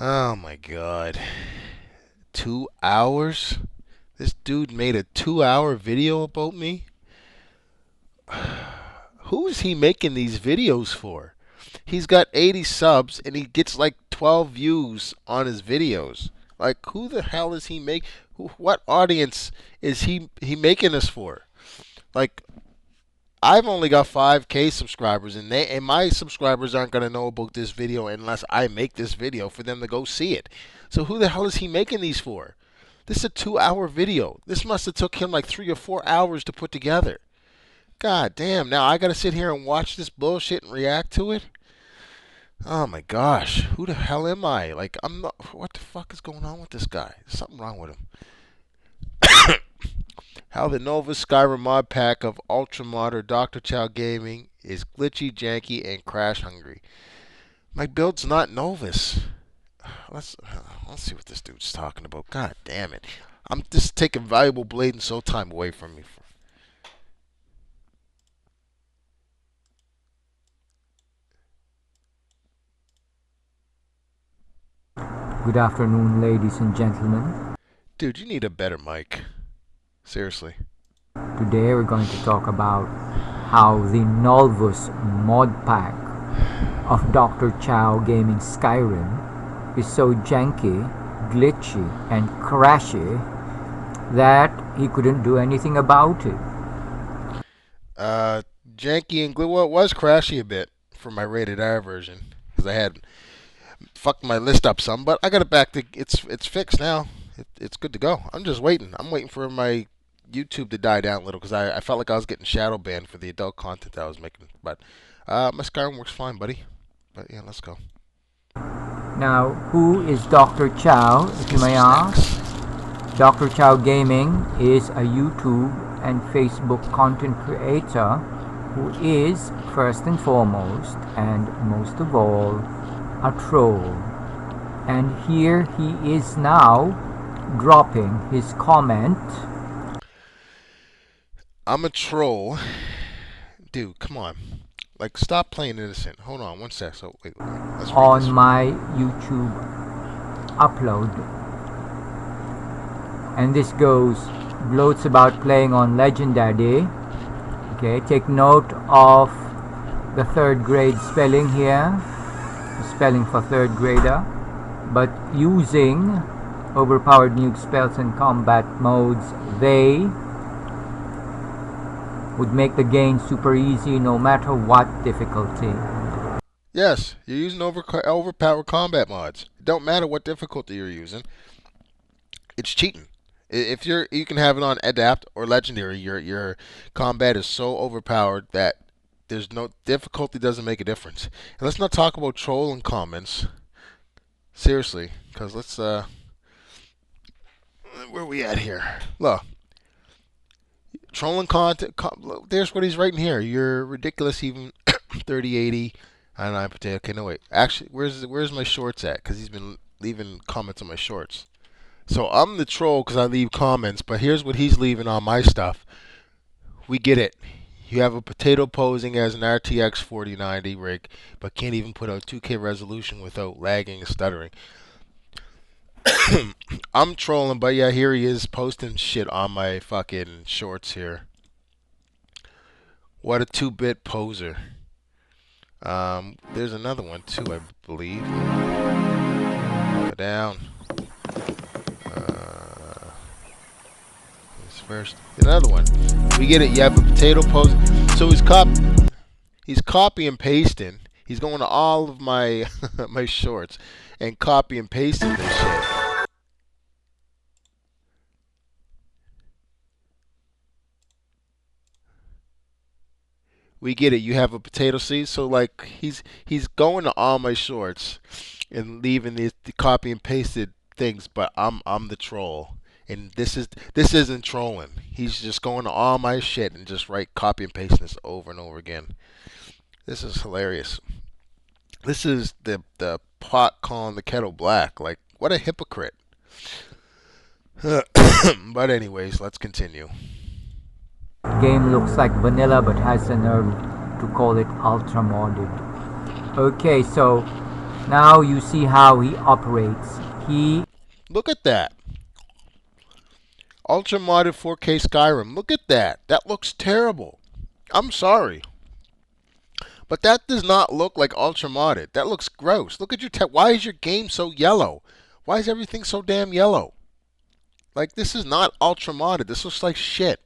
Oh my god. 2 hours? This dude made a 2 hour video about me? Who is he making these videos for? He's got 80 subs and he gets like 12 views on his videos. Like, who the hell is he make? What audience is he making this for? Like, I've only got 5K subscribers, and my subscribers aren't gonna know about this video unless I make this video for them to go see it. So who the hell is he making these for? This is a 2 hour video. This must have took him like 3 or 4 hours to put together. God damn! Now I gotta sit here and watch this bullshit and react to it. Oh my gosh, who the hell am I? Like, I'm not. What the fuck is going on with this guy? There's something wrong with him. How the Nova Skyrim mod pack of Ultramod or Dr. Chow Gaming is glitchy, janky, and crash hungry. My build's not Novus. Let's see what this dude's talking about. God damn it! I'm just taking valuable blade and soul time away from me. Good afternoon, ladies and gentlemen. Dude, you need a better mic. Seriously. Today we're going to talk about how the Novus mod pack of Dr. Chow Gaming Skyrim is so janky, glitchy, and crashy that he couldn't do anything about it. Janky and well, it was crashy a bit for my rated R version because I had fucked my list up some, but I got it back to it's fixed now. It's good to go. I'm just waiting. I'm waiting for my YouTube to die down a little because I felt like I was getting shadow banned for the adult content I was making. But my Skyrim works fine, buddy. But yeah, let's go. Now, who is Dr. Chow, if you may ask? Dr. Chow Gaming is a YouTube and Facebook content creator who is, first and foremost, and most of all, a troll. And here he is now dropping his comment. I'm a troll. Dude, come on. Like, stop playing innocent. Hold on one sec. So, wait. Let's read On this. my YouTube upload. And this goes, gloats about playing on Legendary. Okay, take note of the third grade spelling here. The spelling for third grader. But using overpowered nuke spells and combat modes, they would make the game super easy no matter what difficulty. Yes, you're using overpowered combat mods. It don't matter what difficulty you're using. It's cheating. If you can have it on adapt or legendary, your combat is so overpowered that there's no difficulty doesn't make a difference. And let's not talk about trolling comments. Seriously, because let's where are we at here? Look, trolling content. There's what he's writing here. You're ridiculous. Even 3080. I don't know. Potato. Okay, no wait. Actually, where's my shorts at? Because he's been leaving comments on my shorts. So I'm the troll because I leave comments, but here's what he's leaving on my stuff. We get it. You have a potato posing as an RTX 4090 rig, but can't even put out 2K resolution without lagging and stuttering. I'm trolling, but yeah, here he is posting shit on my fucking shorts here. What a 2-bit poser. There's another one too, I believe. Go down. First, another one. We get it. You have a potato pose. So he's copy and pasting. He's going to all of my my shorts and copy and pasting this shit. We get it. You have a potato seed. So like he's going to all my shorts and leaving the copy and pasted things, but I'm the troll. And this isn't trolling. He's just going to all my shit and just copy and pasting this over and over again. This is hilarious. This is the pot calling the kettle black. Like, what a hypocrite. But anyways, let's continue. Game looks like vanilla but has the nerve to call it ultra modded. Okay, so Now you see how he operates. He Look at that. Ultra modded 4K Skyrim. Look at that. That looks terrible. I'm sorry. But that does not look like ultra modded. That looks gross. Look at your why is your game so yellow? Why is everything so damn yellow? Like, this is not ultra modded. This looks like shit.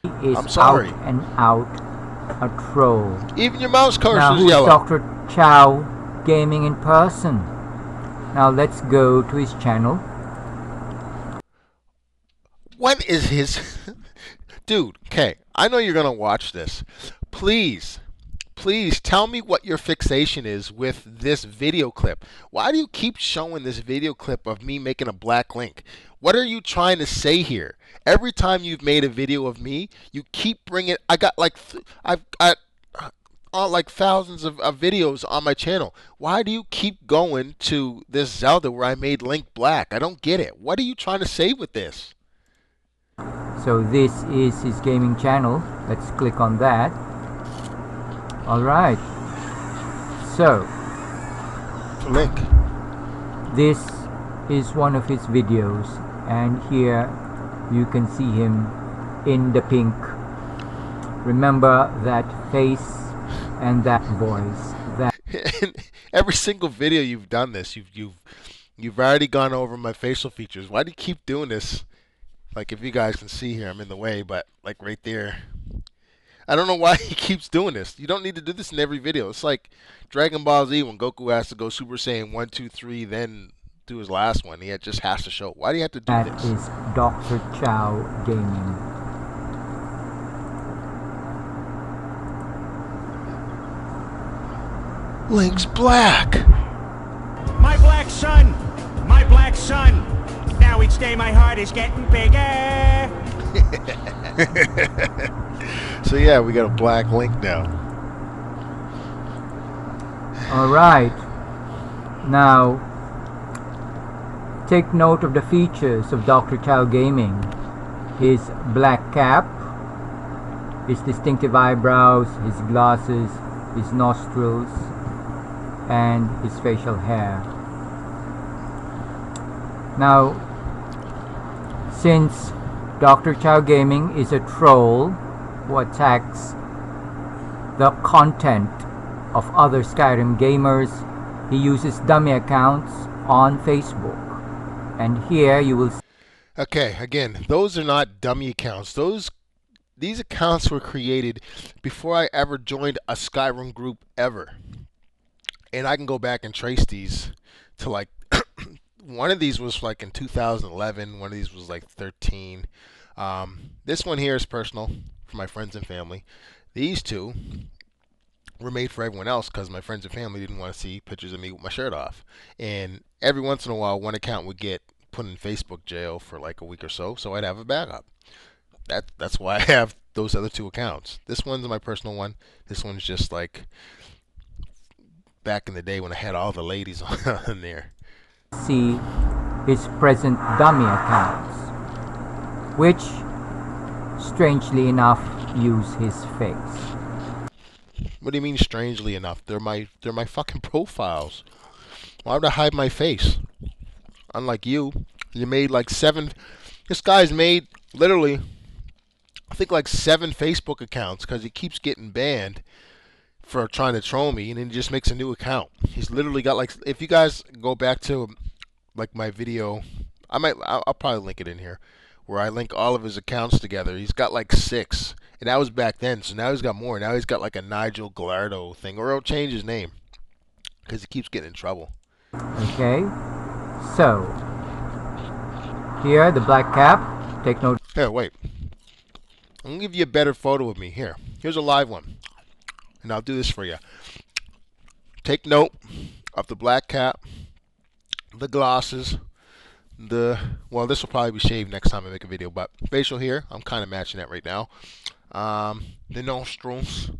is I'm out sorry. and out a troll. Even your mouse cursor Now is who's yellow. Dr. Chow Gaming in person? Now let's go to his channel. What is his... Dude, okay, I know you're going to watch this. Please, please tell me what your fixation is with this video clip. Why do you keep showing this video clip of me making a black link? What are you trying to say here? Every time you've made a video of me, you keep bringing... I've got like thousands of videos on my channel. Why do you keep going to this Zelda where I made Link black? I don't get it. What are you trying to say with this? So this is his gaming channel. Let's click on that. Alright. So Link. this is one of his videos, and here you can see him in the pink. Remember that face and that voice. That In every single video you've done this, you've already gone over my facial features. Why do you keep doing this? Like, if you guys can see here, I'm in the way, but like right there. I don't know why he keeps doing this. You don't need to do this in every video. It's like Dragon Ball Z when Goku has to go Super Saiyan 1, 2, 3, then do his last one. He just has to show. Why do you have to do that this? is Dr. Chow Gaming. Link's black. My black son! My black son! Now each day my heart is getting bigger! So yeah, we got a black Link now. Alright. Now take note of the features of Dr. Chow Gaming. His black cap, his distinctive eyebrows, his glasses, his nostrils, and his facial hair. Now, since Dr. Chow Gaming is a troll who attacks the content of other Skyrim gamers, he uses dummy accounts on Facebook. And here you will see Okay, again, those are not dummy accounts. These accounts were created before I ever joined a Skyrim group ever. And I can go back and trace these to like one of these was like in 2011, one of these was like 13. This one here is personal for my friends and family. These two were made for everyone else because my friends and family didn't want to see pictures of me with my shirt off. And every once in a while, one account would get put in Facebook jail for like a week or so, so I'd have a backup. That's why I have those other two accounts. This one's my personal one. This one's just like back in the day when I had all the ladies on there. see his present dummy accounts, which strangely enough use his face. What do you mean strangely enough? They're my fucking profiles. Why would I hide my face? Unlike you, you made like 7. This guy's made literally, I think like 7 Facebook accounts because he keeps getting banned for trying to troll me, and then he just makes a new account. He's literally got like, if you guys go back to like my video, I'll probably link it in here, where I link all of his accounts together. He's got like 6, and that was back then. So now he's got more. Now he's got like a Nigel Gallardo thing, or he'll change his name because he keeps getting in trouble. Okay, so here the black cap. Take note. Here, wait. I'm gonna give you a better photo of me. Here's a live one, and I'll do this for you. Take note of the black cap, the glasses, well, this will probably be shaved next time I make a video, but facial hair, I'm kind of matching that right now. The nostrils,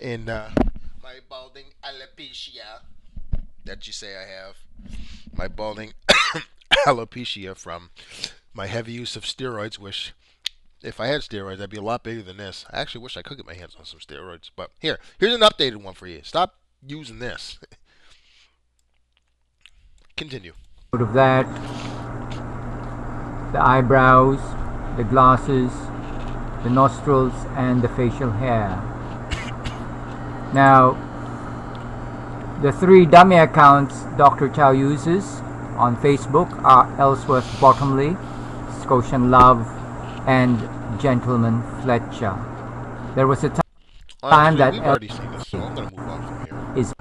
and my balding alopecia that you say I have. My balding alopecia from my heavy use of steroids, which if I had steroids, I'd be a lot bigger than this. I actually wish I could get my hands on some steroids, but here's an updated one for you. Stop using this. Continue. Out of that, the eyebrows, the glasses, the nostrils, and the facial hair. Now, the 3 dummy accounts Dr. Chow uses on Facebook are Ellsworth Bottomley, Scotian Love, and Gentleman Fletcher. There was a time Honestly, that we've already seen this, so I'm gonna move on from here. is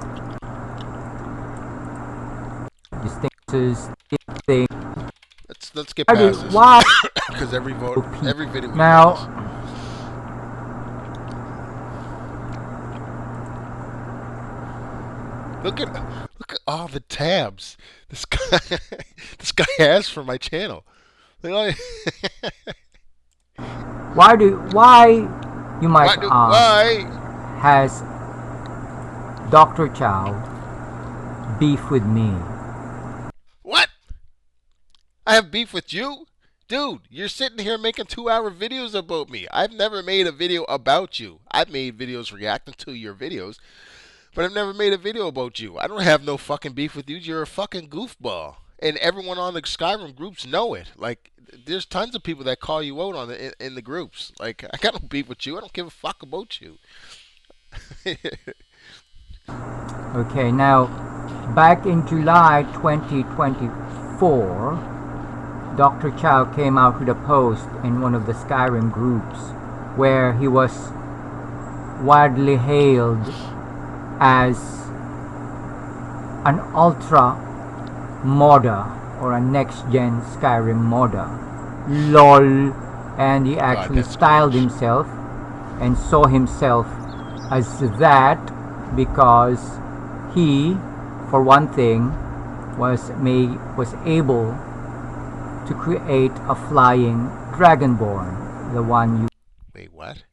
distinguishes thing. Let's get past this Why? because every video we Now, look at all the tabs this guy this guy has for my channel. why you might ask, why has Dr. Chow beef with me? What? I have beef with you? Dude, you're sitting here making 2-hour videos about me. I've never made a video about you. I've made videos reacting to your videos, but I've never made a video about you. I don't have no fucking beef with you. You're a fucking goofball. And everyone on the Skyrim groups know it. Like, there's tons of people that call you out on in the groups. Like, I got no beef with you. I don't give a fuck about you. Okay, now, back in July 2024, Dr. Chow came out with a post in one of the Skyrim groups where he was widely hailed as an ultra modder or a next-gen Skyrim modder. LOL. And he actually styled himself and saw himself as that because he, for one thing, was able to create a flying dragonborn, the one you... Wait, what?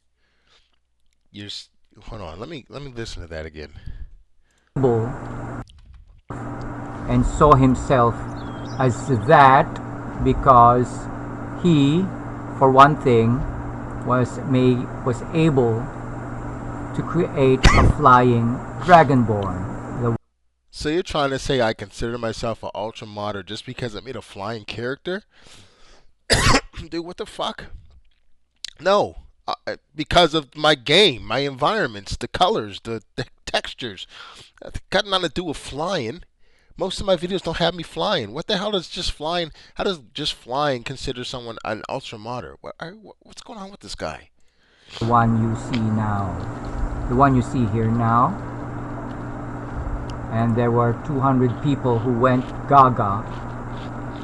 Hold on. Let me listen to that again. And saw himself as that because he, for one thing, was able to create a flying dragonborn. So you're trying to say I consider myself an ultra modder just because I made a flying character? Dude, what the fuck? No. Because of my game, my environments, the colors, the textures. It's got nothing to do with flying. Most of my videos don't have me flying. What the hell does just flying... How does just flying consider someone an ultra modder? What's going on with this guy? The one you see now. The one you see here now. And there were 200 people who went gaga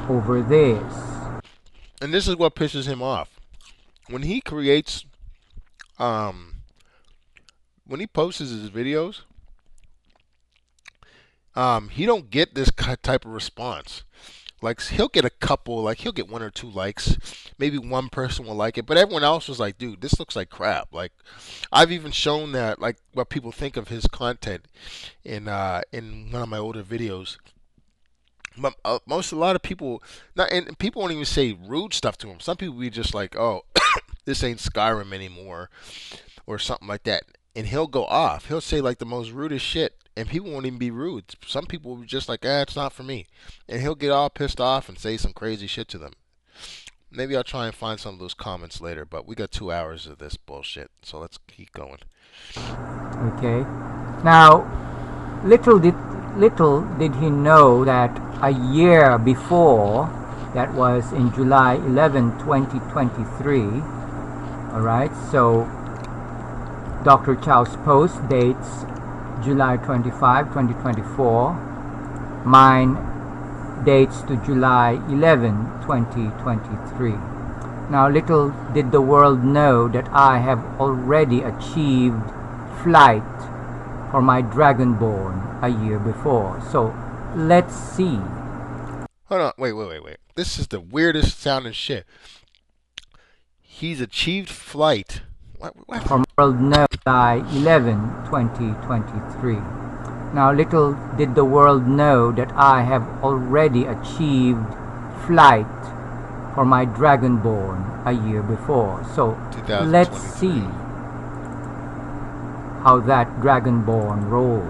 over this. And this is what pisses him off. When he creates... when he posts his videos... he don't get this type of response. Like, he'll get a couple, like, he'll get 1 or 2 likes. Maybe one person will like it, but everyone else was like, dude, this looks like crap. Like, I've even shown that, like, what people think of his content in one of my older videos. But a lot of people, and people won't even say rude stuff to him. Some people be just like, oh, this ain't Skyrim anymore, or something like that. And he'll go off. He'll say, like, the most rudest shit. And people won't even be rude. Some people will be just like, it's not for me. And he'll get all pissed off and say some crazy shit to them. Maybe I'll try and find some of those comments later, but we got 2 hours of this bullshit, so let's keep going. Okay. Now, little did he know that a year before, that was in July 11, 2023, alright, so Dr. Chow's post dates July 25, 2024. Mine dates to July 11, 2023. Now, little did the world know that I have already achieved flight for my Dragonborn a year before. So, let's see. Hold on, wait. This is the weirdest sounding shit. He's achieved flight. What? From world know July 11, 2023. Now, little did the world know that I have already achieved flight for my Dragonborn a year before. So, let's see how that Dragonborn rolls.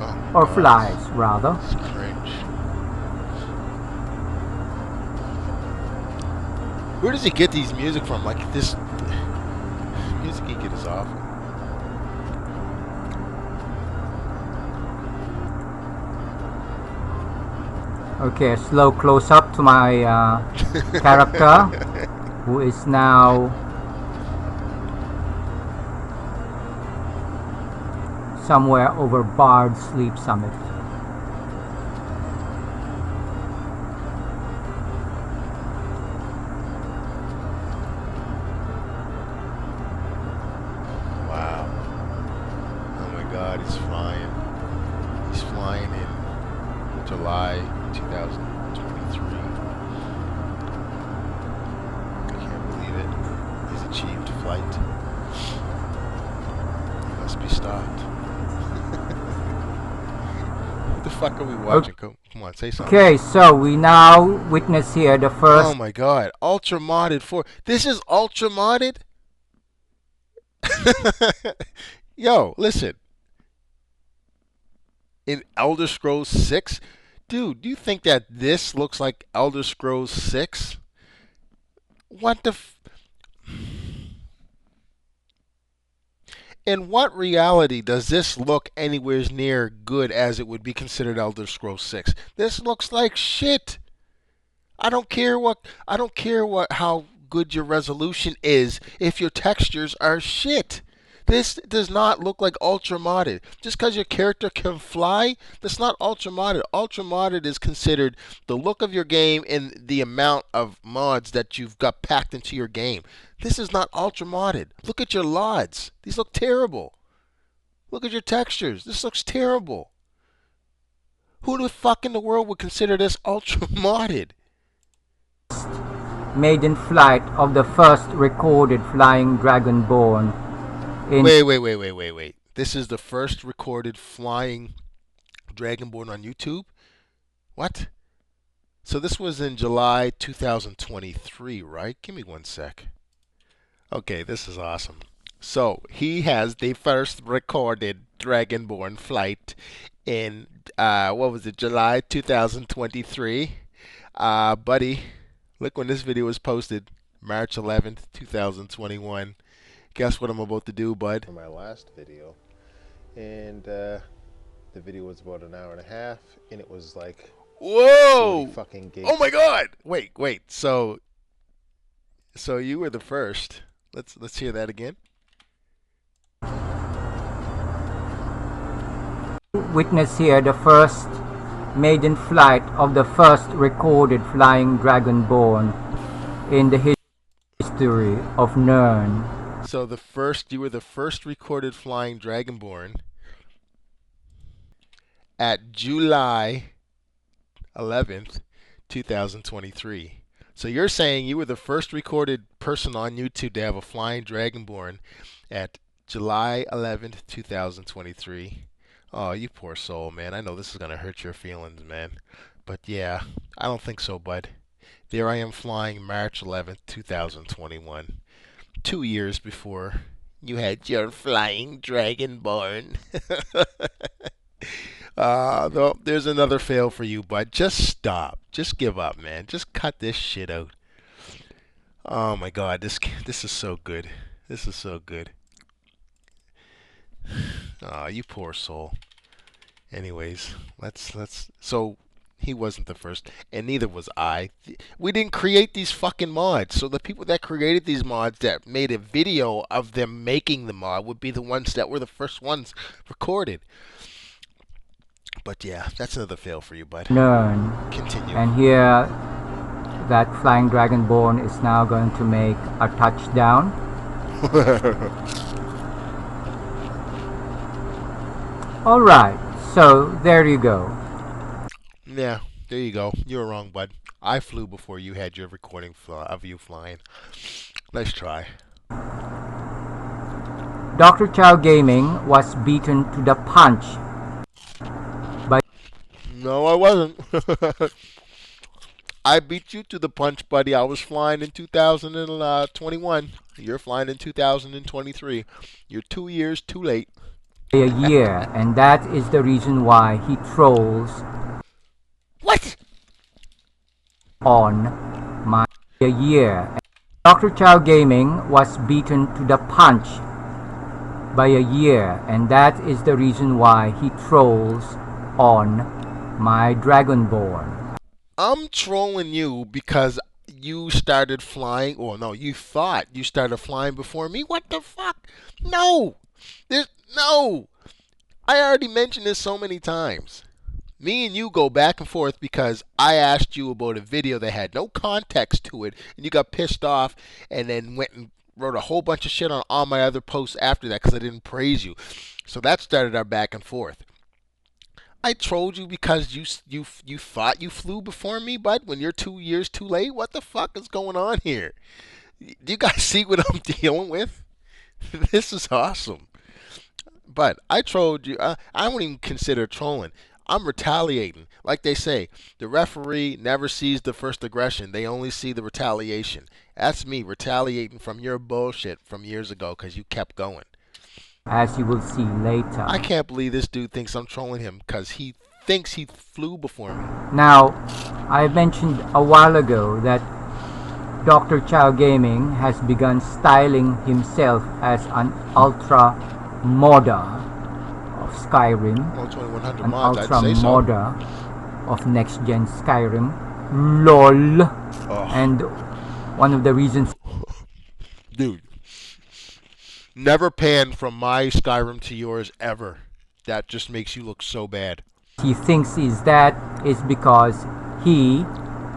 Oh, or flies, rather. That's cringe. Where does he get these music from? Like this music he get is awful. Okay, a slow close up to my character, who is now somewhere over Bard Sleep Summit. Wow. Oh my God, he's flying. He's flying in July 2023. I can't believe it. He's achieved flight. He must be stopped. What the fuck are we watching? Come on, say something. Okay, so we now witness here the first. Oh my God, ultra modded 4. This is ultra modded. Yo, listen. In Elder Scrolls 6, dude, do you think that this looks like Elder Scrolls 6? What the In what reality does this look anywhere near good as it would be considered Elder Scrolls 6? This looks like shit. I don't care what how good your resolution is if your textures are shit. This does not look like ultra modded. Just because your character can fly, that's not ultra modded. Ultra modded is considered the look of your game and the amount of mods that you've got packed into your game. This is not ultra modded. Look at your LODs. These look terrible. Look at your textures. This looks terrible. Who the fuck in the world would consider this ultra modded? Maiden flight of the first recorded flying dragonborn. Wait. This is the first recorded flying dragonborn on YouTube? What? So this was in July 2023, right? Give me one sec. Okay, this is awesome. So he has the first recorded dragonborn flight in, what was it, July 2023. Buddy, look when this video was posted, March 11th, 2021. Guess what I'm about to do, bud? For my last video, and the video was about an hour and a half, and it was like, whoa, fucking gigs. Oh my God! Wait. So you were the first. Let's hear that again. Witness here the first maiden flight of the first recorded flying dragonborn in the history of Nern. So you were the first recorded flying dragonborn at July 11th, 2023. So you're saying you were the first recorded person on YouTube to have a flying dragonborn at July 11th, 2023. Oh, you poor soul, man. I know this is going to hurt your feelings, man. But yeah, I don't think so, bud. There I am flying March 11th, 2021. 2 years before you had your flying dragonborn. No, there's another fail for you, bud. Just stop. Just give up, man. Just cut this shit out. Oh my God, this is so good. This is so good. Oh, you poor soul. Anyways, so he wasn't the first, and neither was I. We didn't create these fucking mods, so the people that created these mods that made a video of them making the mod would be the ones that were the first ones recorded. But yeah, that's another fail for you, bud. Nern. Continue. And here, that flying dragonborn is now going to make a touchdown. Alright, so there you go. Yeah, there you go. You were wrong, bud. I flew before you had your recording of you flying. Nice try. Dr. Chow Gaming was beaten to the punch by... No, I wasn't. I beat you to the punch, buddy. I was flying in 2021. You're flying in 2023. You're 2 years too late. A year, and that is the reason why he trolls. What? On my a year. Dr. Chow Gaming was beaten to the punch by a year, and that is the reason why he trolls on my Dragonborn. I'm trolling you because you started flying, or no, you thought you started flying before me. What the fuck? No! There's no! I already mentioned this so many times. Me and you go back and forth because I asked you about a video that had no context to it, and you got pissed off and then went and wrote a whole bunch of shit on all my other posts after that because I didn't praise you. So that started our back and forth. I trolled you because you thought you flew before me, bud, when you're 2 years too late. What the fuck is going on here? Do you guys see what I'm dealing with? This is awesome. But I trolled you. I wouldn't even consider trolling. I'm retaliating. Like they say, the referee never sees the first aggression. They only see the retaliation. That's me retaliating from your bullshit from years ago because you kept going. As you will see later. I can't believe this dude thinks I'm trolling him because he thinks he flew before me. Now, I mentioned a while ago that Dr. Chow Gaming has begun styling himself as an ultra modder of Skyrim, Well, 2100 an mods, ultra I'd say so. modder of next gen Skyrim. LOL. Oh. And one of the reasons, Dude, never pan from my Skyrim to yours ever. That just makes you look so bad. he thinks is that is because he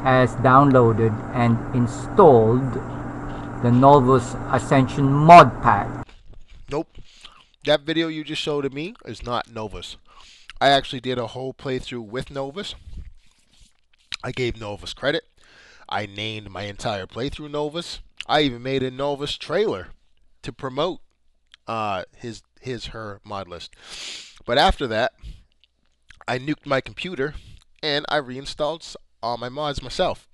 has downloaded and installed the Novus Ascension mod pack. Nope. That video you just showed of me is not Novus. I actually did a whole playthrough with Novus. I gave Novus credit. I named my entire playthrough Novus. I even made a Novus trailer to promote her mod list. But after that, I nuked my computer and I reinstalled all my mods myself.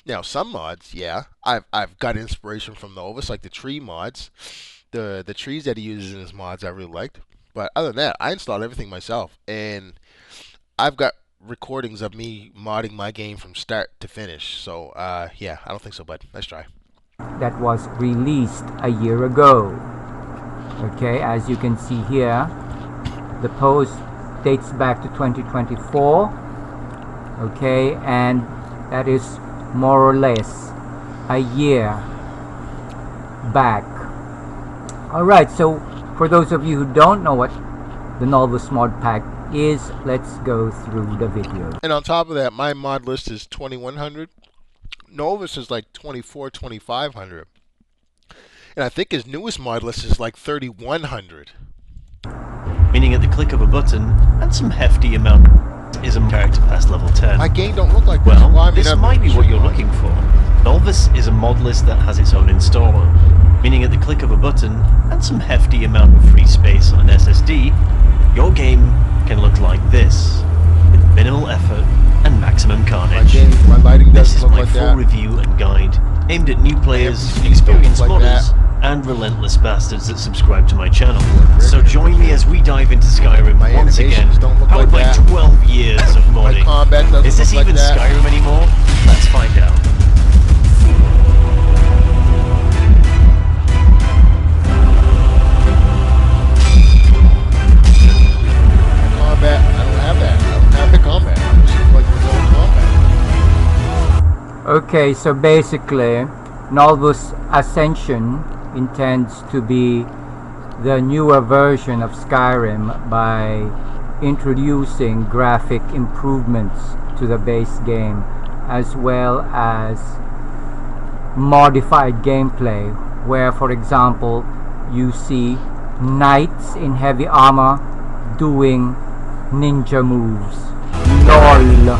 Now, some mods, yeah, I've got inspiration from Novus, like the tree mods. The trees that he uses in his mods I really liked. But other than that, I installed everything myself. And I've got recordings of me modding my game from start to finish. So, yeah, I don't think so, bud. Nice try. That was released a year ago. Okay, as you can see here, the post dates back to 2024. Okay, and that is more or less a year back. Alright, so for those of you who don't know what the Novus mod pack is, let's go through the video. And on top of that, my mod list is 2100. Novus is like 2500. And I think his newest mod list is like 3100. Meaning at the click of a button and some hefty amount is a character past level 10. My game don't look like this. Well, I mean, this might be what you're looking for. Novus is a mod list that has its own installer, meaning at the click of a button and some hefty amount of free space on an SSD, your game can look like this, with minimal effort and maximum carnage. My lighting This doesn't is look my like full that. review and guide, aimed at new players, Everything don't experienced look like modders, that. and relentless bastards that subscribe to my channel. So join me as we dive into Skyrim My once again, animations don't look powered like by that. 12 years of My modding. combat doesn't Is this look like even that. Skyrim anymore? Let's find out. Combat, I don't have that. I don't have the combat. I'm just like the old combat. Okay, so basically, Novus Ascension intends to be the newer version of Skyrim by introducing graphic improvements to the base game, as well as modified gameplay, where, for example, you see knights in heavy armor doing ninja moves. LOL.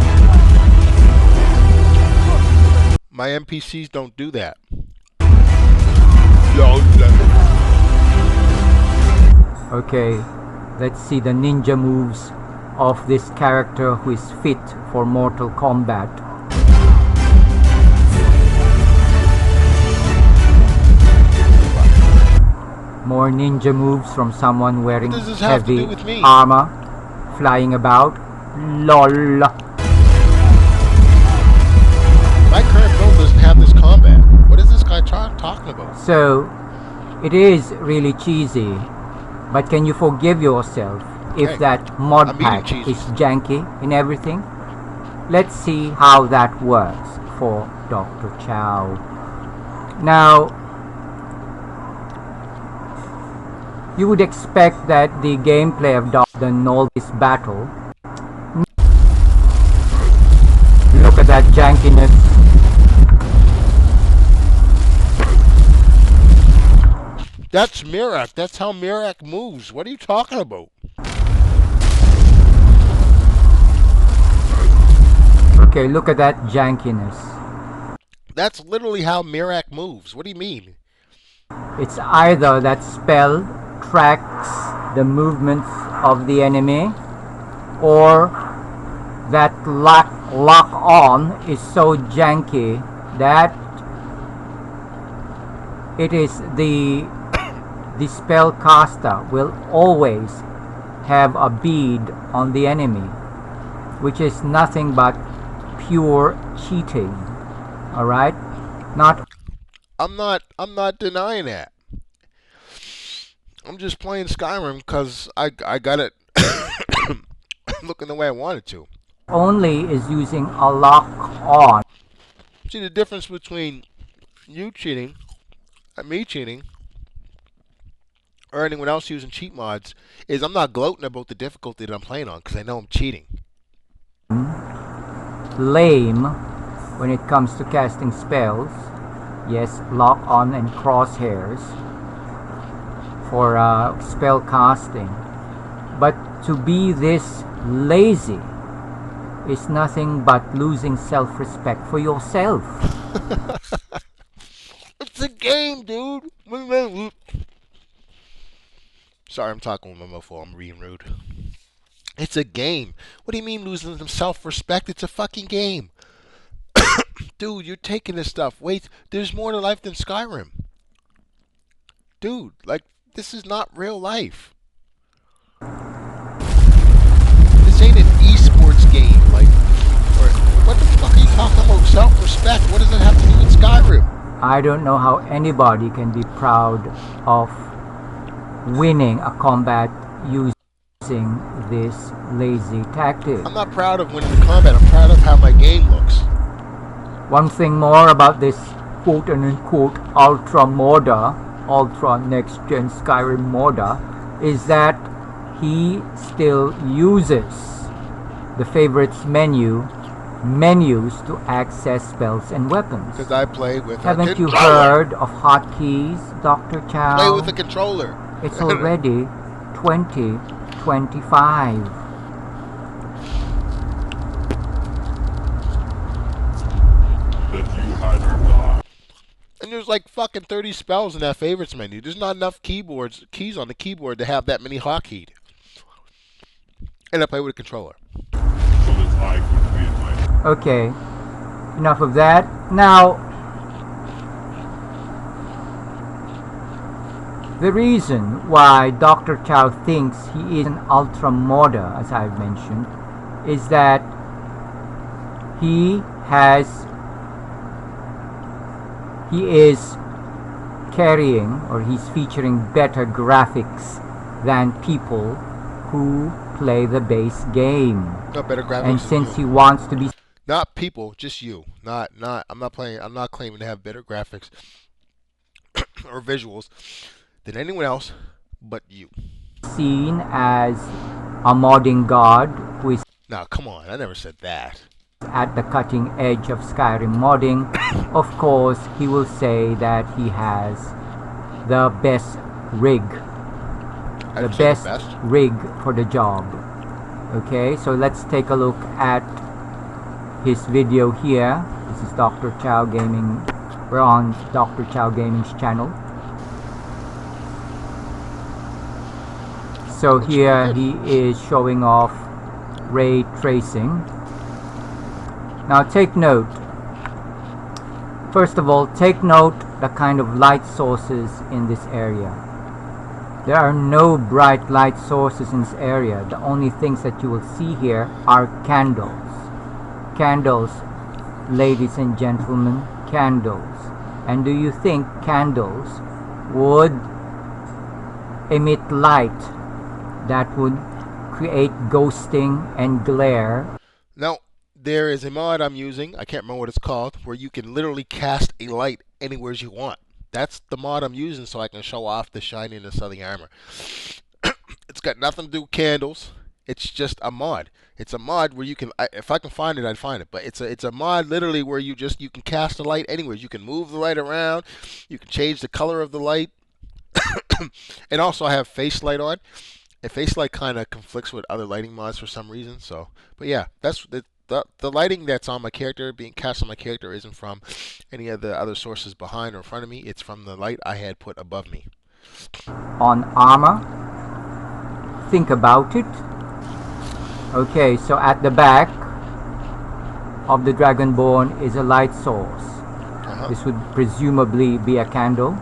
My NPCs don't do that. Okay, let's see the ninja moves of this character who is fit for Mortal Kombat. More ninja moves from someone wearing What does this have to heavy do with me? armor, flying about. LOL. My current build doesn't have this combat. What is this guy talking about? So, it is really cheesy, but can you forgive yourself if Hey, that mod I'm pack eating is cheeses. janky in everything? Let's see how that works for Dr. Chow. Now, you would expect that the gameplay of the novice battle. Look at that jankiness. That's Mirak. That's how Mirak moves. What are you talking about? Okay, look at that jankiness. That's literally how Mirak moves. What do you mean? It's either that spell tracks the movements of the enemy, or that lock on is so janky that it is the spellcaster will always have a bead on the enemy, which is nothing but pure cheating. All right, not. I'm not denying that. I'm just playing Skyrim because I got it looking the way I wanted to. Only is using a lock on. See, the difference between you cheating and me cheating or anyone else using cheat mods is I'm not gloating about the difficulty that I'm playing on because I know I'm cheating. Lame when it comes to casting spells. Yes, lock on and crosshairs for spell casting. But to be this lazy is nothing but losing self-respect for yourself. It's a game, dude. Sorry, I'm talking with my mofo. I'm being rude. It's a game. What do you mean losing some self-respect? It's a fucking game. Dude, you're taking this stuff. Wait, there's more to life than Skyrim. Dude, like, this is not real life. This ain't an esports game. Like, or what the fuck are you talking about? Self-respect? What does it have to do with Skyrim? I don't know how anybody can be proud of winning a combat using this lazy tactic. I'm not proud of winning the combat. I'm proud of how my game looks. One thing more about this quote-unquote ultra next-gen Skyrim modder is that he still uses the favorites menus to access spells and weapons. Because I play with Haven't a you controller. heard of hotkeys, Dr. Chow? Play with a controller. It's already 2025. And there's like fucking 30 spells in that favorites menu. There's not enough keys on the keyboard to have that many hotkeys. And I play with a controller. Okay, enough of that. Now, the reason why Dr. Chow thinks he is an ultra modder, as I've mentioned, is that he is carrying, or he's featuring better graphics than people who play the base game. No better graphics. And than since you. he wants to be Not people, just you. I'm not claiming to have better graphics or visuals than anyone else but you. seen as a modding god who is Now, come on. I never said that. at the cutting edge of Skyrim modding, of course he will say that he has the best rig, I the didn't say best rig for the job. Okay, so let's take a look at his video here. This is Dr. Chow Gaming. We're on Dr. Chow Gaming's channel. So here he is showing off ray tracing. Now take note. First of all, take note the kind of light sources in this area. There are no bright light sources in this area. The only things that you will see here are candles. Candles, ladies and gentlemen, candles. And do you think candles would emit light that would create ghosting and glare? Now, there is a mod I'm using, I can't remember what it's called, where you can literally cast a light anywhere you want. That's the mod I'm using so I can show off the shininess of the armor. It's got nothing to do with candles. It's just a mod. It's a mod where you can, if I can find it, I'd find it. But it's a mod literally where you can cast a light anywhere. You can move the light around. You can change the color of the light. And also I have face light on. And face light kind of conflicts with other lighting mods for some reason. So, but yeah, that's the lighting that's on my character, being cast on my character, isn't from any of the other sources behind or in front of me. It's from the light I had put above me. On armor, think about it. Okay, so at the back of the Dragonborn is a light source. This would presumably be a candle.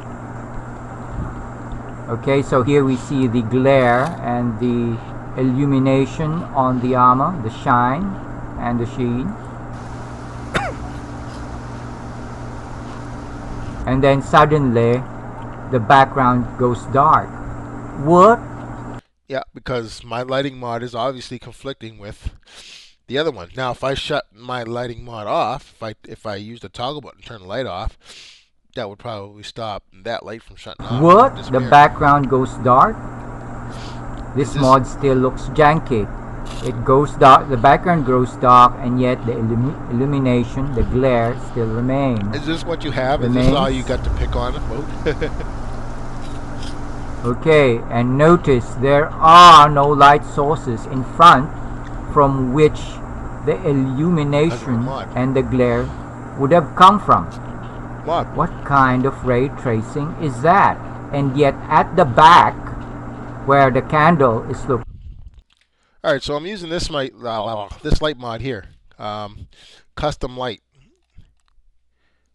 Okay, so here we see the glare and the illumination on the armor, the shine and the sheen. And then suddenly the background goes dark. What? Yeah, because my lighting mod is obviously conflicting with the other one. Now, if I shut my lighting mod off, if I use the toggle button and turn the light off, that would probably stop that light from shutting off. What? The background goes dark? This mod still looks janky. It goes dark, the background goes dark, and yet the illumination, the glare still remains. Is this what you have? Is this all you got to pick on? Okay, and notice there are no light sources in front from which the illumination and the glare would have come from. What kind of ray tracing is that? And yet at the back, where the candle is located. Alright, so I'm using this light mod here. Custom light.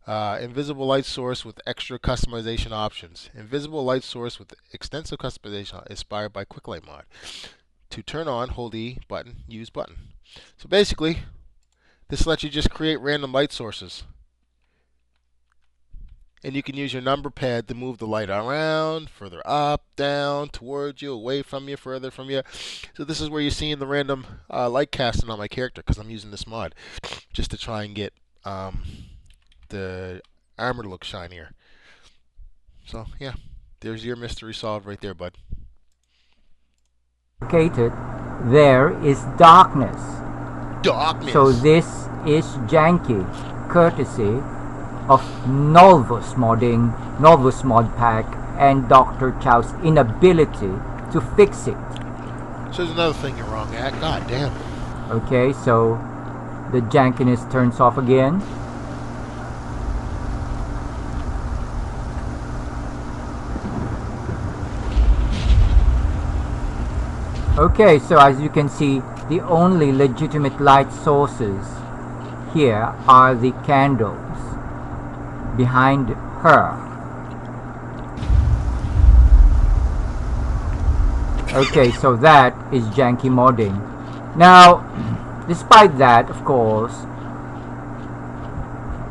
Invisible light source with extra customization options. Invisible light source with extensive customization inspired by quick light mod. To turn on, hold E button, use button. So basically, this lets you just create random light sources. And you can use your number pad to move the light around, further up, down, towards you, away from you, further from you. So this is where you're seeing the random light casting on my character, because I'm using this mod just to try and get the armor to look shinier. So yeah, there's your mystery solved right there, bud. Located, there is darkness. Darkness. So this is janky, courtesy of Novus modding, Novus mod pack, and Dr. Chow's inability to fix it. So there's another thing you're wrong at. God damn. Okay, so the jankiness turns off again. Okay, so as you can see, the only legitimate light sources here are the candles behind her. Okay, so that is janky modding. Now, despite that, of course,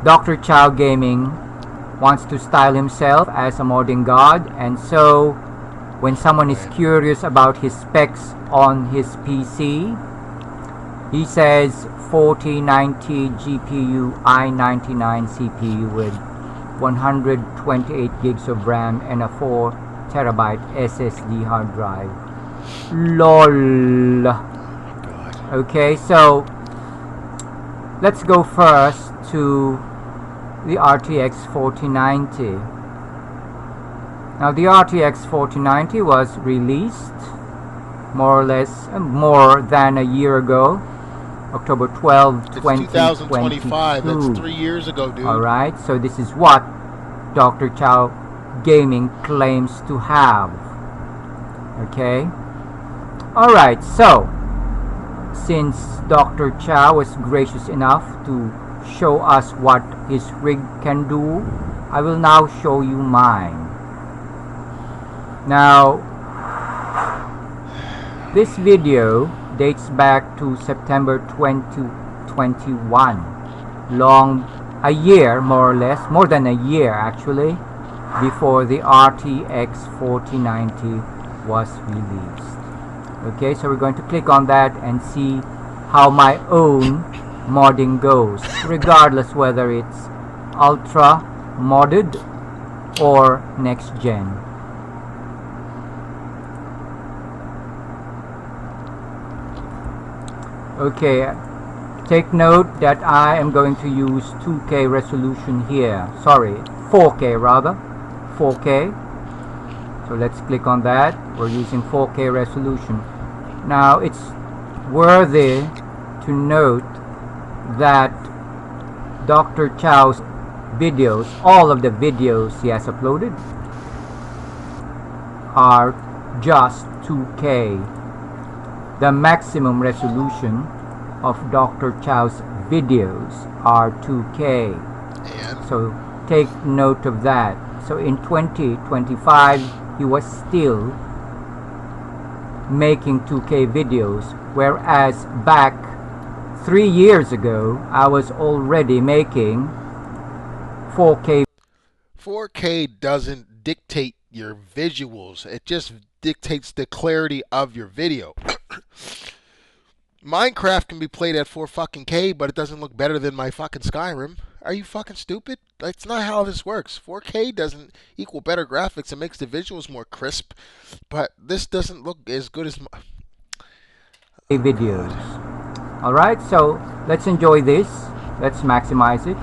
Dr. Chow Gaming wants to style himself as a modding god, and so when someone is curious about his specs on his PC, he says 4090 GPU i99 CPU with 128 gigs of RAM and a 4 terabyte SSD hard drive. LOL. Okay, so let's go first to the RTX 4090. Now the RTX 4090 was released more or less more than a year ago, October 12, 2025. That's 3 years ago, dude. Alright, so this is what Dr. Chow Gaming claims to have. Okay? Alright, so since Dr. Chow was gracious enough to show us what his rig can do, I will now show you mine. Now, this video dates back to September 2021, long a year, more or less, more than a year actually, before the RTX 4090 was released. Okay, so we're going to click on that and see how my own modding goes, regardless whether it's ultra modded or next gen. Okay, take note that I am going to use 2K resolution here. Sorry, 4K rather. 4K. So let's click on that. We're using 4K resolution. Now it's worthy to note that Dr. Chow's videos, all of the videos he has uploaded, are just 2K. The maximum resolution of Dr. Chow's videos are 2K. And So take note of that. So in 2025, he was still making 2K videos, whereas back 3 years ago, I was already making 4K. 4K doesn't dictate your visuals. It just dictates the clarity of your video. Minecraft can be played at 4 fucking K, but it doesn't look better than my fucking Skyrim. Are you fucking stupid? That's not how this works. 4K doesn't equal better graphics. It makes the visuals more crisp, but this doesn't look as good as videos. Alright, so let's enjoy this. Let's maximize it.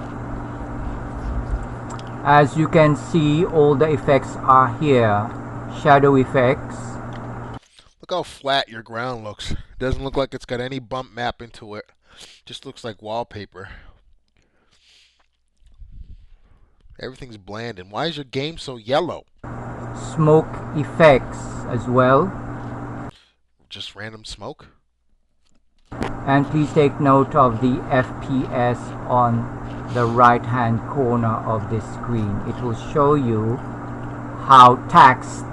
As you can see, all the effects are here. Shadow effects. Look how flat your ground looks. Doesn't look like it's got any bump map into it. Just looks like wallpaper. Everything's bland. And why is your game so yellow? Smoke effects as well. Just random smoke? And please take note of the FPS on the right hand corner of this screen. It will show you how taxed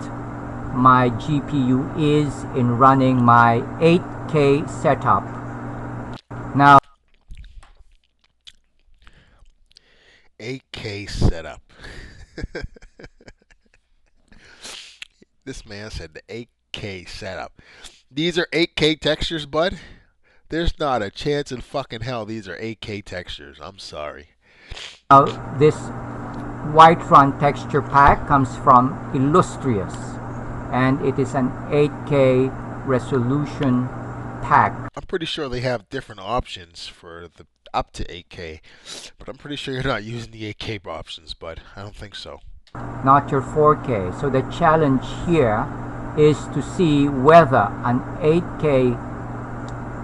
my GPU is in running my 8K setup. Now 8K setup. This man said the 8K setup. These are 8K textures, bud? There's not a chance in fucking hell these are 8K textures. I'm sorry. This Whiterun texture pack comes from Illustrious, and it is an 8K resolution pack. I'm pretty sure they have different options for the up to 8K, but I'm pretty sure you're not using the 8K options, bud. I don't think so. Not your 4K. So the challenge here is to see whether an 8K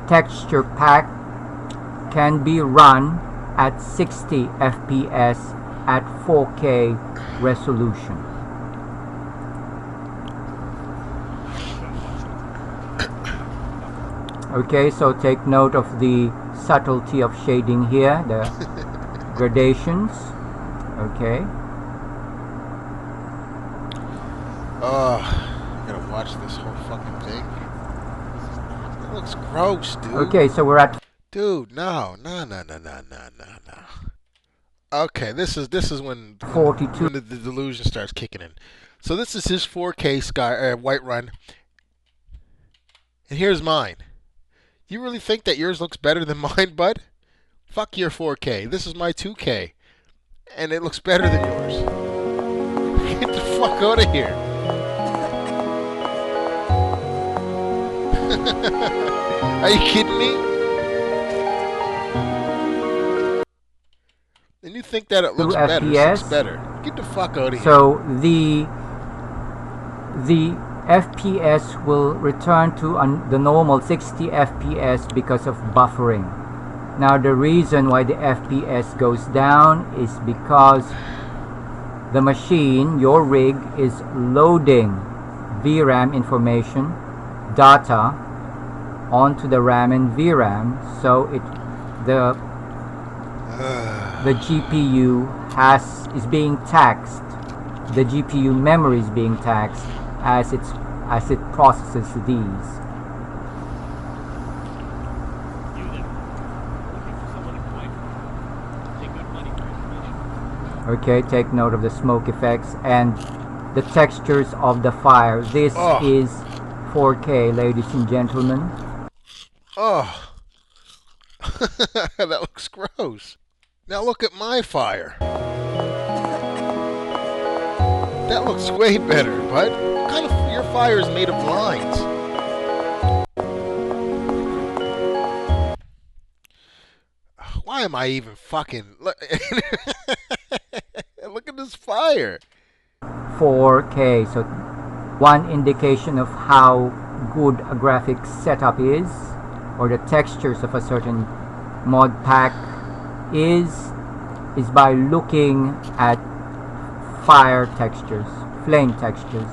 texture pack can be run at 60 FPS at 4K resolution. Okay, so take note of the subtlety of shading here, the gradations. Okay. I gotta watch this whole fucking thing. It looks gross, dude. Okay, so we're at Dude, no. Okay, this is when 42. when the delusion starts kicking in. So this is his 4K Whiterun, and here's mine. You really think that yours looks better than mine, bud? Fuck your 4K. This is my 2K, and it looks better than yours. Get the fuck out of here. Are you kidding me? And you think that it looks better? It looks better. Get the fuck out of here. So the FPS will return to the normal 60 FPS because of buffering. Now the reason why the FPS goes down is because the machine, your rig, is loading VRAM information, data, onto the RAM and VRAM, so the GPU is being taxed. The GPU memory is being taxed as it processes these. Okay, take note of the smoke effects and the textures of the fire. This is 4K, ladies and gentlemen. Oh, that looks gross. Now look at my fire. That looks way better, bud. What kind of your fire is made of lines? Why am I even fucking look at this fire? 4K, so one indication of how good a graphics setup is, or the textures of a certain mod pack is by looking at fire textures, flame textures.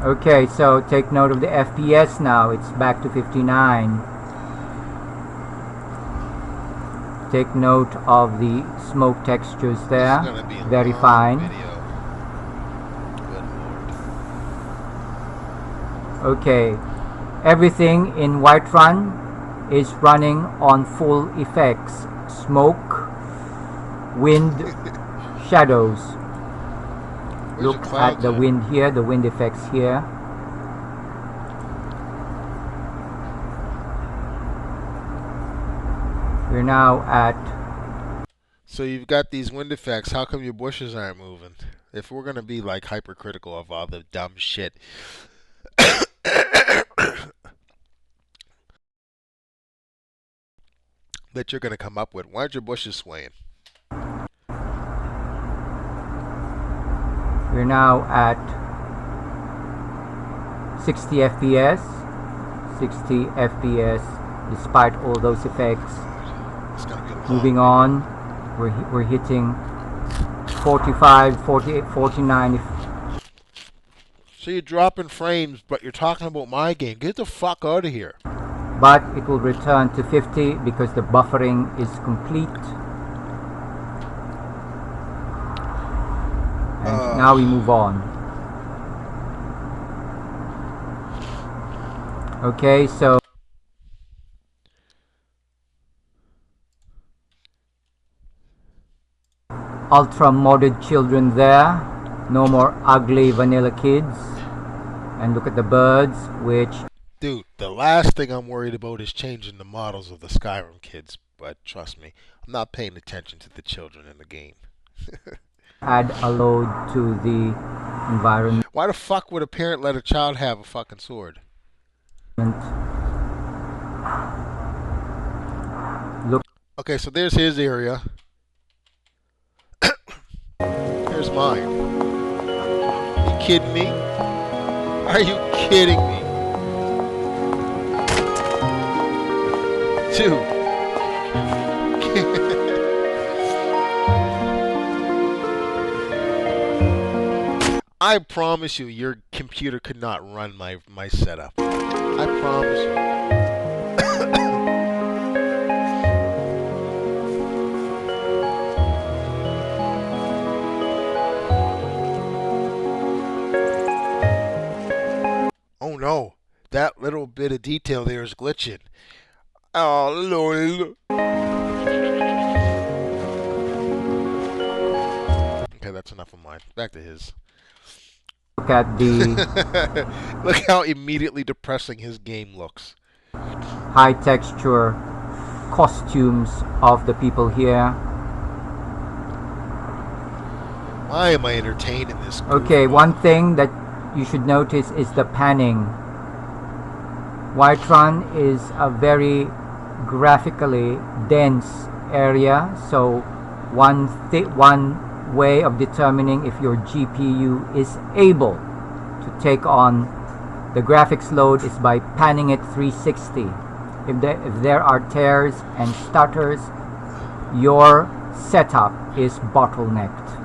Okay, so take note of the FPS now. It's back to 59. Take note of the smoke textures there. Very fine. Okay, everything in Whiterun is running on full effects. Smoke, wind, shadows. Look at the wind here, the wind effects here. We're now at... So you've got these wind effects. How come your bushes aren't moving? If we're going to be like hypercritical of all the dumb shit that you're going to come up with, why aren't your bushes swaying? We're now at 60 FPS. 60 FPS despite all those effects. Moving on, we're hitting 45, 48, 49. So you're dropping frames, but you're talking about my game. Get the fuck out of here. But it will return to 50 because the buffering is complete. And now we move on. Okay, so ultra modded children there. No more ugly vanilla kids. And look at the birds, which... Dude, the last thing I'm worried about is changing the models of the Skyrim kids. But trust me, I'm not paying attention to the children in the game. add a load to the environment. Why the fuck would a parent let a child have a fucking sword? Look. Okay, so there's his area. Here's mine. You kidding me? Are you kidding me? Dude. I promise you, your computer could not run my setup. I promise you. Oh no, that little bit of detail there is glitching. Oh Lord. Okay, that's enough of mine. Back to his. Look at the... Look how immediately depressing his game looks. high texture costumes of the people here. Why am I entertained in this? Okay, one thing that you should notice is the panning. Whiterun is a very graphically dense area, so one way of determining if your GPU is able to take on the graphics load is by panning it 360. If there are tears and stutters, your setup is bottlenecked.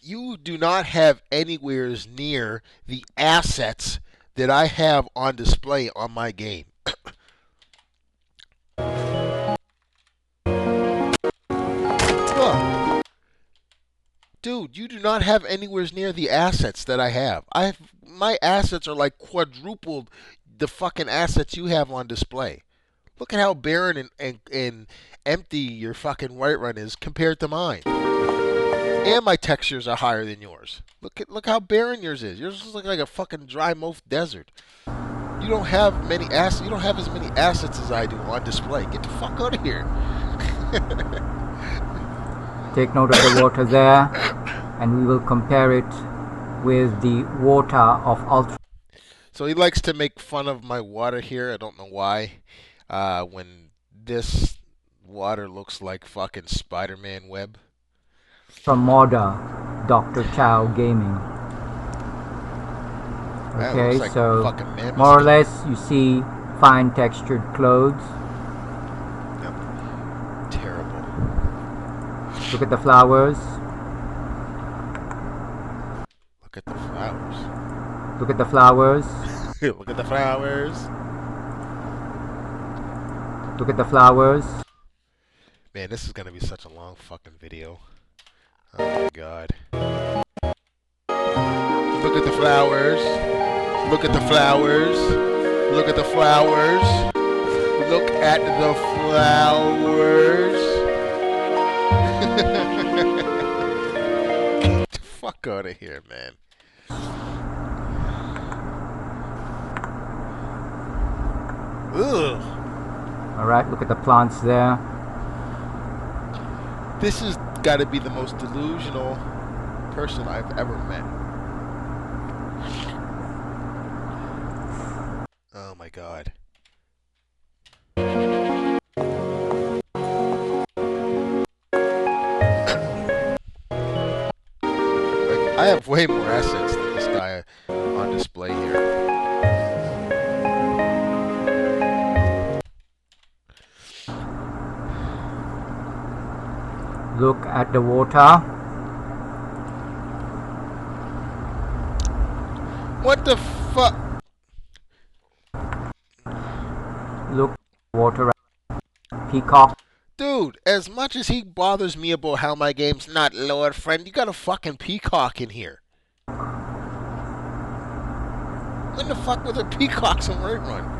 You do not have anywhere near the assets that I have on display on my game. Dude, you do not have anywhere near the assets that I have. My assets are like quadrupled the fucking assets you have on display. Look at how barren and empty your fucking Whiterun is compared to mine. And my textures are higher than yours. Look how barren yours is. Yours looks like a fucking dry moaf desert. You don't have many assets. You don't have as many assets as I do on display. Get the fuck out of here. Take note of the water there, and we will compare it with the water of Ultra. So he likes to make fun of my water here. I don't know why. When this water looks like fucking Spider-Man web. From Modder, Dr. Chow Gaming. That Okay, looks like so fucking mammoth more or skin. less you see fine textured clothes. Yep. Terrible. Look at the flowers. Look at the flowers. Look at the flowers. Look at the flowers. Look at the flowers. Man, this is gonna be such a long fucking video. Oh my god. Look at the flowers. Look at the flowers. Look at the flowers. Look at the flowers. Get the fuck out of here, man. Ugh. Alright, look at the plants there. This has got to be the most delusional person I've ever met. Oh my god. Like, I have way more assets than this guy on display here. Look at the water. What the fuck? Look at the water. Peacock. Dude, as much as he bothers me about how my game's not lowered, friend, you got a fucking peacock in here. When the fuck were there peacocks in Whiterun?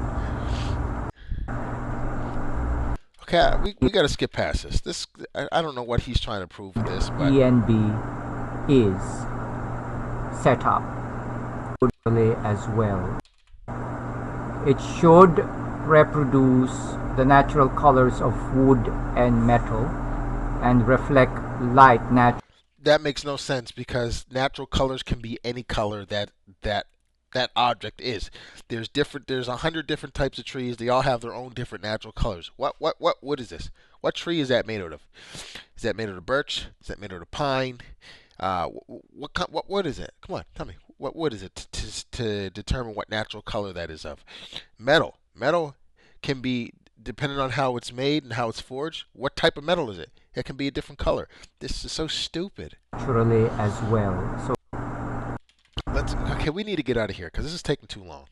Okay, we gotta skip past this. I don't know what he's trying to prove with this, but ENB is set up as well. It should reproduce the natural colors of wood and metal and reflect light naturally. that makes no sense because natural colors can be any color that object is. There's 100 different types of trees. They all have their own different natural colors. What is this? What tree is that made out of? Is that made out of birch? Is that made out of pine? What is it? Come on, tell me. What wood is it to determine what natural color that is of? Metal. Metal can be depending on how it's made and how it's forged. What type of metal is it? It can be a different color. This is so stupid. Naturally as well. So Okay, we need to get out of here because this is taking too long.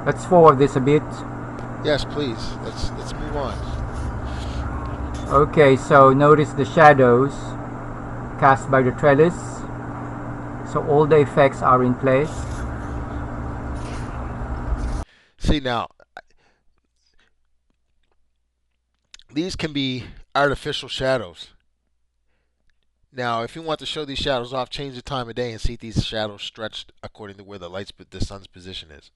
let's forward this a bit. Yes, please. Let's move on. Okay, so notice the shadows cast by the trellis. So all the effects are in place. See now, these can be artificial shadows. Now, if you want to show these shadows off, change the time of day and see these shadows stretched according to where the sun's position is.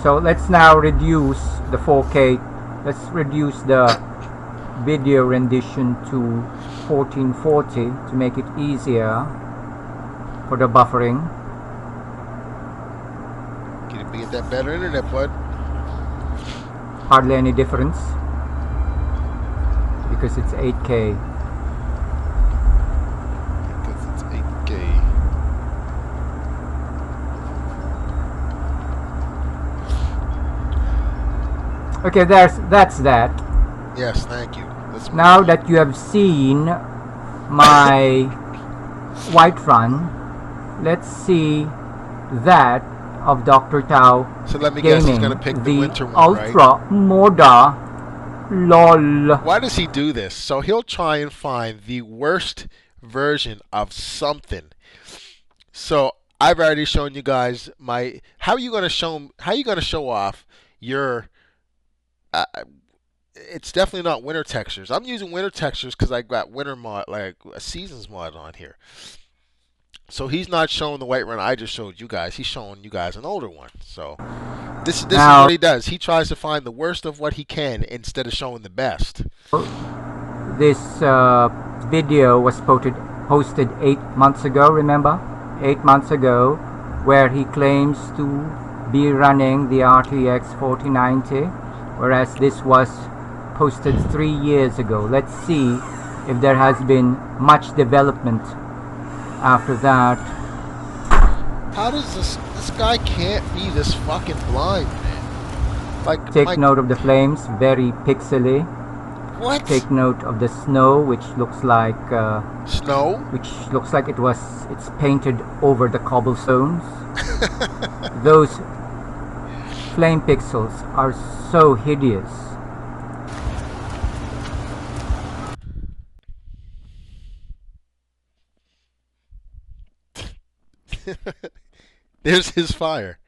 So let's now reduce the 4K. Let's reduce the video rendition to 1440 to make it easier for the buffering. Get that better internet, bud. Hardly any difference because it's 8K. Because it's 8K. Okay, that's that. Yes, thank you. Let's move Now on. that you have seen my white run, let's see that of Dr. Tao So let me guess, he's Gaming, gonna pick the the winter one, right? Ultra Moda LOL. Why does he do this? So he'll try and find the worst version of something. So I've already shown you guys my. How are you gonna show? How are you gonna show off your? Uh, it's definitely not winter textures. I'm using winter textures because I got winter mod, like a seasons mod on here. So he's not showing the white run I just showed you guys. He's showing you guys an older one. So this is Now, what he does. He tries to find the worst of what he can instead of showing the best. this video was posted 8 months ago, remember? 8 months ago, where he claims to be running the RTX 4090, whereas this was posted 3 years ago. Let's see if there has been much development after that. How does this guy can't be this fucking blind, man? Like, Take note of the flames, very pixely. what? Take note of the snow, which looks like Snow? it's painted over the cobblestones. Those flame pixels are so hideous. There's his fire.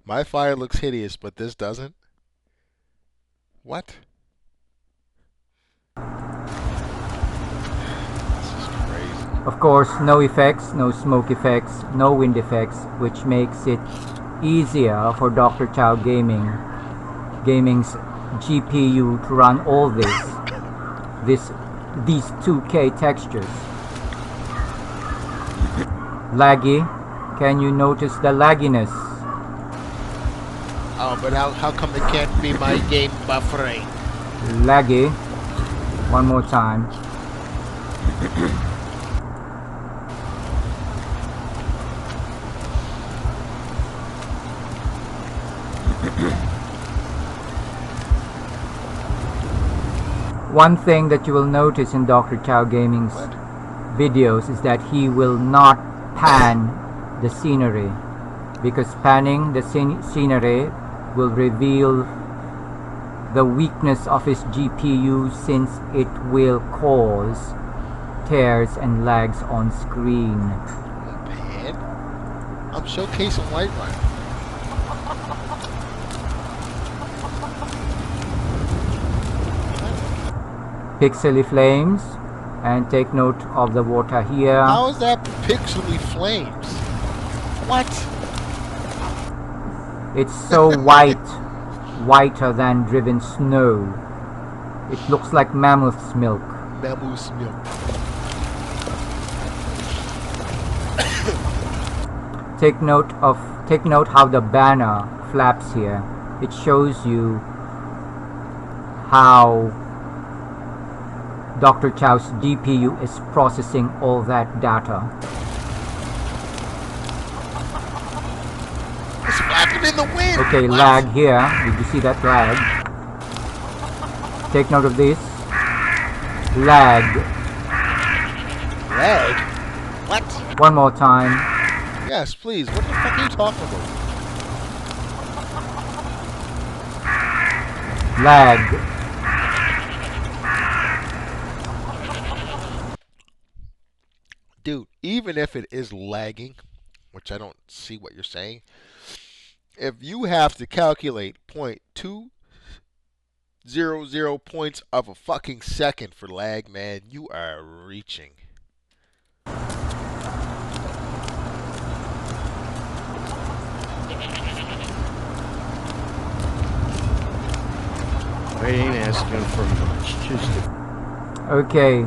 My fire looks hideous, but this doesn't. What? This is crazy. Of course, no effects, no smoke effects, no wind effects, which makes it easier for Dr. Chow Gaming's GPU to run all these 2K textures. Laggy. Can you notice the lagginess? Oh, but how come it can't be my game buffering? Laggy. One more time. One thing that you will notice in Dr. Chow Gaming's videos is that he will not pan the scenery, because panning the scenery will reveal the weakness of his GPU, since it will cause tears and lags on screen. Man, I'm showcasing white run. Pixely flames, and take note of the water here. How is that pixely flames? What? It's so white, whiter than driven snow. It looks like mammoth's milk. Mammoth's milk. Take note how the banner flaps here. It shows you how Dr. Chow's GPU is processing all that data. It's flapping in the wind. Okay, What? lag here. Did you see that lag? Take note of this. Lag. Lag? What? One more time. Yes, please. What the fuck are you talking about? Lag. Dude, even if it is lagging, which I don't see what you're saying, if you have to calculate 0.200 points of a fucking second for lag, man, you are reaching. I ain't asking for much, just a... Okay.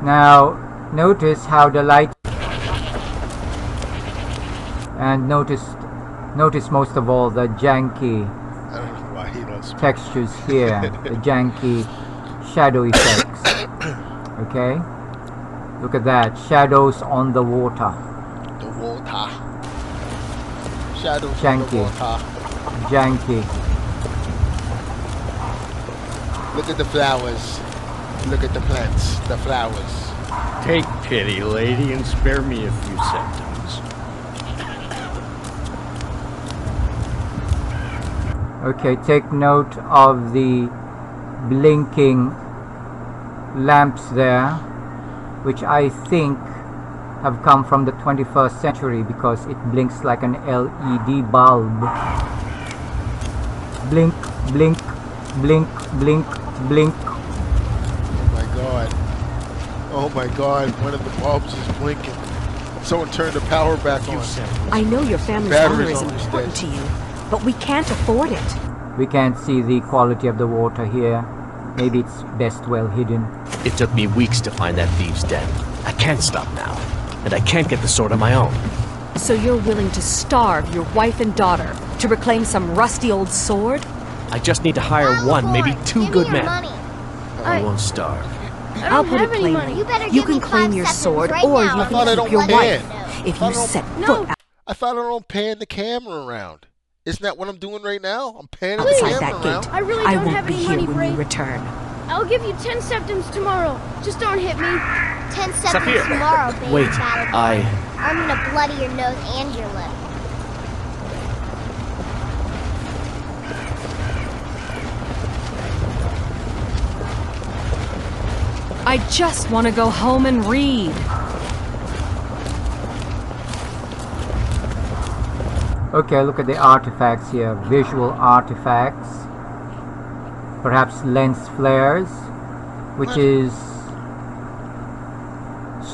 Now, notice how the light, and notice most of all the janky I don't know why he loves textures here, the janky shadow effects. Okay? Look at that, shadows on the water. the water. Shadows on Janky. the water. Janky. Look at the flowers. Look at the plants, the flowers. Take pity, lady, and spare me a few seconds. Okay, take note of the blinking lamps there, which I think have come from the 21st century because it blinks like an LED bulb. Blink, blink, blink, blink, blink. Oh my god. Oh my god, one of the bulbs is blinking. Someone turned the power back on. I know your family's Battery's honor is almost important dead. to you, but we can't afford it. We can't see the quality of the water here. Maybe it's best well hidden. It took me weeks to find that thieves' den. I can't stop now, and I can't get the sword on my own. So you're willing to starve your wife and daughter to reclaim some rusty old sword? I just need to hire one, maybe two good men. Money. I won't starve. I'll put it plainly. You better You give can me claim 5 your seconds sword, right or now. you I thought I can don't keep your pay wife. it. If I you don't- set foot I thought I don't pan the camera around. Isn't that what I'm doing right now? I'm panning the outside camera that around. gate, I really I don't won't have be any here money, when Bray. you return. I'll give you 10 septims tomorrow. Just don't hit me. 10 seconds Saphir. tomorrow, baby. Wait, Battle. I'm gonna bloody your nose and your lip. I just want to go home and read. Okay, look at the artifacts here. Visual artifacts. Perhaps lens flares, which is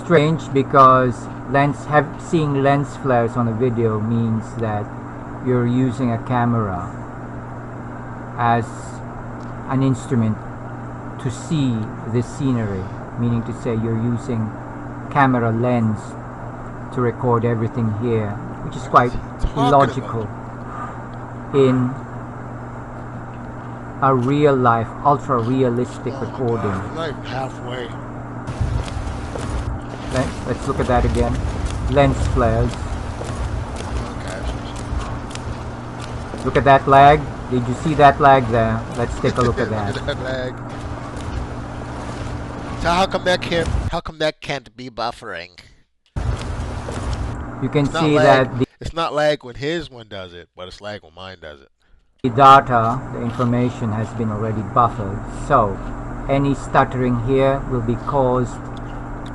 strange because seeing lens flares on a video means that you're using a camera as an instrument to see the scenery, meaning to say you're using camera lens to record everything here, which is quite illogical in a real life, ultra realistic recording. I'm not even halfway. Let's look at that again. Lens flares. Okay. Look at that lag. Did you see that lag there? Let's take a look at that. Look at that lag. So how come that can't be buffering? You can It's not see lag. that It's not lag when his one does it, but it's lag when mine does it. the data, the information has been already buffered. So any stuttering here will be caused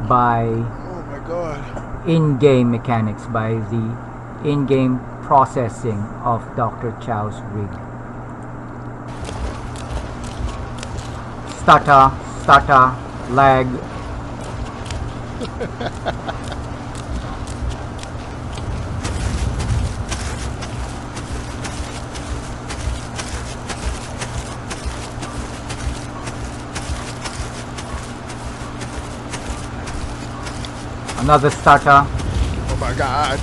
by Oh my god. in-game mechanics, by the in-game processing of Dr. Chow's rig. Stutter, lag. Another stutter. Oh my god.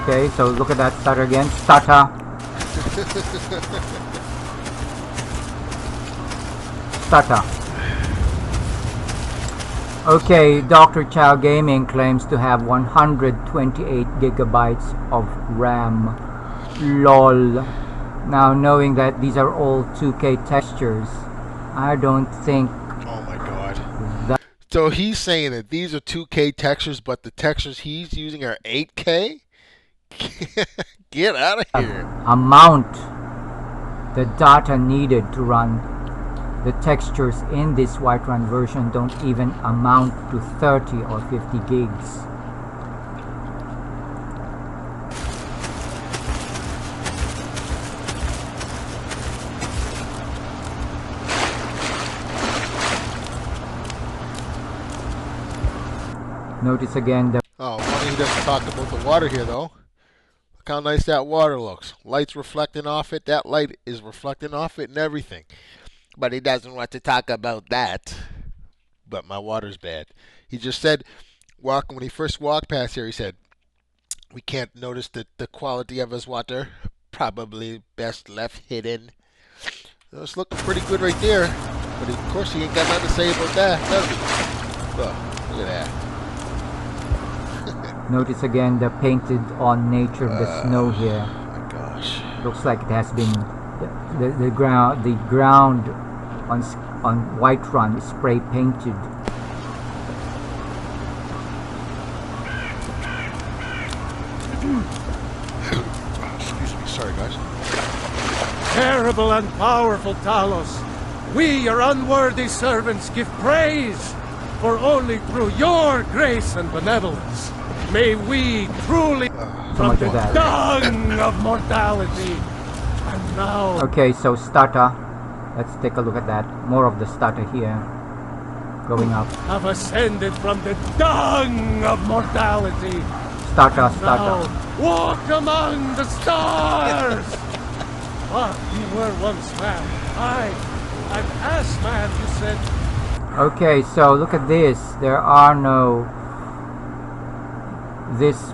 Okay, so look at that stutter again. Stutter. Stutter. Okay, Dr. Chow Gaming claims to have 128 gigabytes of RAM. LOL. Now, knowing that these are all 2K textures, I don't think Oh my god. that. So he's saying that these are 2K textures, but the textures he's using are 8K? Get out of here. Amount the data needed to run the textures in this Whiterun version don't even amount to 30 or 50 gigs. Notice again the Oh, funny he doesn't talk about the water here, though. Look how nice that water looks. Light's reflecting off it. That light is reflecting off it and everything. But he doesn't want to talk about that. But my water's bad. He just said, when he first walked past here, he said, we can't notice the quality of his water. Probably best left hidden. So it's looking pretty good right there. But of course, he ain't got nothing to say about that, does he? Look at that. Notice again the painted on nature of the snow here. Oh my gosh. Looks like it has been the ground on Whiterun is spray painted. Excuse me, sorry guys. Terrible and powerful Talos, we, your unworthy servants, give praise, for only through your grace and benevolence may we truly from the dung of mortality. And now... Okay, so starter. Let's take a look at that. More of the starter here. Going up. Have ascended from the dung of mortality. Starter. Now walk among the stars. But you were once man. I'm ass man, you said. Okay, so look at this. There are no... This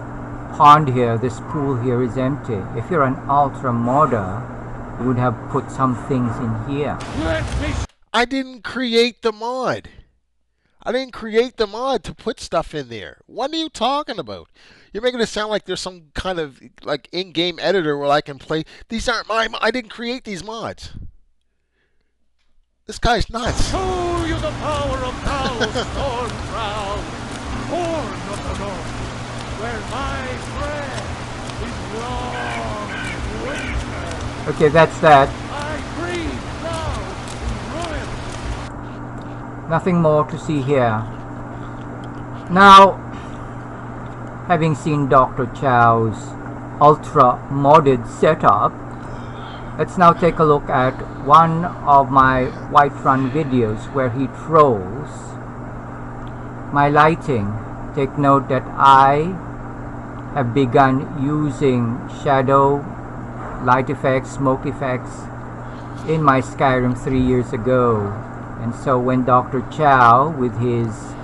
pond here, this pool here is empty. If you're an ultra modder, you would have put some things in here. I didn't create the mod. I didn't create the mod to put stuff in there. What are you talking about? You're making it sound like there's some kind of like in-game editor where I can play. These aren't my. I didn't create these mods. This guy's nuts. Show you the power of Talos, Storm Crown, born of the North, where my breath is long winter. Okay, that's that. I breathe now in royal. Nothing more to see here. Now, having seen Dr. Chow's ultra modded setup, let's now take a look at one of my Whiterun videos where he trolls my lighting. Take note that I have begun using shadow, light effects, smoke effects in my Skyrim 3 years ago. And so when Dr. Chow with his...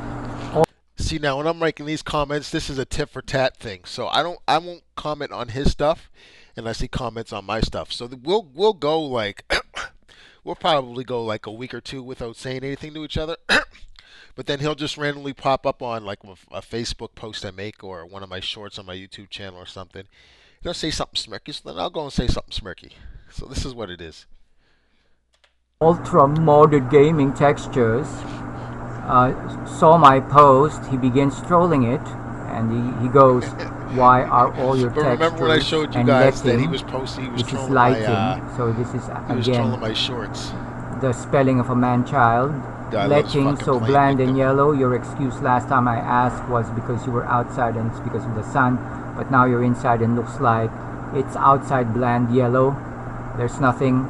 See, now when I'm making these comments, this is a tit for tat thing. So I won't comment on his stuff unless he comments on my stuff. So we'll go like we'll probably go like a week or two without saying anything to each other. But then he'll just randomly pop up on like a Facebook post I make or one of my shorts on my YouTube channel or something. He'll say something smirky, so then I'll go and say something smirky. So this is what it is. Ultra modded gaming textures saw my post. He begins trolling it, and he goes, "Why are all your textures?" Remember when I showed you guys that he was posting, he was trolling my, so this is he was again trolling my shorts. the spelling of a man-child. Letting so bland and yellow. Your excuse last time I asked was because you were outside and it's because of the sun, but now you're inside and looks like it's outside bland yellow. There's nothing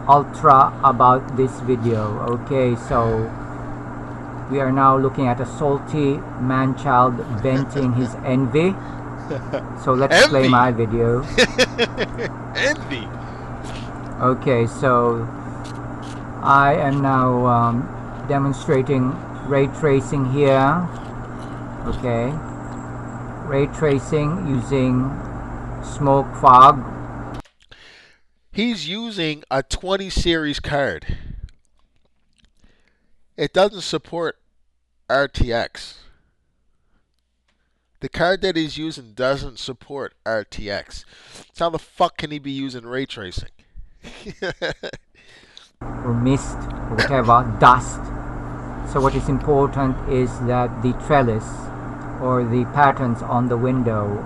ultra about this video. Okay, so we are now looking at a salty man-child venting his envy. So let's play my video. Envy. Okay, so I am now demonstrating ray tracing here. Okay, ray tracing using smoke fog. He's using a 20 series card. It doesn't support RTX. The card that he's using doesn't support RTX. So how the fuck can he be using ray tracing? Or mist, or whatever, dust. So what is important is that the trellis or the patterns on the window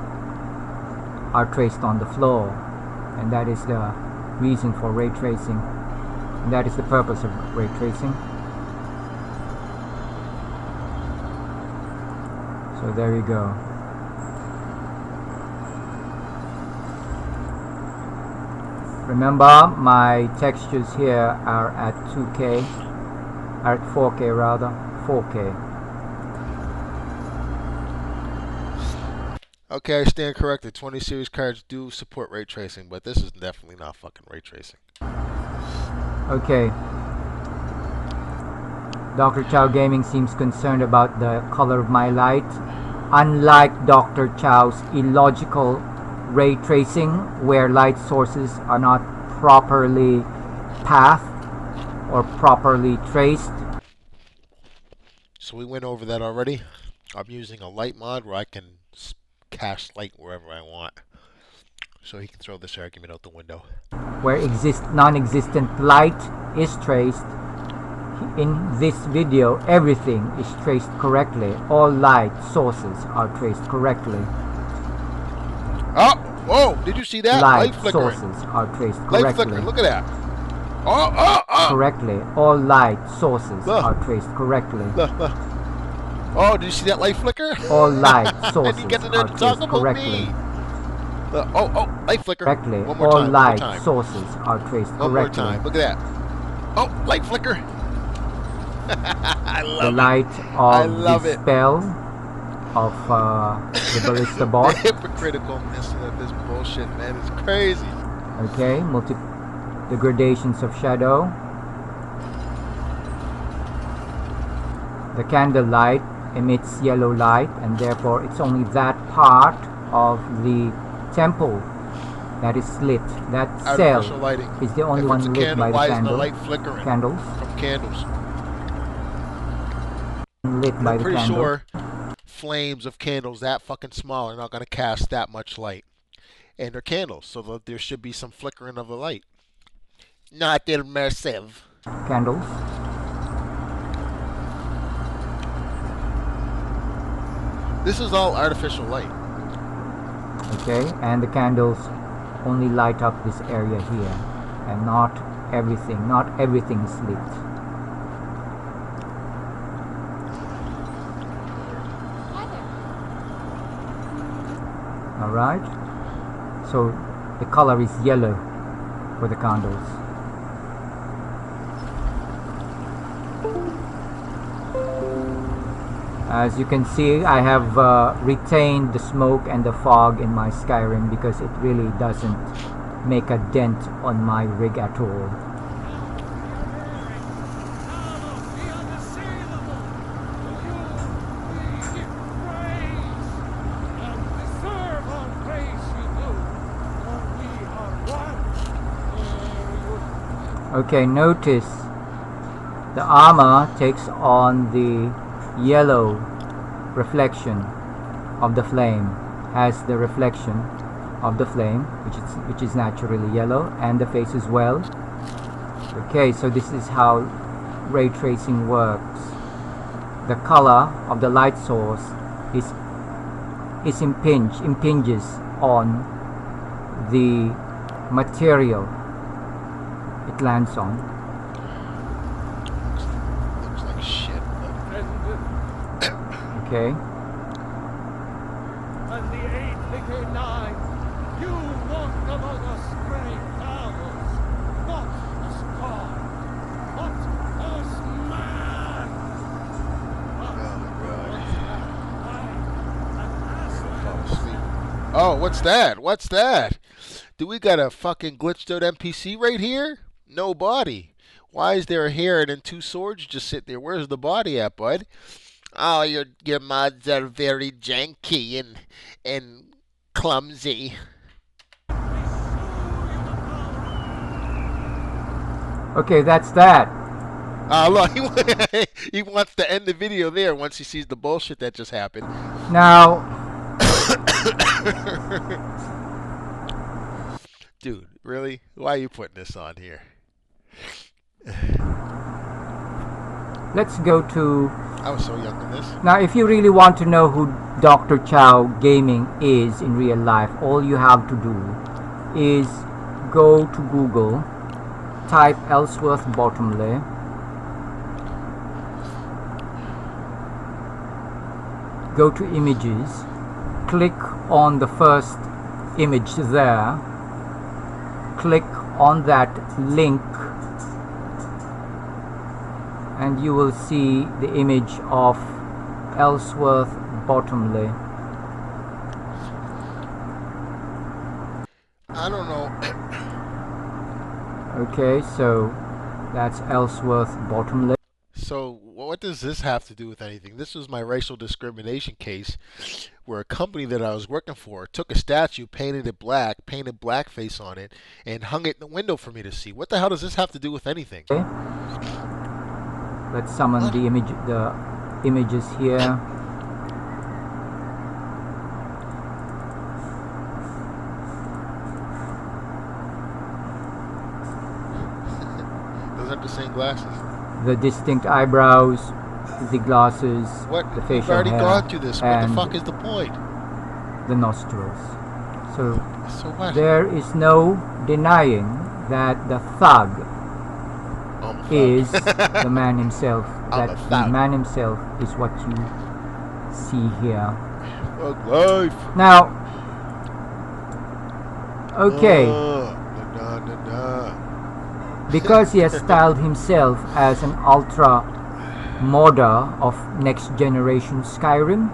are traced on the floor, and that is the reason for ray tracing, and that is the purpose of ray tracing. So there you go. Remember, my textures here are at 2K, are at 4K rather, 4K. Okay, I stand corrected. 20 series cards do support ray tracing, but this is definitely not fucking ray tracing. Okay. Dr. Chow Gaming seems concerned about the color of my light. Unlike Dr. Chow's illogical ray tracing, where light sources are not properly pathed or properly traced. So we went over that already. I'm using a light mod where I can cast light wherever I want. So he can throw this argument out the window. Where non-existent light is traced, in this video, everything is traced correctly. All light sources are traced correctly. Oh, whoa! Did you see that? Light flickering. sources are traced Light correctly. flickering. Look at that. Oh! Correctly. All light sources are traced correctly. Look. Oh, did you see that light flicker? All light sources and you get to are talk traced about correctly. me. Light flicker. Correctly. One more All time. light sources are traced One more correctly. time. Look at that. Oh, light flicker. I love the light of the spell of the ballista bot. The hypocriticalness of this bullshit, man, is crazy. Okay, the gradations of shadow. The candle light emits yellow light, and therefore it's only that part of the temple that is lit. That cell is the only one lit by the candle. Light flickering candles. From candles. Lit by the candle. I'm pretty sure flames of candles that fucking small are not going to cast that much light. And they're candles, so there should be some flickering of the light. Not immersive. Candles. This is all artificial light. Okay, and the candles only light up this area here, and not everything. Not everything is lit. Alright, so the color is yellow for the candles. As you can see, I have retained the smoke and the fog in my Skyrim because it really doesn't make a dent on my rig at all. Okay, notice the armor takes on the yellow reflection of the flame, has the reflection of the flame, which is naturally yellow, and the face as well. Okay, so this is how ray tracing works. The color of the light source impinges on the material it lands on. Looks like shit. Okay. And the 889, you walked among us, great owls, not as God, but as man. Oh, what's that? What's that? Do we got a fucking glitched out NPC right here? No body. Why is there a hair and then two swords just sit there? Where's the body at, bud? Oh, your mods are very janky and clumsy. Okay, that's that. Look, he wants to end the video there once he sees the bullshit that just happened. Now, dude, really? Why are you putting this on here? let's go to... I was so young in this. Now, if you really want to know who Dr. Chow Gaming is in real life, all you have to do is go to Google, type Ellsworth Bottomley, go to images, click on the first image there, click on that link, and you will see the image of Ellsworth Bottomley. I don't know. Okay, so that's Ellsworth Bottomley. So what does this have to do with anything? This was my racial discrimination case where a company that I was working for took a statue, painted it black, painted blackface on it, and hung it in the window for me to see. What the hell does this have to do with anything? Okay. Let's summon the images here. Those aren't the same glasses. the distinct eyebrows, the glasses, What? the We've facial already hair, gone through this. What the and fuck is the point? the nostrils. So So what? there is no denying that the thug I'm a thug. is the man himself. I'm That a the thug. man himself is what you see here. Thug life. Now, okay, Nah, nah, nah. because he has styled himself as an ultra modder of next generation Skyrim,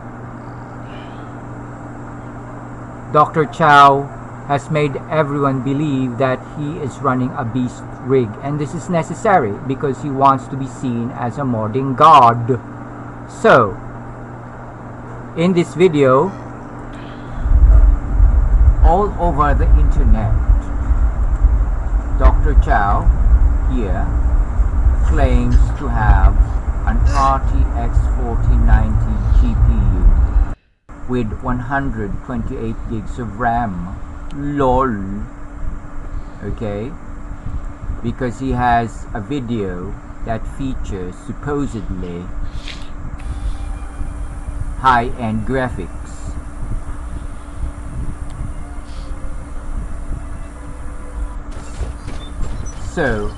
Dr. Chow has made everyone believe that he is running a beast rig, and this is necessary because he wants to be seen as a modding god. So, in this video, all over the internet, Dr. Chow here claims to have an RTX 4090 GPU with 128 gigs of RAM. LOL. Okay? Because he has a video that features supposedly high-end graphics. So,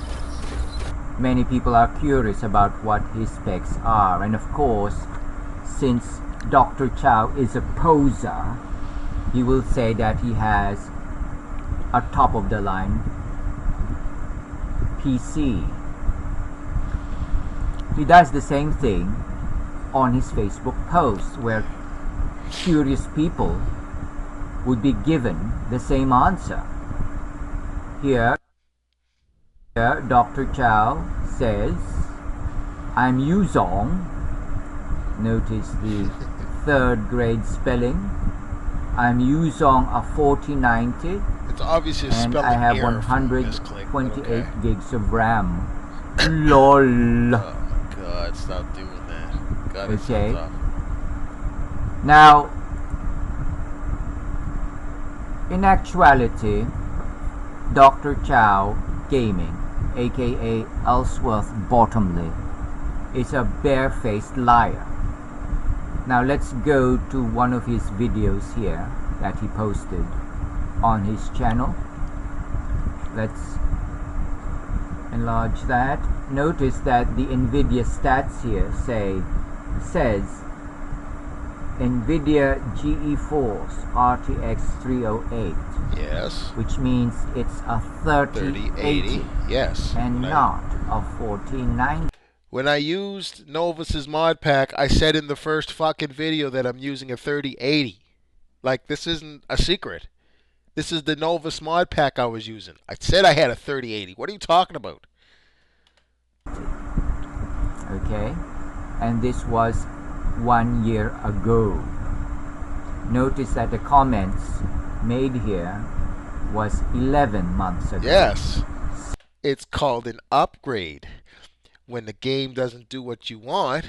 many people are curious about what his specs are, and of course, since Dr. Chow is a poser, he will say that he has a top-of-the-line PC. He does the same thing on his Facebook posts, where curious people would be given the same answer. Here, Dr. Chow says, I'm Yuzong. Notice the third grade spelling. I'm Yuzong a 4090. It's obviously a and spelling I have error from misclick, but 128 okay. gigs of RAM. LOL. Oh my god, stop doing that. God, it Okay. sounds awful. Now, in actuality, Dr. Chow Gaming, aka Ellsworth Bottomley, is a barefaced liar. Now let's go to one of his videos here that he posted on his channel. Let's enlarge that. Notice that the NVIDIA stats here says NVIDIA GeForce RTX 308. Yes. Which means it's a 3080. Yes. And not a 4090. When I used Novus's mod pack, I said in the first fucking video that I'm using a 3080. Like, this isn't a secret. This is the Novus mod pack I was using. I said I had a 3080. What are you talking about? Okay. And this was 1 year ago. Notice that the comments made here was 11 months ago. Yes. It's called an upgrade. When the game doesn't do what you want,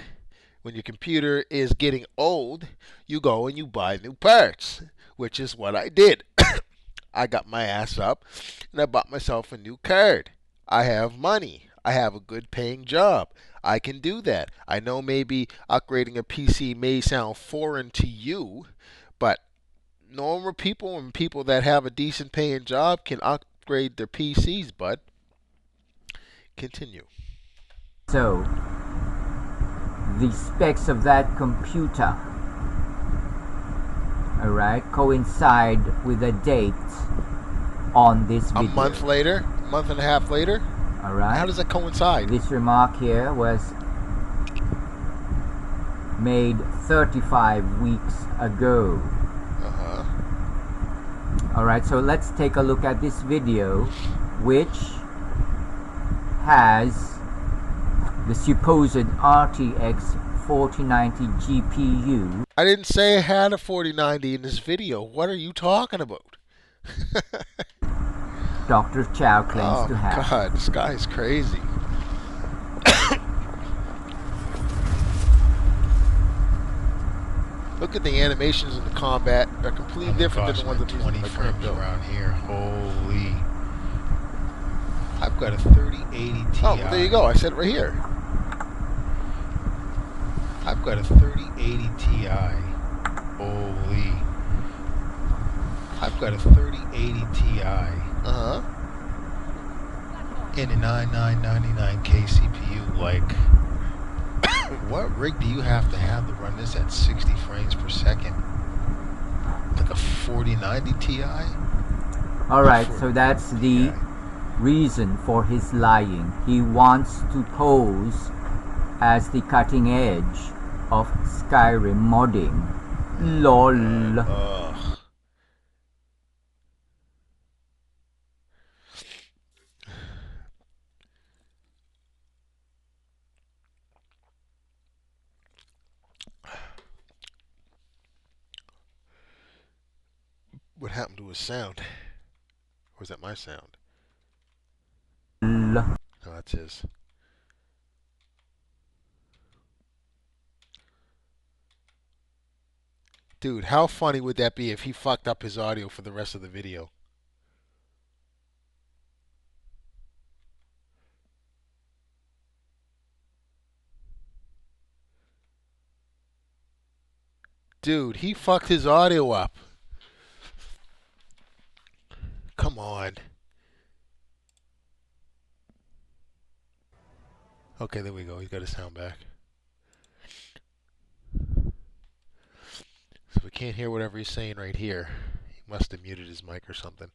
when your computer is getting old, you go and you buy new parts, which is what I did. I got my ass up and I bought myself a new card. I have money. I have a good paying job. I can do that. I know maybe upgrading a PC may sound foreign to you, but normal people and people that have a decent paying job can upgrade their PCs, bud. Continue. So, the specs of that computer, alright, coincide with the date on this video. A month later? A month and a half later? Alright. How does that coincide? This remark here was made 35 weeks ago. Uh-huh. Alright, so let's take a look at this video, which has the supposed RTX 4090 GPU. I didn't say I had a 4090 in this video. What are you talking about? Dr. Chow claims to have. Oh god, this guy's crazy. Look at the animations in the combat. They're completely different than the ones I'm using in my current build. Around here, holy! I've got a 3080 Ti. Oh, well, there you go. I said it right here. got a 3080 Ti. Holy. I've got a 3080 Ti. Uh-huh. And a 9999K CPU. Like, what rig do you have to run this at 60 frames per second? Like a 4090 Ti? Alright, so that's the reason for his lying. He wants to pose as the cutting edge of Skyrim modding. LOL. What happened to his sound? Or is that my sound? No, that's his. Dude, how funny would that be if he fucked up his audio for the rest of the video? Dude, he fucked his audio up. Come on. Okay, there we go. He's got his sound back. So we can't hear whatever he's saying right here. He must have muted his mic or something.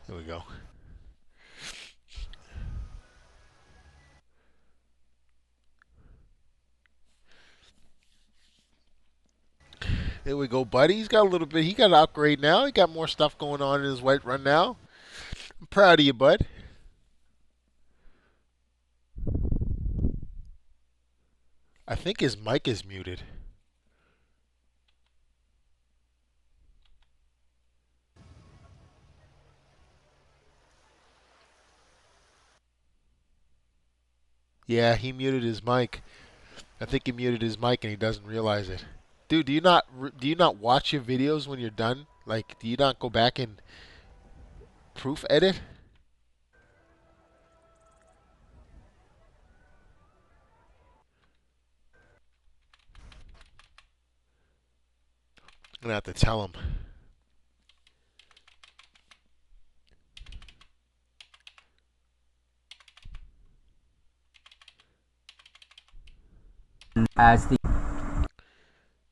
There we go. There we go, buddy. He's got a little bit. He got an upgrade now. He got more stuff going on in his Whiterun now. I'm proud of you, bud. I think his mic is muted. Yeah, he muted his mic. I think he muted his mic and he doesn't realize it. Dude, do you not watch your videos when you're done? Like, do you not go back and proof edit? I'm gonna have to tell him. as the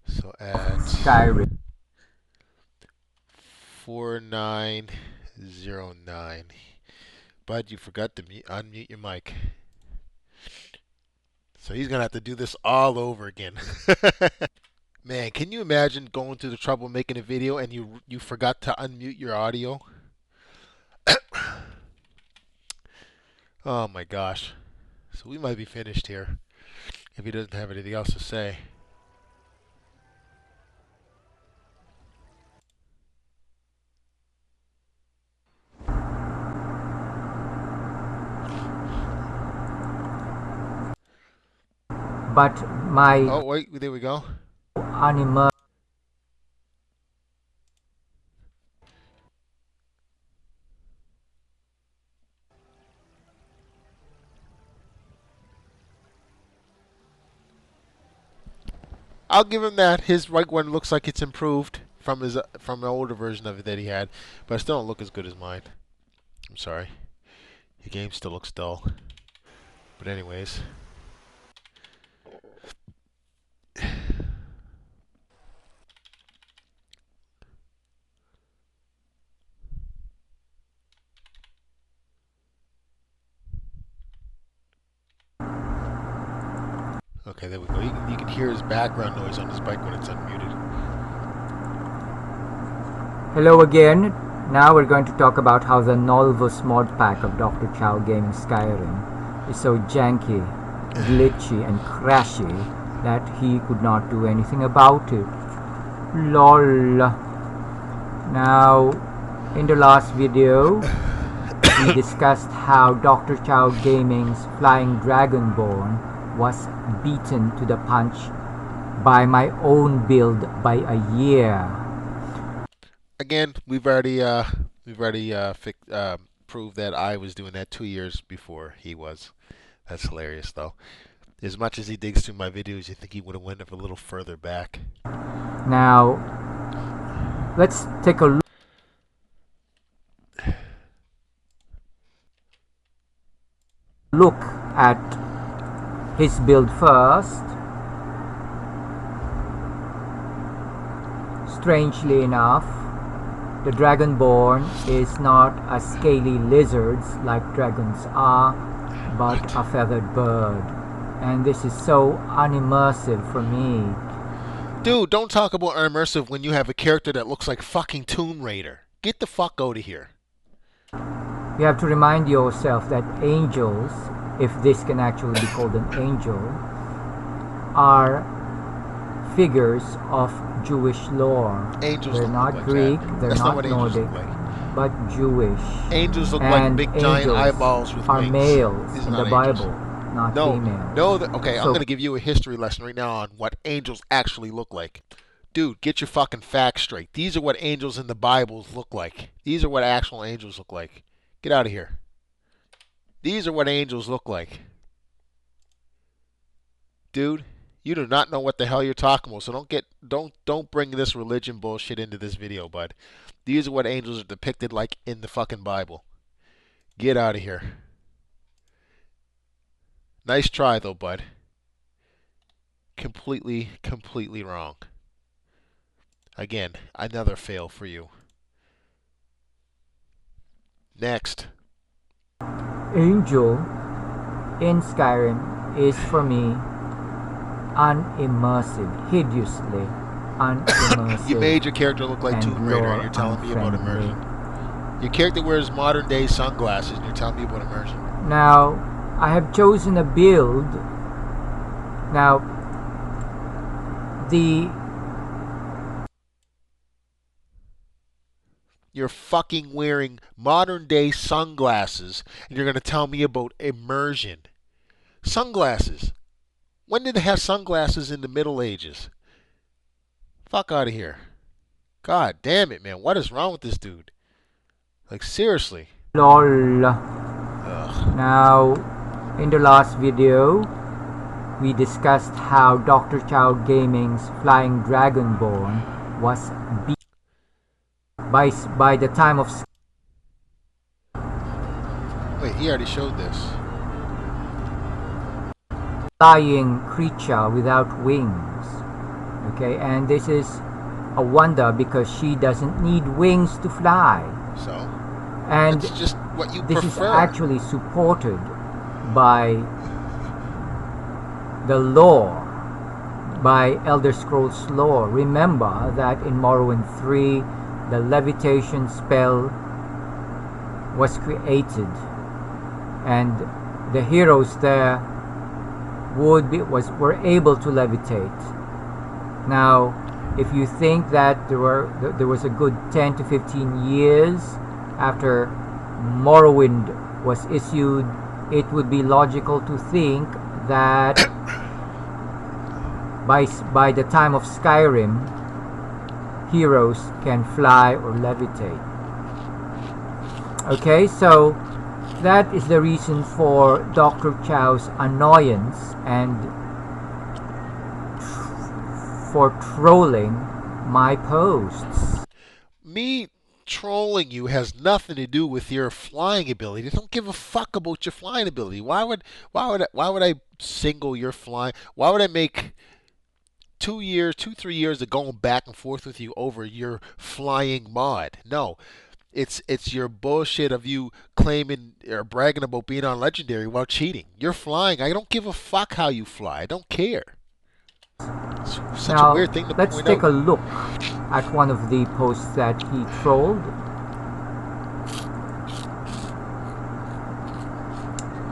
So at Skyrim 4909. Bud, you forgot to unmute your mic. So he's gonna have to do this all over again. Man, can you imagine going through the trouble making a video and you forgot to unmute your audio? Oh my gosh. So we might be finished here if he doesn't have anything else to say. but my Oh wait, there we go. animal I'll give him that. His right one looks like it's improved from the older version of it that he had, but it still don't look as good as mine. I'm sorry. Your game still looks dull. But anyways. Okay, there we go. You can hear his background noise on his bike when it's unmuted. Hello again. Now we're going to talk about how the Nolvus mod pack of Dr. Chow Gaming Skyrim is so janky, glitchy and crashy that he could not do anything about it. LOL. Now, in the last video, we discussed how Dr. Chow Gaming's Flying Dragonborn was beaten to the punch by my own build by a year. Again, we've already proved that I was doing that 2 years before he was. That's hilarious, though. As much as he digs through my videos, you think he would have went a little further back. Now, let's take a look at his build first. Strangely enough, the Dragonborn is not a scaly lizards like dragons are, but a feathered bird. And this is so unimmersive for me. Dude, don't talk about unimmersive when you have a character that looks like fucking Tomb Raider. Get the fuck out of here. You have to remind yourself that angels, if this can actually be called an angel, are figures of Jewish lore. Angels they're don't not look like Greek, that. they're That's not what angels Nordic, look like. but Jewish. Angels look and like big giant eyeballs with are wings. males These are in not the angels. Bible, not No, females. no. Okay, I'm So- going to give you a history lesson right now on what angels actually look like. Dude, get your fucking facts straight. These are what angels in the Bibles look like. These are what actual angels look like. Get out of here. These are what angels look like. Dude, you do not know what the hell you're talking about. So don't bring this religion bullshit into this video, bud. These are what angels are depicted like in the fucking Bible. Get out of here. Nice try though, bud. Completely wrong. Again, another fail for you. Next. Angel in Skyrim is for me unimmersive, hideously unimmersive. You made your character look like and Tomb Raider, and lore you're telling me about unfriendly. immersion. Your character wears modern day sunglasses, and you're telling me about immersion. Now, I have chosen a build. Now, You're fucking wearing modern day sunglasses, and you're going to tell me about immersion. Sunglasses. When did they have sunglasses in the Middle Ages? Fuck out of here. God damn it, man. What is wrong with this dude? Like, seriously. LOL. Ugh. Now, in the last video, we discussed how Dr. Chow Gaming's Flying Dragonborn was beat by the time of Wait, he already showed this. flying creature without wings. Okay, and this is a wonder because she doesn't need wings to fly. So, And it's just what you this prefer. is actually supported by the lore, by Elder Scrolls lore. Remember that in Morrowind 3, the levitation spell was created, and the heroes there were able to levitate. Now, if you think that there was a good 10 to 15 years after Morrowind was issued, it would be logical to think that by the time of Skyrim, heroes can fly or levitate. Okay, so that is the reason for Dr. Chow's annoyance and for trolling my posts. Me trolling you has nothing to do with your flying ability. I don't give a fuck about your flying ability. Why would I single your flying? Why would I make 3 years of going back and forth with you over your flying mod? No. It's your bullshit of you claiming or bragging about being on Legendary while cheating. You're flying. I don't give a fuck how you fly. I don't care. It's such Now, a weird thing to let's point take out. a look at one of the posts that he trolled.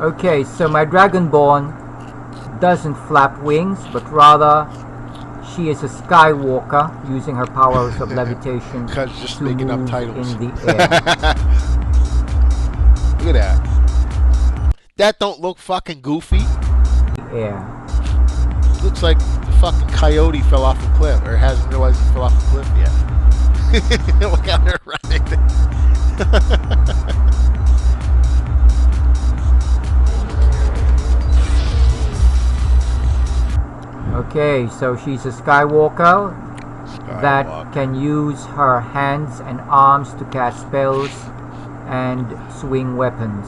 Okay, so my Dragonborn doesn't flap wings, but rather she is a Skywalker using her powers of levitation Because just to making up move titles. in the air. Look at that. That don't look fucking goofy. air. Looks like the fucking coyote fell off a cliff, or hasn't realized he fell off a cliff yet. Look how they're running. Okay, so she's a Skywalker that Skywalker. can use her hands and arms to cast spells and swing weapons.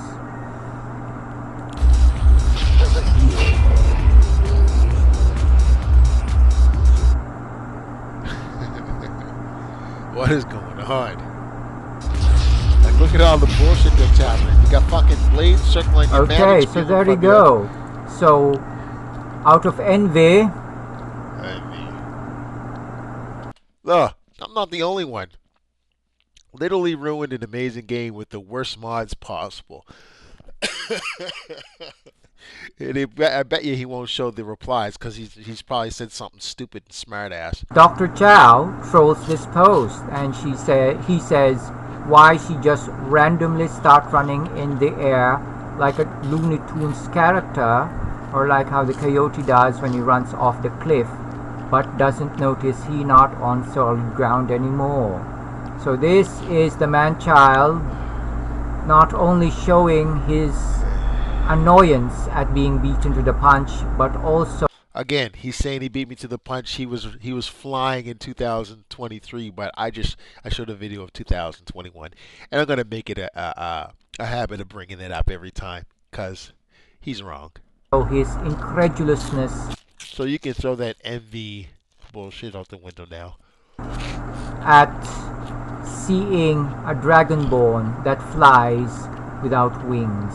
What is going on? Like, look at all the bullshit that's happening. You got fucking blades circling your Okay, magic so spewing there you from you. go. So, out of envy, Ugh, I'm not the only one. Literally ruined an amazing game with the worst mods possible. I bet you he won't show the replies because he's probably said something stupid and smart ass. Dr. Chow trolls this post, and he says why she just randomly start running in the air like a Looney Tunes character, or like how the coyote does when he runs off the cliff, but doesn't notice he not on solid ground anymore. So this is the man-child not only showing his annoyance at being beaten to the punch, but also Again, he's saying he beat me to the punch. He was flying in 2023, but I showed a video of 2021, and I'm gonna make it a habit of bringing it up every time because he's wrong. his incredulousness So you can throw that envy bullshit out the window now. at seeing a dragonborn that flies without wings.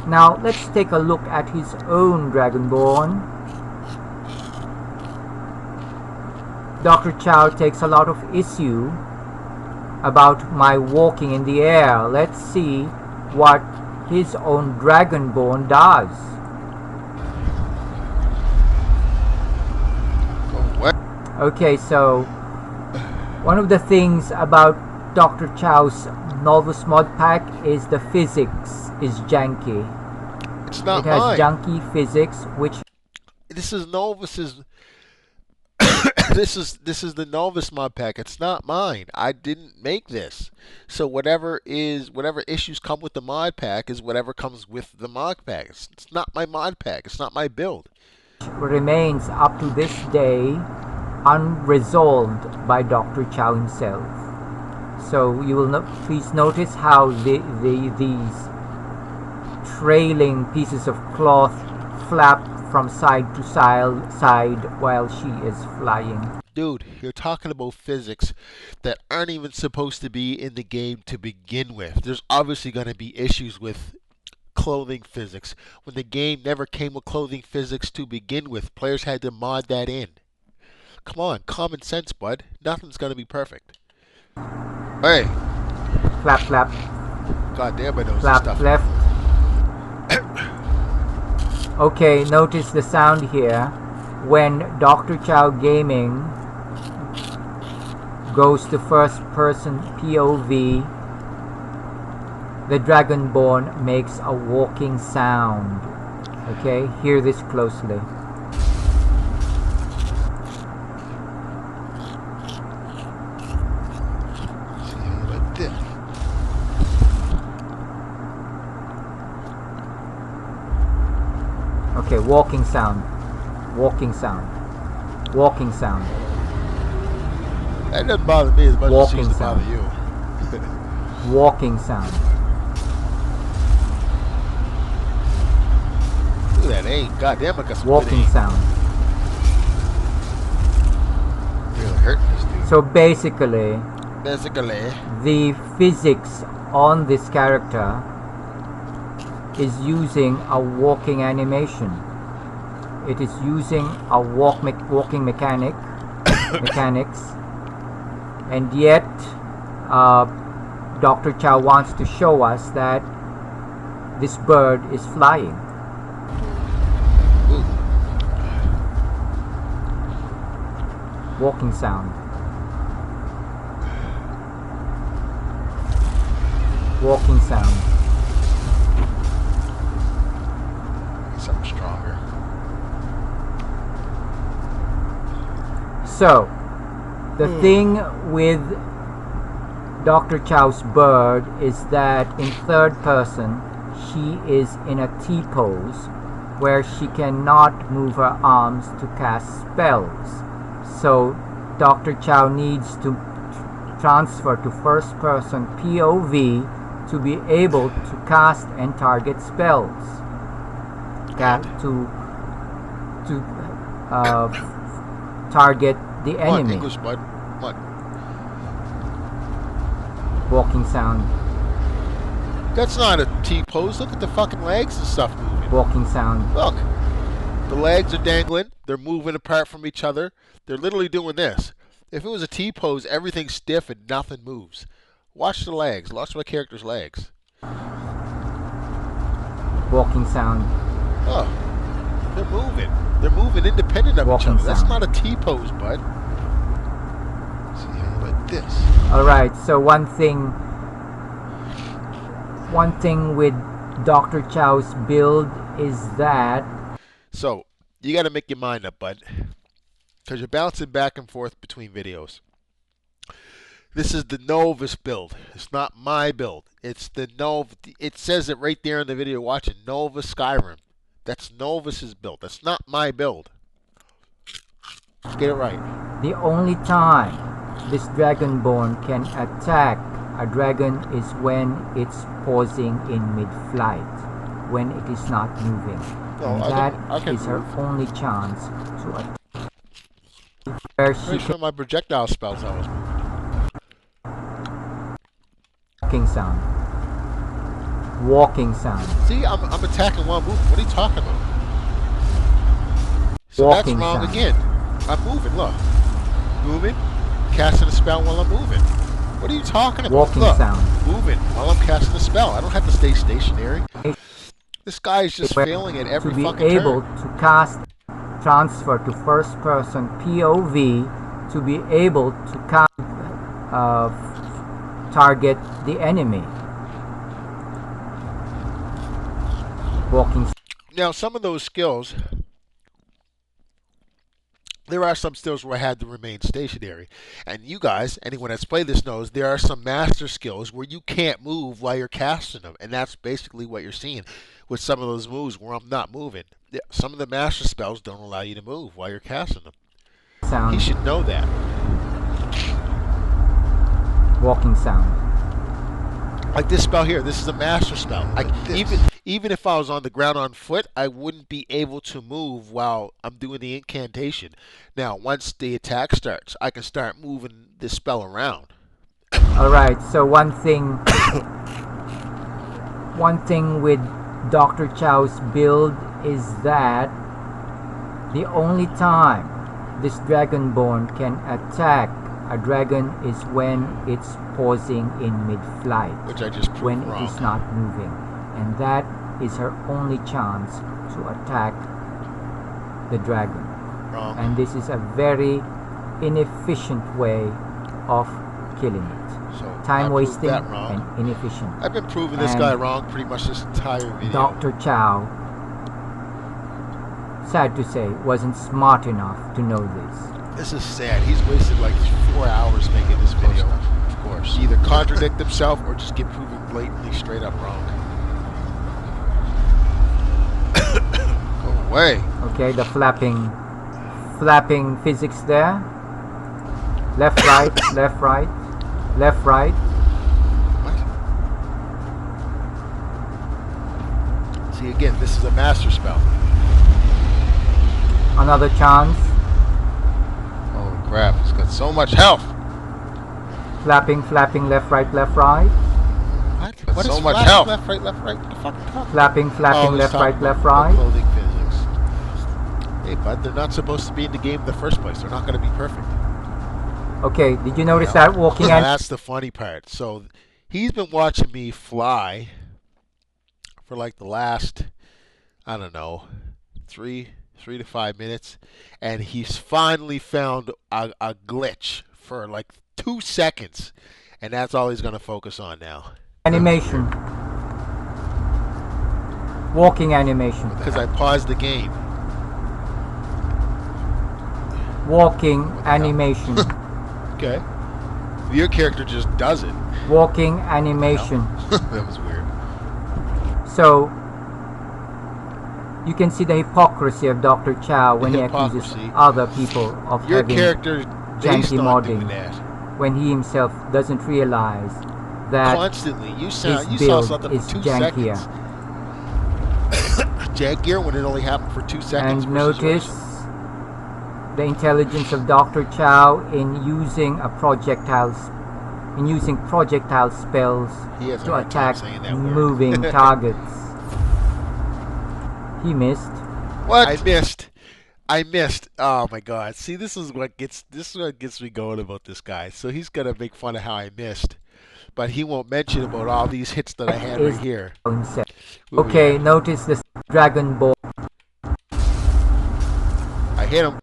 Now let's take a look at his own dragonborn. Dr. Chow takes a lot of issue about my walking in the air. Let's see what his own dragonborn does. Oh, what? Okay, so one of the things about Dr. Chow's Novus mod pack is the physics is janky. It's not It has mine. junky physics, which This is Novus's. This is the Novus mod pack. It's not mine. I didn't make this. So whatever issues come with the mod pack is whatever comes with the mod pack. It's not my mod pack. It's not my build. remains up to this day unresolved by Dr. Chow himself. So you will please notice how these trailing pieces of cloth flap from side to side while she is flying. Dude, you're talking about physics that aren't even supposed to be in the game to begin with. There's obviously going to be issues with clothing physics when the game never came with clothing physics to begin with. Players had to mod that in. Come on, common sense, bud. Nothing's going to be perfect. Hey. Flap, flap. God damn, I know Flap stuff. left. Okay, notice the sound here when Dr. Chow Gaming goes to first person POV. The Dragonborn makes a walking sound. Okay, hear this closely. Like this. Okay, walking sound. Walking sound. Walking sound. That doesn't bother me as much as it Walking seems to bother sound. you. Walking sound. Look at that, hey, goddamn, I got some Walking good sound. aim. Really hurting this dude. So basically, the physics on this character is using a walking animation. It is using a walking mechanics, and yet Dr. Chow wants to show us that this bird is flying. Ooh. Walking sound. Walking sound. Something stronger. So, the thing with Dr. Chow's bird is that in third person, she is in a T pose, where she cannot move her arms to cast spells. So Dr. Chow needs to transfer to first person POV to be able to cast and target spells. To target the Come on, enemy. English, bud. Come on. Walking sound. That's not a T-pose. Look at the fucking legs and stuff moving. Walking sound. Look. The legs are dangling. They're moving apart from each other. They're literally doing this. If it was a T-pose, everything's stiff and nothing moves. Watch the legs. Watch my character's legs. Walking sound. Oh. They're moving. They're moving independent of each other. That's not a T-pose, bud. See, like this. Alright, so one thing with Dr. Chow's build is that... So, you gotta make your mind up, bud. Because you're bouncing back and forth between videos. This is the Novus build. It's not my build. It's the Nova. It says it right there in the video watching. Nova Skyrim. That's Novus's build. That's not my build. Let's get it right. The only time this Dragonborn can attack a dragon is when it's pausing in mid-flight, when it is not moving. And that is her only chance to attack. Pretty sure my projectile spells I was moving. Walking sound. Walking sound. See, I'm attacking while moving. What are you talking about? So Walking that's wrong sound. again. I'm moving, look. Moving, casting a spell while I'm moving. What are you talking about? Walking look, sound. Moving while I'm casting a spell. I don't have to stay stationary. This guy is just failing at every fucking to be able turn. to cast, transfer to first person POV, to be able to cast, target the enemy. Walking. Now, some of those skills, there are some skills where I had to remain stationary. And you guys, anyone that's played this knows, there are some master skills where you can't move while you're casting them. And that's basically what you're seeing with some of those moves where I'm not moving. Some of the master spells don't allow you to move while you're casting them. Sound. He should know that. Walking sound. Like this spell here, this is a master spell. Even if I was on the ground on foot, I wouldn't be able to move while I'm doing the incantation. Now, once the attack starts, I can start moving this spell around. Alright, so one thing with Dr. Chow's build is that the only time this Dragonborn can attack a dragon is when it's pausing in mid-flight, which I just proved when wrong. it is not moving, and that is her only chance to attack the dragon. Wrong. And this is a very inefficient way of killing it. So Time wasting that wrong. and inefficient. I've been proving this guy wrong pretty much this entire video. Dr. Chow, sad to say, wasn't smart enough to know this. This is sad. He's wasted like 4 hours making this video. Of course. Either contradict himself or just get proven blatantly straight up wrong. Go away. Okay, the flapping physics there. Left, right, left, right, left, right. What? See, again, this is a master spell. Another chance. Oh crap, it's got so much health. Flapping, left, right, left, right. What so much health? Left, right, what the fuck? Flapping, left, right, left, right. Clothing physics. Hey, bud, they're not supposed to be in the game in the first place. They're not going to be perfect. Okay, did you notice that walking? That's the funny part. So he's been watching me fly for like the last, I don't know, 3 to 5 minutes, and he's finally found a glitch for like 2 seconds, and that's all he's going to focus on now. Animation. Walking animation. Because I paused the game. Walking animation. Okay. Your character just does it. Walking animation. That was weird. So You can see the hypocrisy of Dr. Chow when he accuses other people of Your having character based janky on doing modding, that. when he himself doesn't realize that Constantly. You his saw build something is for 2 jankier. seconds. Jankier when it only happened for 2 seconds. And notice the intelligence of Dr. Chow in using projectile spells to attack moving targets. He missed. What? I missed. Oh my god. See, this is what gets me going about this guy. So he's gonna make fun of how I missed. But he won't mention about all these hits that I had right here. Okay, notice the Dragon Ball. I hit him.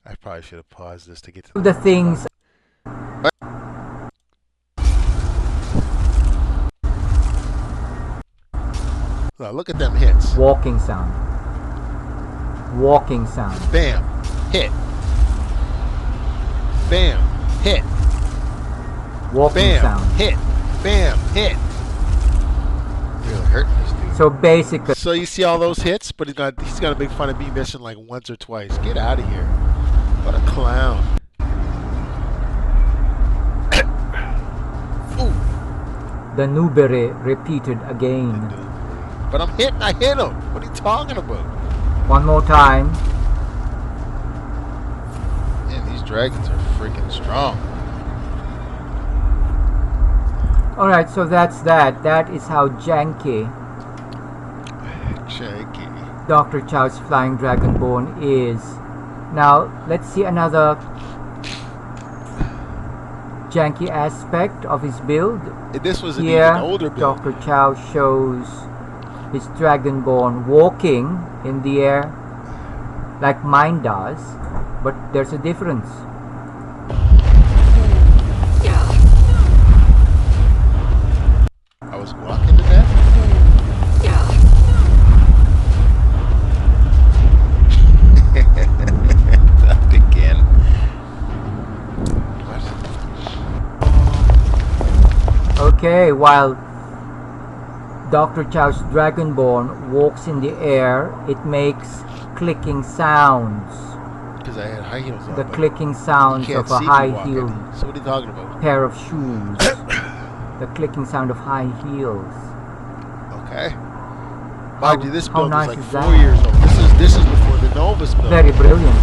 I probably should have paused this to get to the things. Well, look at them hits. Walking sound. Walking sound. Bam. Hit. Bam. Hit. Walking Bam. sound. Hit. Bam. Hit. Really hurting this dude. So basically. So you see all those hits, but he's gonna make fun of me missing like once or twice. Get out of here. What a clown. The Nubere repeated again. But I hit him. What are you talking about? One more time. Man, these dragons are freaking strong. Alright, so that's that. That is how janky Dr. Chow's Flying Dragonborn is. Now, let's see another janky aspect of his build. This was an Here, even older build. Dr. Chow shows his Dragonborn walking in the air like mine does, but there's a difference. I was walking to that? Not again. What? Okay, while Dr. Chow's Dragonborn walks in the air, it makes clicking sounds. Because I had high heels on. The clicking sounds of a high-heeled So what are you talking about? pair of shoes. The clicking sound of high heels. Okay. Mind you, this build nice is like is 4 that? years old. This is before the Novus build. Very brilliant.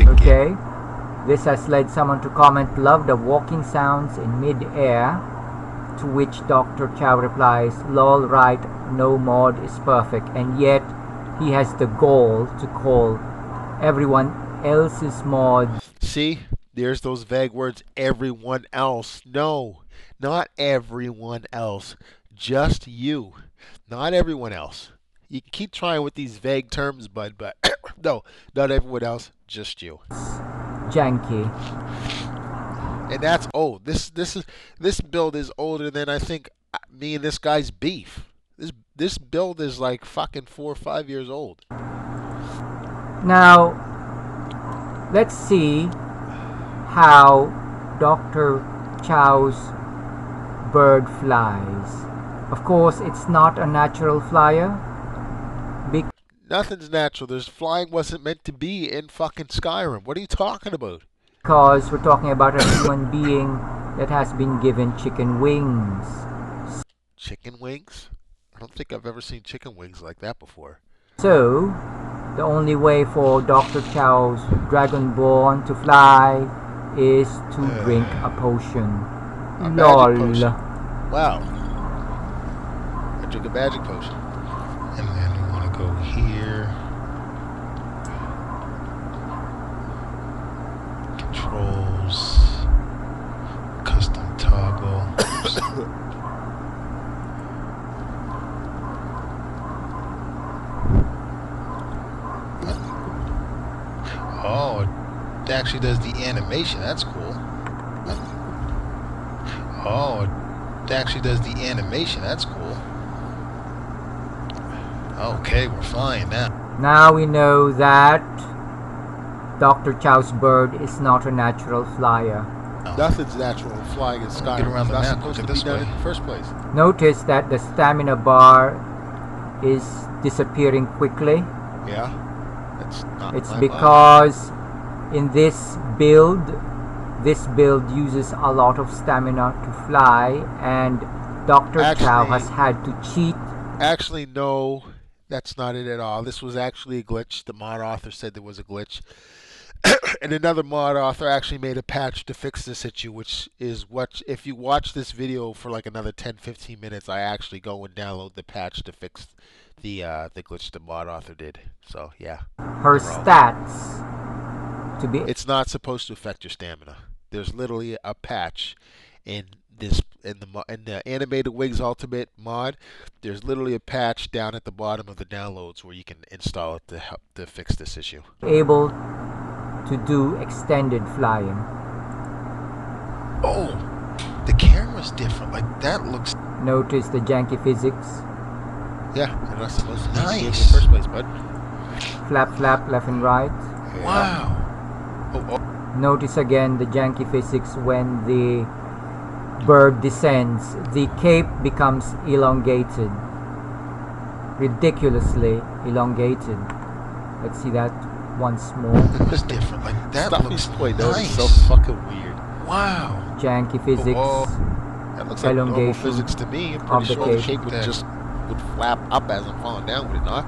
Okay. This has led someone to comment, "Love the walking sounds in mid-air," to which Dr. Chow replies, "Lol, right, no mod is perfect," and yet he has the gall to call everyone else's mods. See? There's those vague words, everyone else. No, not everyone else. Just you. Not everyone else. You can keep trying with these vague terms, bud, but no, not everyone else, just you. Janky. And that's old. This build is older than I think me and this guy's beef. This build is like fucking 4 or 5 years old. Now, let's see how Dr. Chow's bird flies. Of course, it's not a natural flyer. Nothing's natural. There's flying wasn't meant to be in fucking Skyrim. What are you talking about? Because we're talking about a human being that has been given chicken wings. Chicken wings? I don't think I've ever seen chicken wings like that before. So, the only way for Dr. Chow's Dragonborn to fly is to drink a potion. A LOL. magic potion. Wow. I drink a magic potion. And then we want to go here. Controls. Custom toggle. Oh, it actually does the animation. That's cool. Oh, it actually does the animation. That's cool. Okay, we're flying now. Now we know that Dr. Chow's bird is not a natural flyer. Nothing's natural in flying in Skyrim. Get around the It's not map. supposed Look to at be this done way. in the first place. Notice that the stamina bar is disappearing quickly. Yeah, that's not It's my because in this build uses a lot of stamina to fly, and Dr. Chow has had to cheat. Actually, no, that's not it at all. This was actually a glitch. The mod author said there was a glitch. And another mod author actually made a patch to fix this issue, which is what, if you watch this video for like another 10-15 minutes, I actually go and download the patch to fix the glitch the mod author did. So yeah. Her stats to be. It's not supposed to affect your stamina. There's literally a patch in the Animated Wigs Ultimate mod. There's literally a patch down at the bottom of the downloads where you can install it to help to fix this issue. Able to do extended flying. Oh, the camera's different. Like that looks. Notice the janky physics. Yeah, they're not supposed to be Nice. in the first place, bud. Flap, flap, left and right. Yeah. Wow. Oh. Notice again the janky physics when the bird descends. The cape becomes elongated. Ridiculously elongated. Let's see that once more. It was different. Like that Stuff looks he's pointing out nice. is so fucking weird. Wow. Janky physics. That looks like normal Elongation physics to me. I'm of pretty the sure the cape. shape would flap up as I'm falling down, would it not?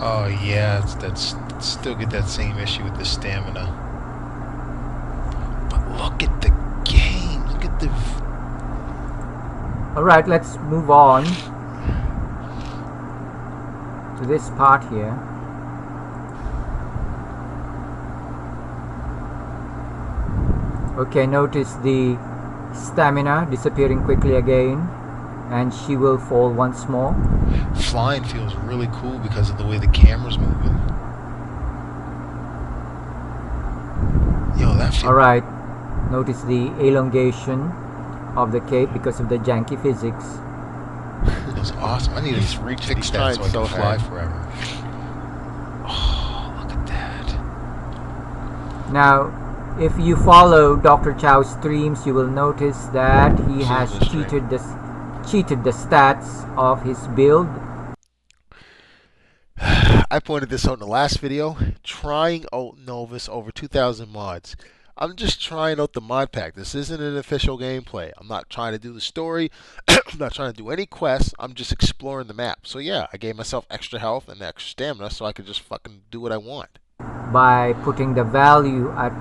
Oh yeah, that's still get that same issue with the stamina. But look at the game. Look at the. Alright, let's move on to this part here. Okay, notice the stamina disappearing quickly again, and she will fall once more. Flying feels really cool because of the way the camera's moving. Yo, that feels. Alright, notice the elongation of the cape because of the janky physics. Feels awesome. I need to fix that so I can fly forever. Oh, look at that. Now, if you follow Dr. Chow's streams, you will notice that he has cheated the stats of his build. I pointed this out in the last video. Trying out Novus over 2,000 mods. I'm just trying out the mod pack. This isn't an official gameplay. I'm not trying to do the story. I'm not trying to do any quests. I'm just exploring the map. So yeah, I gave myself extra health and extra stamina so I could just fucking do what I want. By putting the value of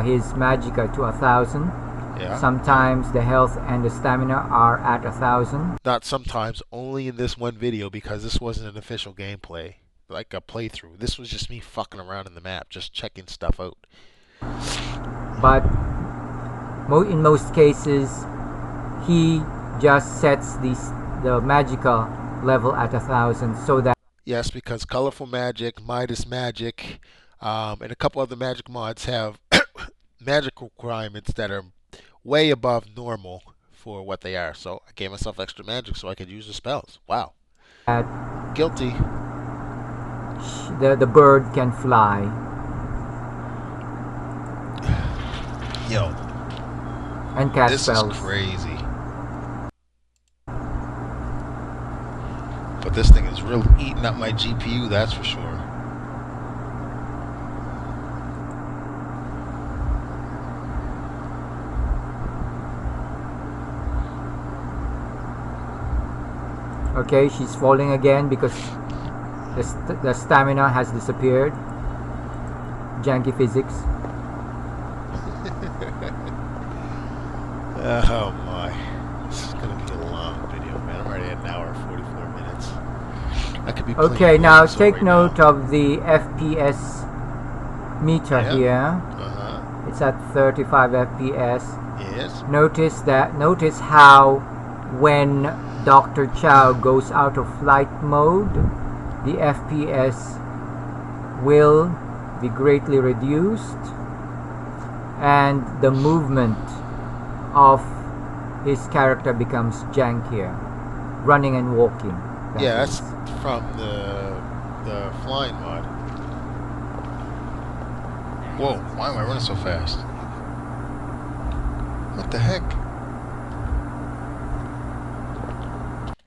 his magicka to 1,000. Yeah. Sometimes the health and the stamina are at 1,000. Not sometimes, only in this one video because this wasn't an official gameplay, like a playthrough. This was just me fucking around in the map, just checking stuff out. But in most cases, he just sets the magicka level at 1,000 so that. Yes, because Colorful Magic, Midas Magic, and a couple other magic mods have magic requirements that are way above normal for what they are. So I gave myself extra magic so I could use the spells. Wow. Guilty. The bird can fly. Yo. And cast this spells. Is crazy. But this thing is really eating up my GPU, that's for sure. Okay, she's falling again because the stamina has disappeared. Janky physics. Oh my. This is going to be a long video, man. I'm already at an hour and 44 minutes. I could be playing Okay, now games take right note now. of the FPS meter here. It's at 35 FPS. Yes. Notice how when Dr. Chow goes out of flight mode, the FPS will be greatly reduced and the movement of his character becomes jankier. running and walking. Yeah, that's from the flying mod. Whoa, why am I running so fast? What the heck?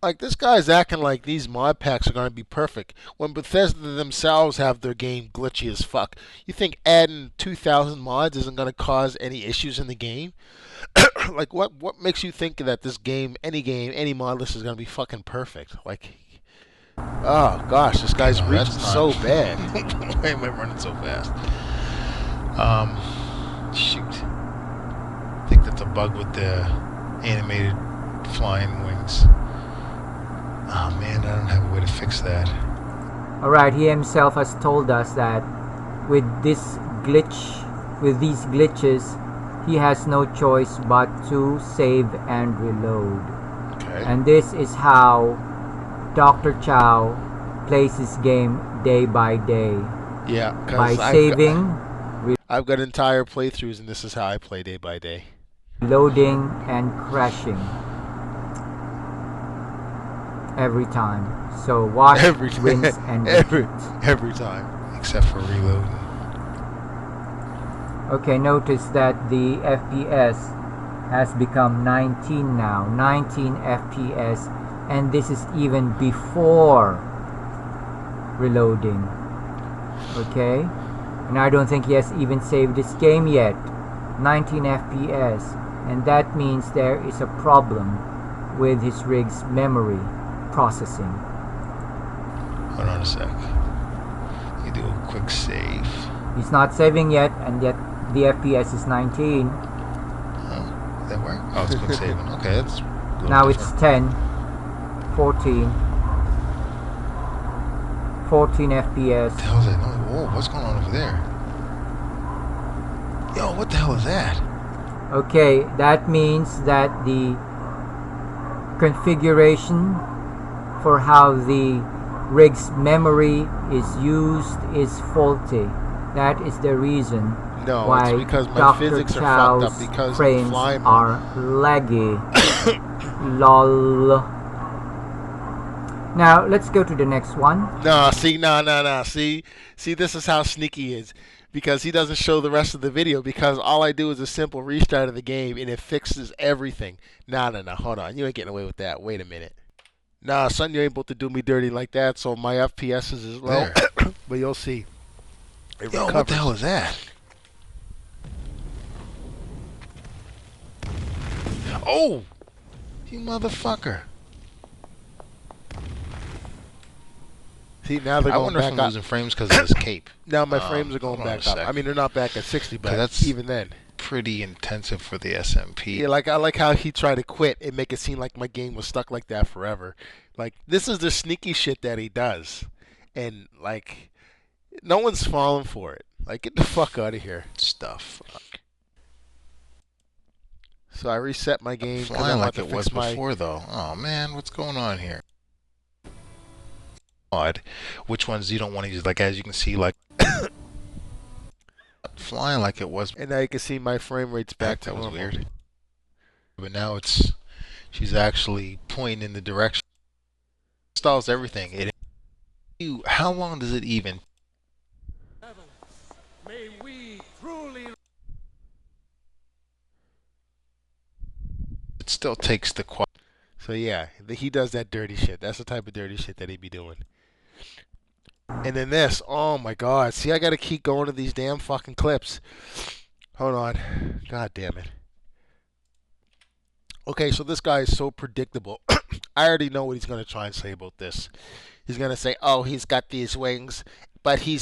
Like, this guy's acting like these mod packs are going to be perfect when Bethesda themselves have their game glitchy as fuck. You think adding 2,000 mods isn't going to cause any issues in the game? Like, what makes you think that this game, any mod list is going to be fucking perfect? Like, oh gosh, this guy's reaching so bad. Why am I running so fast? Shoot. I think that's a bug with the animated flying wings. Oh man, I don't have a way to fix that. Alright, he himself has told us that with these glitches, he has no choice but to save and reload. Okay. And this is how Dr. Chow plays his game day by day. Yeah, by saving, I've got entire playthroughs, and this is how I play day by day. Loading and crashing. Every time. So watch, rinse, and repeat. Every time. Except for reloading. Okay, notice that the FPS has become 19 now. 19 FPS. And this is even before reloading. Okay? And I don't think he has even saved this game yet. 19 FPS. And that means there is a problem with his rig's memory processing. Hold on a sec. You do a quick save. He's not saving yet, and yet the FPS is 19. Oh, that work? Oh, it's quick saving. Okay, that's now different. It's 10, 14 FPS. What the hell is that? Whoa, what's going on over there? Yo, what the hell is that? Okay, that means that the configuration for how the rig's memory is used is faulty. That is the reason why it's because my Dr. physics Chow's are fucked up because frames are laggy. Lol. Now let's go to the next one. No, see, See, this is how sneaky he is. Because he doesn't show the rest of the video, because all I do is a simple restart of the game and it fixes everything. No, hold on. You ain't getting away with that. Wait a minute. Nah, son, you ain't able to do me dirty like that, so my FPS is low. But you'll see. Yo, what the hell is that? Oh! You motherfucker. See, now they're I going wonder back if I'm up. losing frames because of this cape. Now my frames are going back up. I mean, they're not back at 60, but that's even then. Pretty intensive for the SMP. Yeah, I like how he tried to quit and make it seem like my game was stuck like that forever. Like, this is the sneaky shit that he does. And, like, no one's falling for it. Like, get the fuck out of here. Stuff. So I reset my game. Flying like it was before, though. Oh, man, what's going on here? Which ones you don't want to use? Like, as you can see, like flying like it was. And now you can see my frame rate's back to normal. That was weird. But now she's actually pointing in the direction. Installs everything. How long does it even? May we truly. It still takes the quality. So yeah, he does that dirty shit. That's the type of dirty shit that he be doing. And then this, oh my god. See, I gotta keep going to these damn fucking clips. Hold on. God damn it. Okay, so this guy is so predictable. I already know what he's gonna try and say about this. He's gonna say, oh, he's got these wings, but he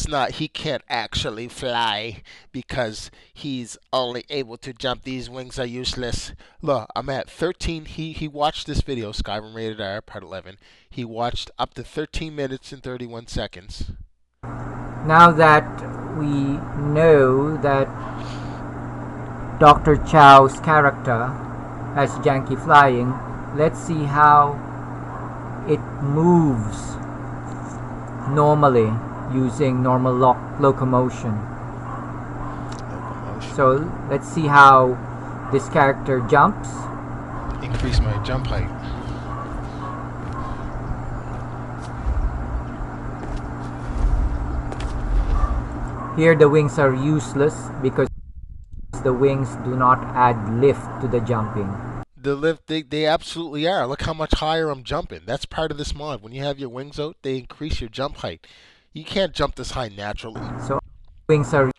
can't actually fly because he's only able to jump. These wings are useless. Look, I'm at 13. He watched this video, Skyrim Rated R, Part 11. He watched up to 13 minutes and 31 seconds. Now that we know that Dr. Chow's character has janky flying, let's see how it moves normally using normal locomotion. So let's see how this character jumps. Increase my jump height. Here the wings are useless because the wings do not add lift to the jumping. The lift, they absolutely are. Look how much higher I'm jumping. That's part of this mod. When you have your wings out, they increase your jump height. You can't jump this high naturally. So wings are.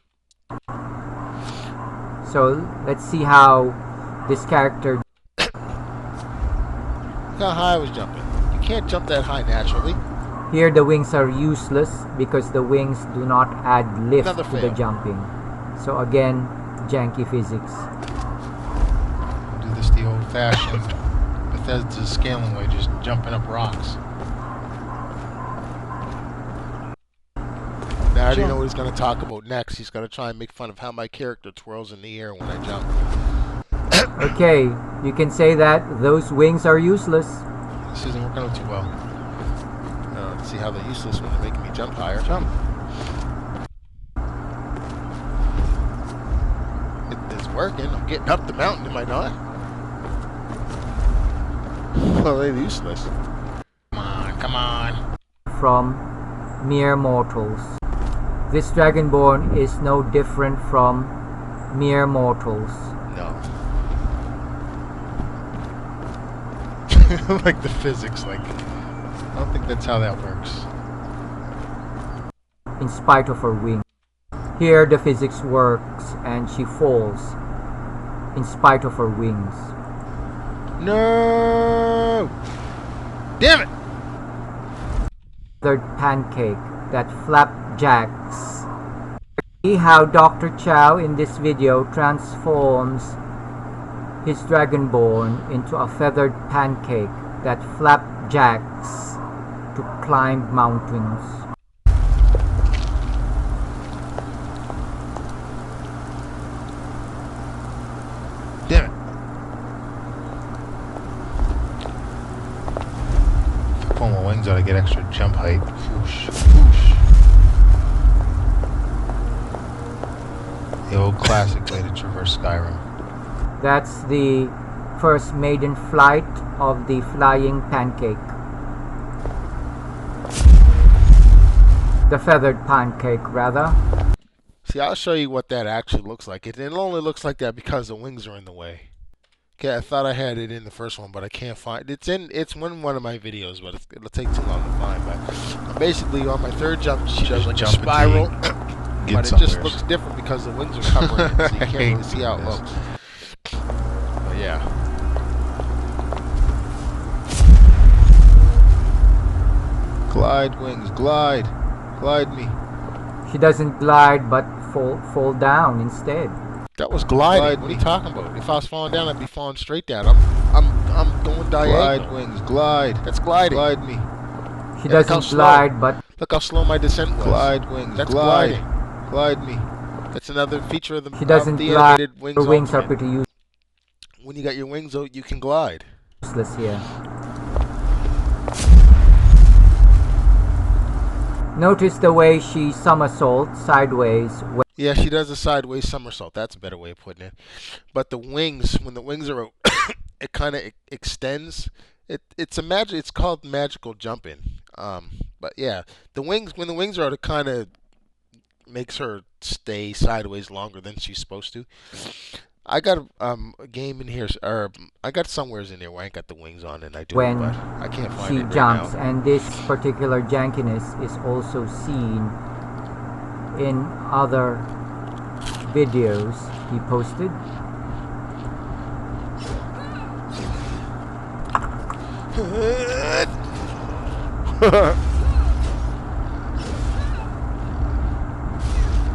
So let's see how this character. Look how high I was jumping. You can't jump that high naturally. Here the wings are useless because the wings do not add lift Another to fail. the jumping. So again, janky physics. Do this the old-fashioned Bethesda scaling way, just jumping up rocks. Now I already know what he's going to talk about next. He's going to try and make fun of how my character twirls in the air when I jump. Okay, you can say that those wings are useless. This isn't working out too well. Let's see how they're useless when they're making me jump higher. Jump. It's working. I'm getting up the mountain, am I not? Well, they're useless. Come on, come on. From mere mortals. This Dragonborn is no different from mere mortals. No. Like the physics, like, I don't think that's how that works. In spite of her wings. Here the physics works and she falls in spite of her wings. No! Damn it! Third pancake that flapjacks. See how Dr. Chow in this video transforms his Dragonborn into a feathered pancake that flapjacks to climb mountains. Damn it. If I pull my wings out, I get extra jump height. Whoosh, whoosh. The old classic way to traverse Skyrim. That's the first maiden flight of the flying pancake. The feathered pancake, rather. See, I'll show you what that actually looks like. It only looks like that because the wings are in the way. Okay, I thought I had it in the first one, but I can't find it. It's in one of my videos, but it'll take too long to find. But I'm basically on my third jump, she does like a spiral, but it just looks different because the wings are covering it, so you can't really see how it looks. But yeah. Glide, wings, glide. Glide me. She doesn't glide but fall down instead. That was gliding. What are you talking about? If I was falling down, I'd be falling straight down. I'm going diagonal. Glide, wings, glide. That's gliding. Glide me. She doesn't glide, but look how slow my descent was. Glide, wings, that's glide. gliding. Glide me. That's another feature of the she doesn't glide. animated wings. Her wings ultimate. are pretty useless. When you got your wings out, you can glide. Useless here. Notice the way she somersaults sideways. Yeah, she does a sideways somersault. That's a better way of putting it. But the wings, when the wings are out, it kind of extends. It's called magical jumping. But yeah, when the wings are out, it kind of makes her stay sideways longer than she's supposed to. I got a game in here, or I got somewheres in there where I ain't got the wings on, and I do, when but I can't find she it right jumps, now. and this particular jankiness is also seen in other videos he posted.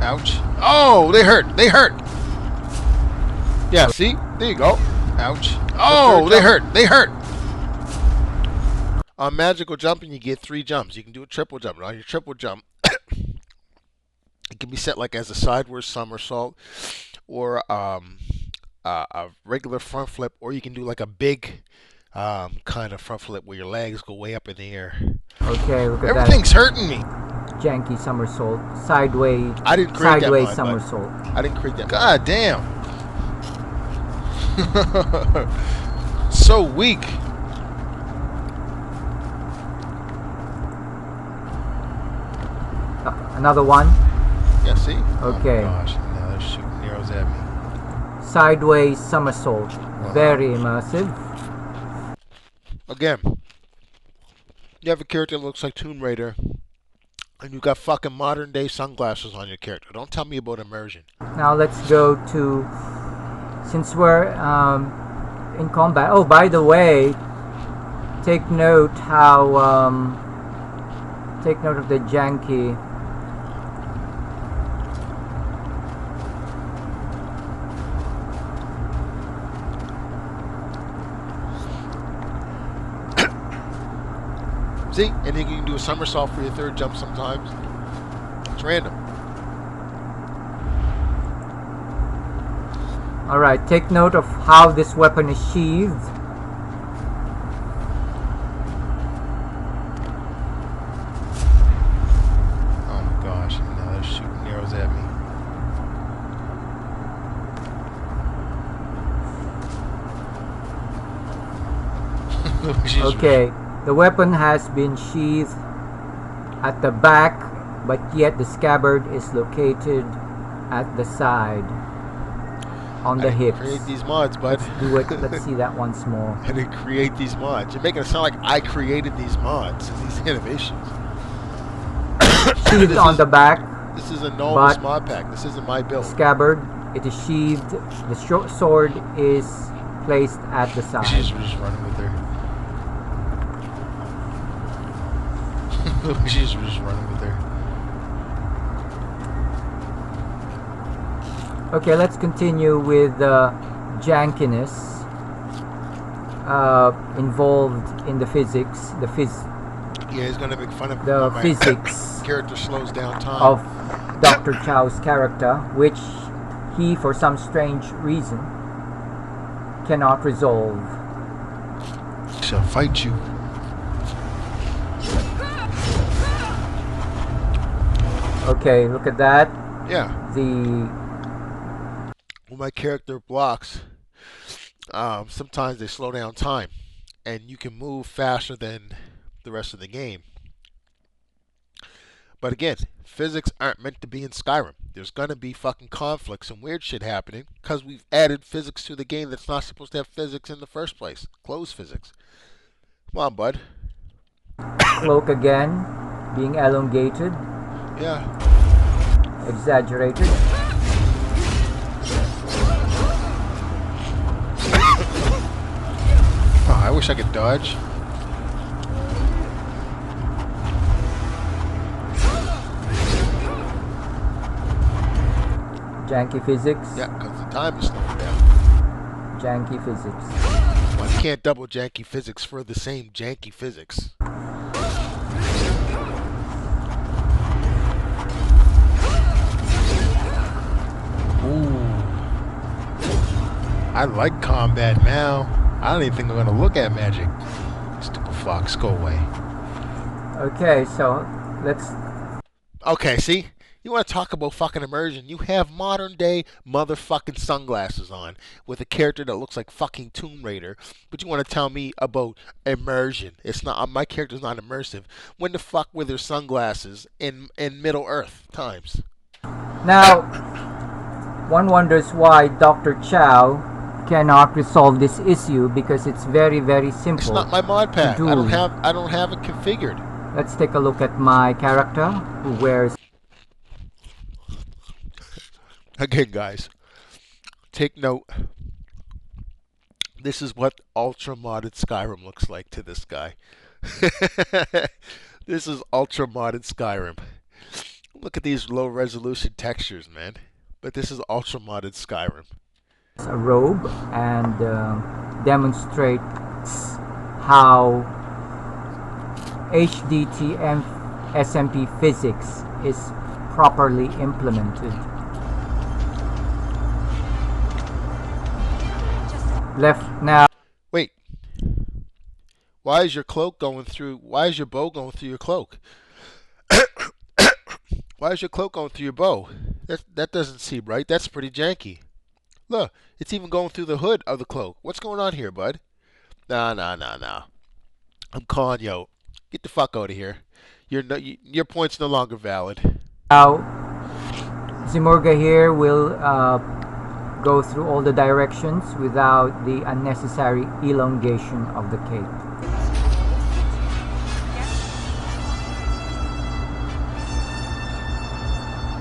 Ouch. Oh, they hurt. They hurt. Yeah, see? There you go. Ouch. Oh, they hurt. They hurt. On magical jumping, you get 3 jumps. You can do a triple jump. On your triple jump, it can be set like as a sideways somersault or a regular front flip, or you can do like a big kind of front flip where your legs go way up in the air. Okay, look at Everything's hurting me. Janky somersault, sideways. I didn't create sideways that somersault. I didn't create that. God damn. So weak. Another one. Yeah, see? Okay. Oh my gosh, now they're shooting arrows at me. Sideways somersault. Very immersive. Again, you have a character that looks like Tomb Raider, and you got fucking modern day sunglasses on your character. Don't tell me about immersion. Now let's go to, since we're in combat. Oh, by the way, take note of the janky. See? And then you can do a somersault for your third jump sometimes. It's random. Alright, take note of how this weapon is sheathed. Oh my gosh, now they're shooting arrows at me. Okay, the weapon has been sheathed at the back, but yet the scabbard is located at the side, on the hips. Create these mods, bud. Let's do it. Let's see that once more. I didn't create these mods. You're making it sound like I created these mods and these animations. Sheathed on the back. This is a Novus mod pack. This isn't my build. Scabbard, it is sheathed. The short sword is placed at the side. She's just running with her. She's just running with her. Okay, let's continue with jankiness involved in the physics. Yeah, he's gonna make fun of the my physics character slows down time of Dr. Chow's character, which he, for some strange reason, cannot resolve. Shall fight you. Okay, look at that. Yeah. When my character blocks, sometimes they slow down time, and you can move faster than the rest of the game. But again, physics aren't meant to be in Skyrim. There's gonna be fucking conflicts and weird shit happening because we've added physics to the game that's not supposed to have physics in the first place. Closed physics. Come on, bud. Cloak again, being elongated. Yeah. Exaggerated. Oh, I wish I could dodge. Janky physics. Yeah, because the time is slowing down. Janky physics. Well, you can't double janky physics for the same janky physics. Ooh. I like combat now. I don't even think I'm going to look at magic. Stupid fox, go away. Okay, so let's... Okay, see? You want to talk about fucking immersion? You have modern day motherfucking sunglasses on with a character that looks like fucking Tomb Raider, but you want to tell me about immersion? It's not. My character's not immersive. When the fuck were there sunglasses in Middle Earth times? Now, one wonders why Dr. Chow cannot resolve this issue, because it's very, very simple. It's not my mod pack. I don't have it configured. Let's take a look at my character who wears... Again, guys, take note. This is what ultra modded Skyrim looks like to this guy. This is ultra modded Skyrim. Look at these low resolution textures, man. But this is ultra modded Skyrim. A robe and demonstrates how HDTM SMP physics is properly implemented. Left now. Wait. Why is your cloak going through? Why is your bow going through your cloak? Why is your cloak going through your bow? That doesn't seem right. That's pretty janky. Look, it's even going through the hood of the cloak. What's going on here, bud? Nah. I'm calling you out. Get the fuck out of here. Your point's no longer valid. Now, Zimurga here will go through all the directions without the unnecessary elongation of the cape.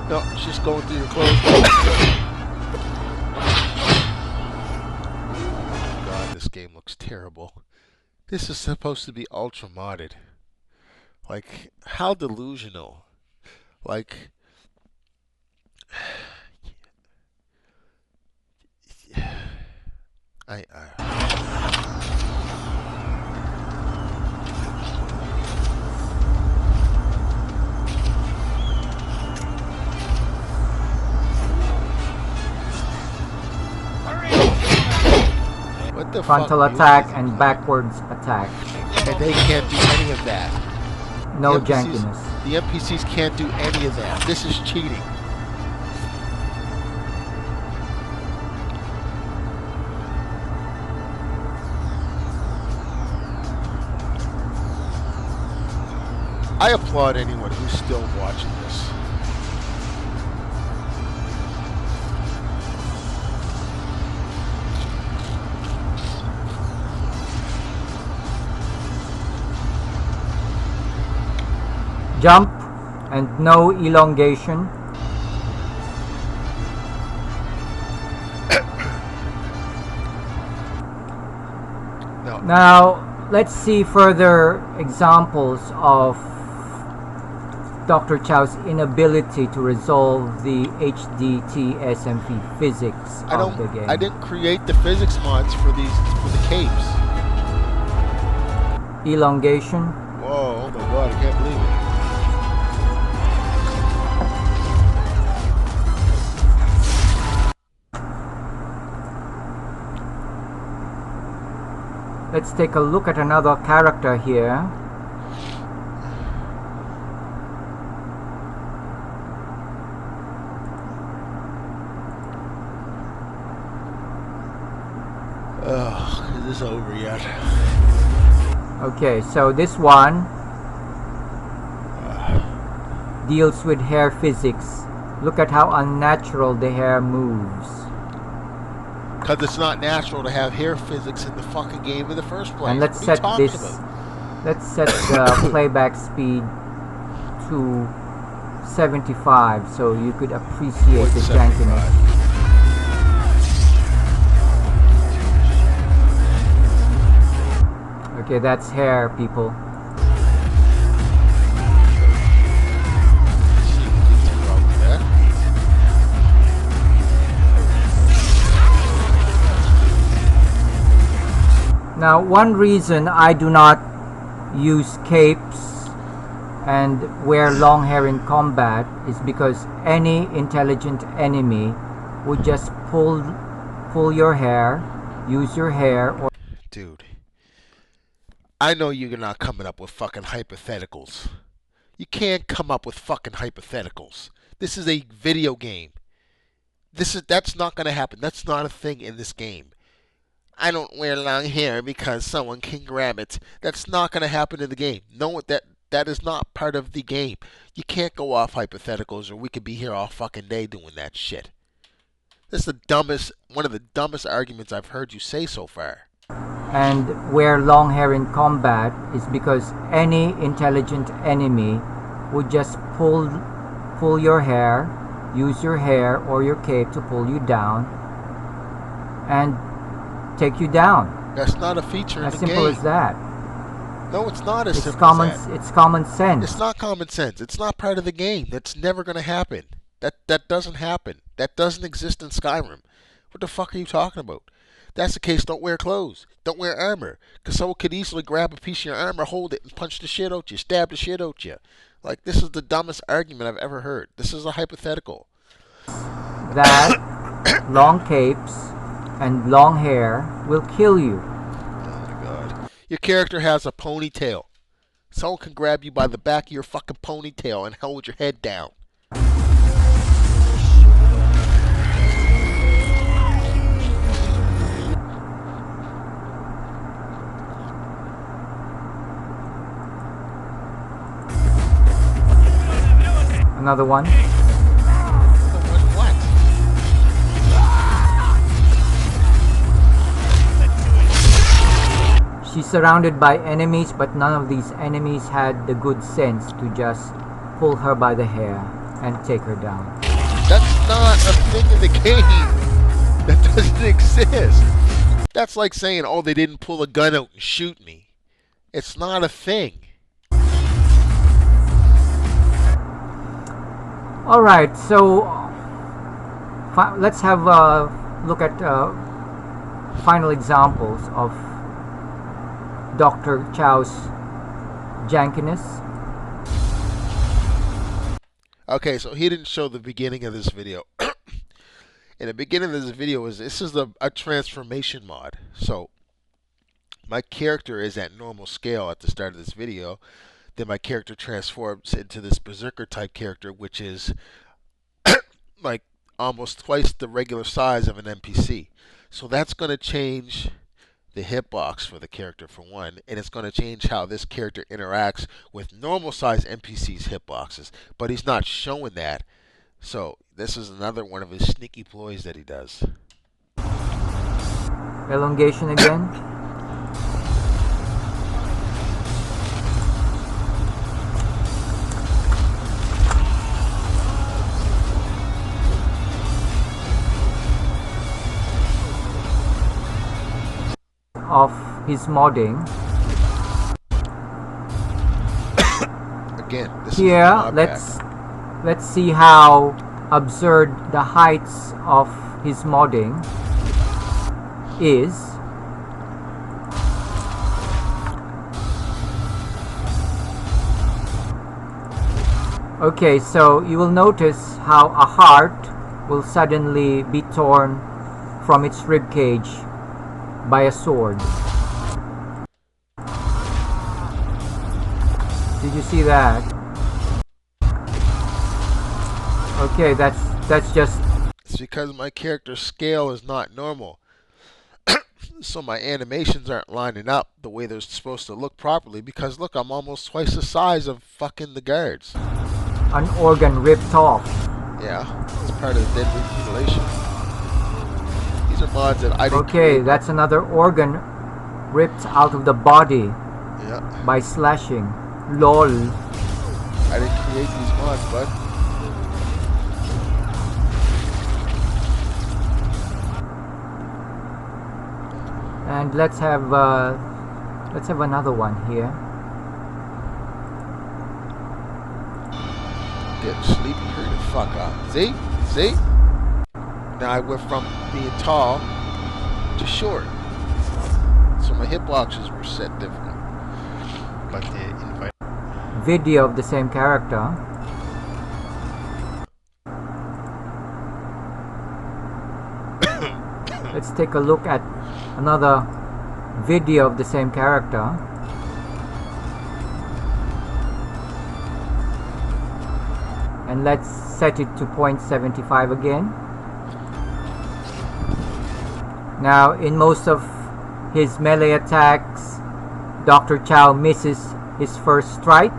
No, it's just going through your clothes. God, this game looks terrible. This is supposed to be ultra modded. Like, how delusional. Like, what the Frontal fuck attack and backwards attack. And they can't do any of that. No The jankiness. The NPCs can't do any of that. This is cheating. I applaud anyone who's still watching this. Jump and no elongation. No. Now let's see further examples of Dr. Chow's inability to resolve the HDT SMP physics of the game. I didn't create the physics mods for the capes. Elongation. Whoa, oh my god, I can't believe it. Let's take a look at another character here. Ugh, is this over yet? Okay, so this one deals with hair physics. Look at how unnatural the hair moves. Because it's not natural to have hair physics in the fucking game in the first place. And let's set this. Let's set the playback speed to 75 so you could appreciate the jankiness. Okay, that's hair, people. Now, one reason I do not use capes and wear long hair in combat is because any intelligent enemy would just pull your hair, use your hair, or... Dude, I know you're not coming up with fucking hypotheticals. You can't come up with fucking hypotheticals. This is a video game. That's not gonna happen. That's not a thing in this game. I don't wear long hair because someone can grab it. That's not going to happen in the game. No, that is not part of the game. You can't go off hypotheticals or we could be here all fucking day doing that shit. This is one of the dumbest arguments I've heard you say so far. And wear long hair in combat is because any intelligent enemy would just pull your hair, use your hair or your cape to pull you down, and take you down. That's not a feature in the game. As simple as that. No, it's not as simple as that. It's common sense. It's not common sense. It's not part of the game. That's never going to happen. That doesn't happen. That doesn't exist in Skyrim. What the fuck are you talking about? If that's the case, don't wear clothes. Don't wear armor. Because someone could easily grab a piece of your armor, hold it, and punch the shit out you. Stab the shit out you. Like, this is the dumbest argument I've ever heard. This is a hypothetical. That long capes and long hair will kill you. Oh my god. Your character has a ponytail. Someone can grab you by the back of your fucking ponytail and hold your head down. Another one. She's surrounded by enemies, but none of these enemies had the good sense to just pull her by the hair and take her down. That's not a thing in the game. That doesn't exist. That's like saying, oh, they didn't pull a gun out and shoot me. It's not a thing. Alright, so let's have a look at final examples of Dr. Chow's jankiness. Okay, so he didn't show the beginning of this video. In the beginning of this video, this is a transformation mod. So my character is at normal scale at the start of this video. Then my character transforms into this berserker type character, which is like almost twice the regular size of an NPC. So that's going to change the hitbox for the character for one, and it's going to change how this character interacts with normal size NPCs hitboxes. But he's not showing that. So this is another one of his sneaky ploys that he does. Elongation again. Of his modding. Again, this here is a mod let's see how absurd the heights of his modding is. Okay, so you will notice how a heart will suddenly be torn from its ribcage by a sword. Did you see that? Okay, that's just... It's because my character's scale is not normal. So my animations aren't lining up the way they're supposed to look properly, because look, I'm almost twice the size of fucking the guards. An organ ripped off. Yeah, it's part of the deadly mutilation. These are mods that I didn't Okay, create. that's another organ ripped out of the body by slashing. LOL. I didn't create these mods, bud. And let's have another one here. Getting sleepy, hurry the fuck up. See? See? Now I went from being tall to short. So my hitboxes were set different. But the invite Video of the same character. Let's take a look at another video of the same character. And let's set it to 0.75 again. Now, in most of his melee attacks, Dr. Chow misses his first strike.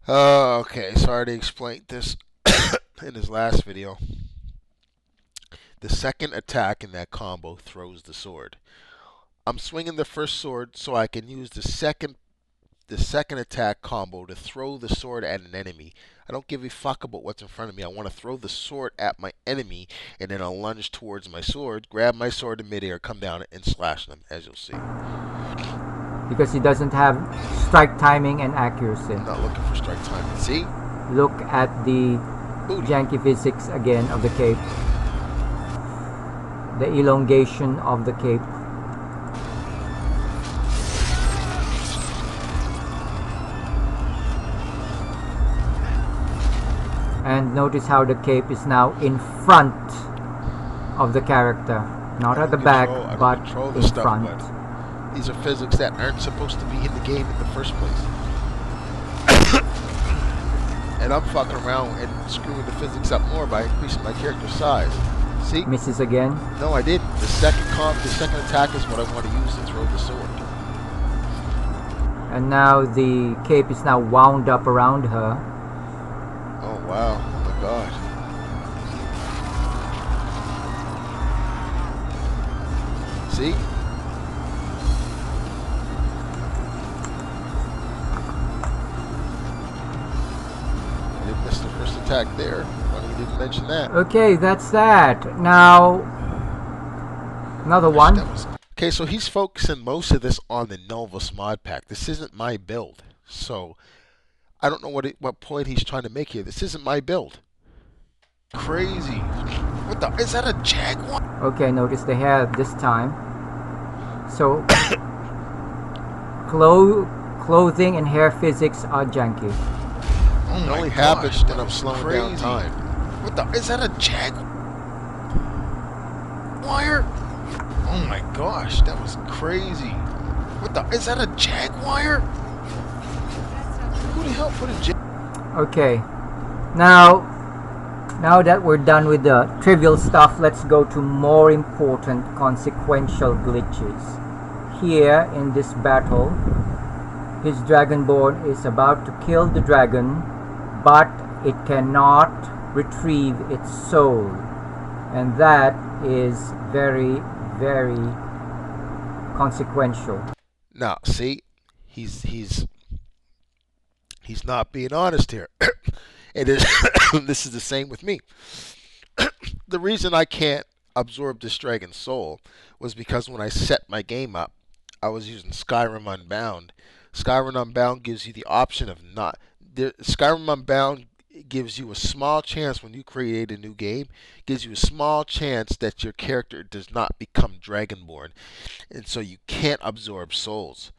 Okay, so I already explained this in his last video. The second attack in that combo throws the sword. I'm swinging the first sword so I can use the second attack combo to throw the sword at an enemy. I don't give a fuck about what's in front of me. I want to throw the sword at my enemy, and then I'll lunge towards my sword, grab my sword in midair, come down and slash them, as you'll see. Because he doesn't have strike timing and accuracy. I'm not looking for strike timing. See? Look at the Booty. janky physics again of the cape. The elongation of the cape. And notice how the cape is now in front of the character. Not at the back, but in front. But these are physics that aren't supposed to be in the game in the first place. And I'm fucking around and screwing the physics up more by increasing my character's size. See? Misses again. No, I didn't. The second attack is what I want to use to throw the sword. And now the cape is now wound up around her. Oh wow! Oh my god! See? attack there. Funny we didn't mention that. Okay, that's that. Now, another one. Okay, so he's focusing most of this on the Novus mod pack. This isn't my build. So, I don't know what point he's trying to make here. This isn't my build. Crazy. What the? Is that a jaguar? Okay, notice the hair this time. So, clothing and hair physics are janky. Oh it my only gosh, happens when I'm was slowing crazy. down time. What the? Is that a jaguar? Wire? Oh my gosh, that was crazy. What the? Is that a jaguar? Who the hell put a jaguar? Okay, now that we're done with the trivial stuff, let's go to more important consequential glitches. Here in this battle, his Dragonborn is about to kill the dragon, but it cannot retrieve its soul, and that is very, very consequential. Now, see, he's not being honest here. It is. This is the same with me. The reason I can't absorb this dragon's soul was because when I set my game up, I was using Skyrim Unbound. Skyrim Unbound gives you the option of not. Skyrim Unbound gives you a small chance when you create a new game, gives you a small chance that your character does not become Dragonborn, and so you can't absorb souls.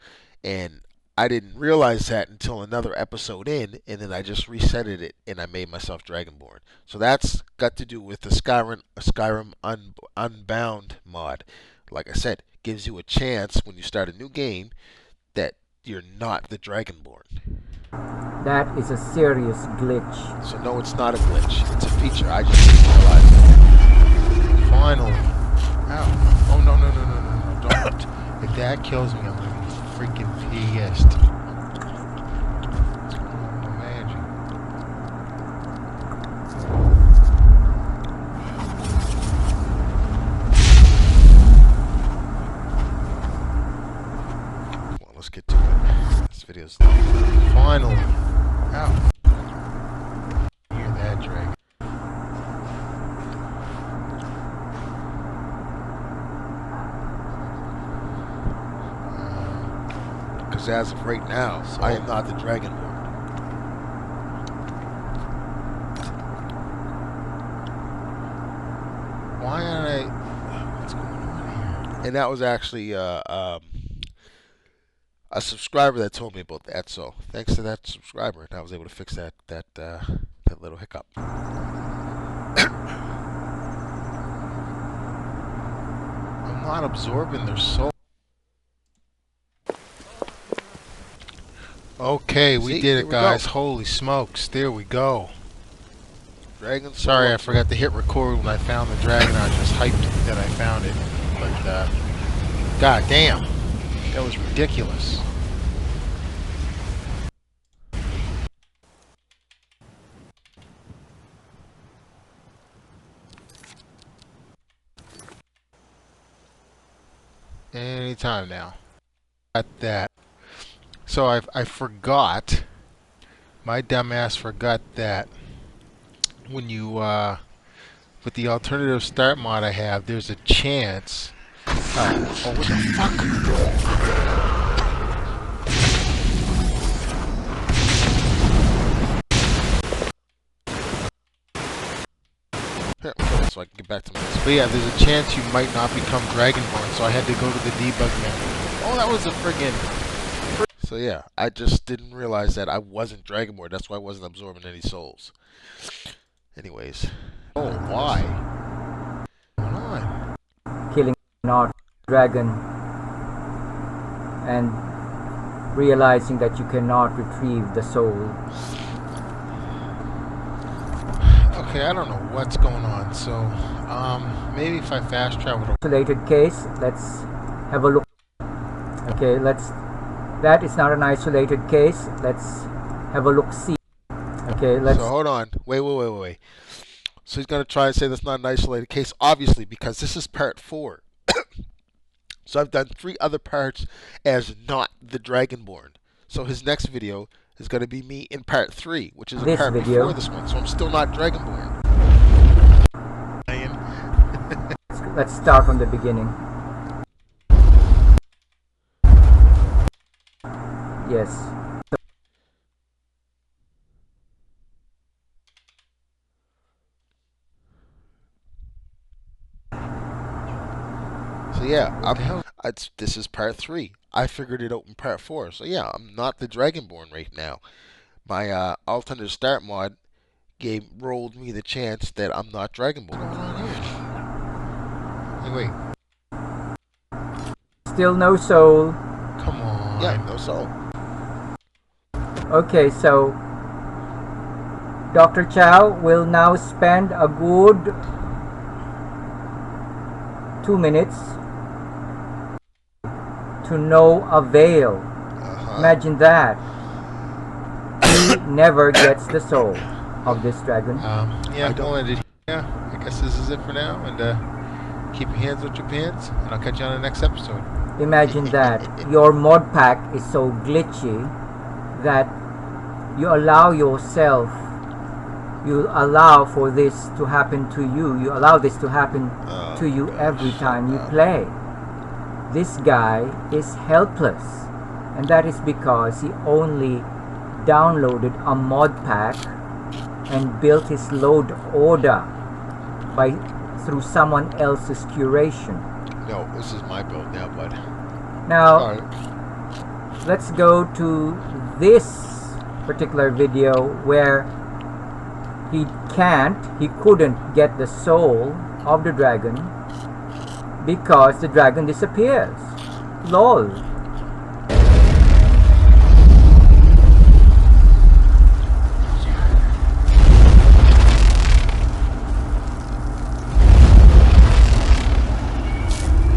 And I didn't realize that until another episode in, and then I just resetted it and I made myself Dragonborn. So that's got to do with the Skyrim Unbound mod. Like I said, gives you a chance when you start a new game that you're not the Dragonborn. That is a serious glitch. So no, it's not a glitch. It's a feature. I just didn't realize it. Finally. Ow. Oh, no, don't. If that kills me, I'm going to be freaking pissed. Imagine. Well, let's get to it. This video's Finally. Ow. Hear that, dragon. because as of right now, I am not the Dragonborn. Why aren't I? What's going on here? And that was actually a subscriber that told me about that. So thanks to that subscriber, I was able to fix that little hiccup. I'm not absorbing their soul. Okay, we See, did here it, we guys. go. Holy smokes. There we go. Dragon. Sorry, I forgot to hit record when I found the dragon. I was just hyped that I found it. But, god damn. That was ridiculous. Anytime now. Got that. So I forgot. My dumbass forgot that when you with the alternative start mod I have, there's a chance. Oh, what the fuck? Here, so I can get back to my. But yeah, there's a chance you might not become Dragonborn, so I had to go to the debug menu. Oh, that was a friggin'. So yeah, I just didn't realize that I wasn't Dragonborn. That's why I wasn't absorbing any souls. Anyways. Oh, why? What's going on? Killing not dragon and realizing that you cannot retrieve the soul. Okay, I don't know what's going on. So, maybe if I fast travel. Isolated case. Let's have a look. Okay, that is not an isolated case. Let's have a look. See. Okay, let's. So hold on. Wait. So he's gonna try and say that's not an isolated case, obviously, because this is part 4. So I've done 3 other parts as not the Dragonborn. So his next video, is going to be me in part 3, which is a This part video. before this one. So I'm still not Dragonborn. Let's start from the beginning. Yes. So yeah, this is part 3. I figured it out in part 4. So yeah, I'm not the Dragonborn right now. My Alt Under Start mod rolled me the chance that I'm not Dragonborn. Hey, wait. Still no soul. Come on. Yeah, no soul. Okay, so Dr. Chow will now spend a good 2 minutes to no avail. Imagine that. He never gets the soul of this dragon. Yeah, I guess this is it for now. And keep your hands with your pants. And I'll catch you on the next episode. Imagine that. Your mod pack is so glitchy that you allow yourself, you allow for this to happen to you. You allow this to happen to you every time you play. This guy is helpless, and that is because he only downloaded a mod pack and built his load order through someone else's curation. No, this is my build now, bud. Now, let's go to this particular video where he couldn't get the soul of the dragon because the dragon disappears. LOL.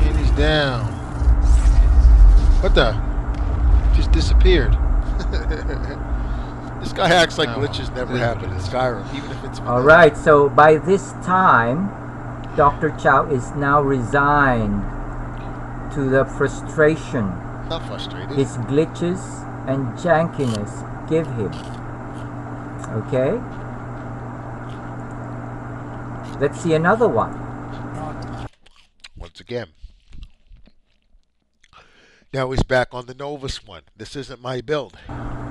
And he's down. What the? Just disappeared. This guy acts like glitches never happened in Skyrim, even if it's... Alright, so by this time, Dr. Chow is now resigned to the frustration Not frustrated. his glitches and jankiness give him. Okay? Let's see another one. Once again. Now he's back on the Novus one. This isn't my build.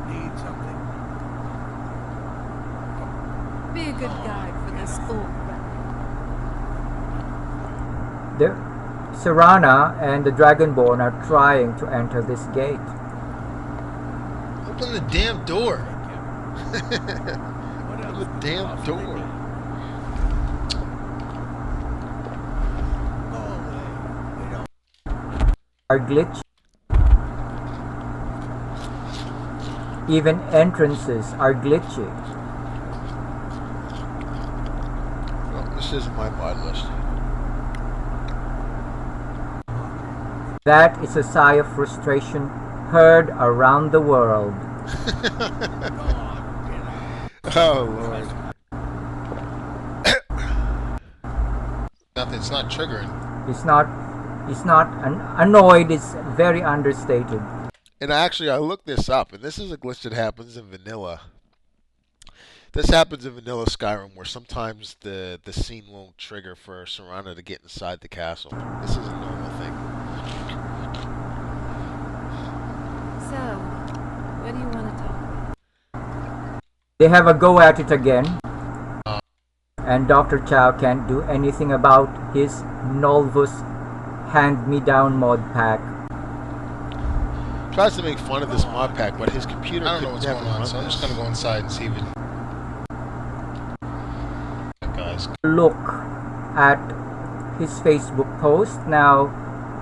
Need something. Be a good guide for this old Serana and the Dragonborn are trying to enter this gate. Open the damn door. Open the damn door. Are glitchy. Even entrances are glitchy. Well, this isn't my mod list. That is a sigh of frustration heard around the world. Oh, Lord. Nothing, it's not triggering. He's not annoyed, is very understated. And actually, I looked this up, and this is a glitch that happens in vanilla. This happens in vanilla Skyrim, where sometimes the scene won't trigger for Serana to get inside the castle. This is a normal thing. So, what do you want to talk about? They have a go at it again. And Dr. Chow can't do anything about his Nolvus hand-me-down mod pack. Tries to make fun of this mod pack, but his computer I don't know what's going on, so I'm just going to go inside and see if it... Guys. Look at his Facebook post. Now,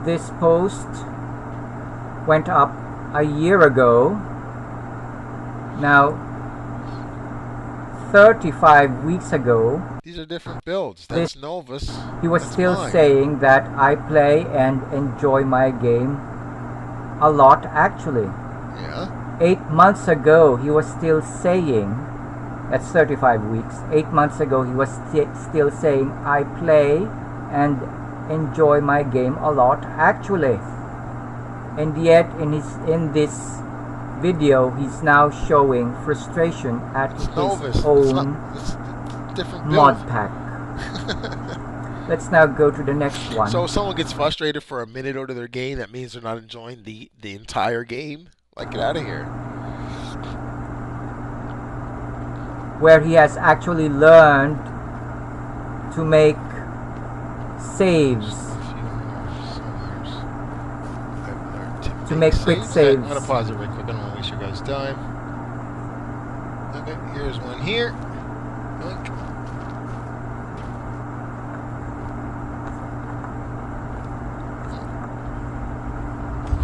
this post went up a year ago. Now, 35 weeks ago, these are different builds. That's Novus. He was still saying that I play and enjoy my game a lot, actually. Yeah. 8 months ago, he was still saying, that's 35 weeks. 8 months ago, he was still saying, I play and enjoy my game a lot, actually. And yet, in this video, he's now showing frustration at his Novus. own It's different mod build. pack. Let's now go to the next one. So if someone gets frustrated for a minute out of their game, that means they're not enjoying the entire game? Like, get out of here. Where he has actually learned to make saves. To make quick saves. I'm gonna pause it real quick. I don't want to waste your guys' time. Okay, here's one here. Yoink.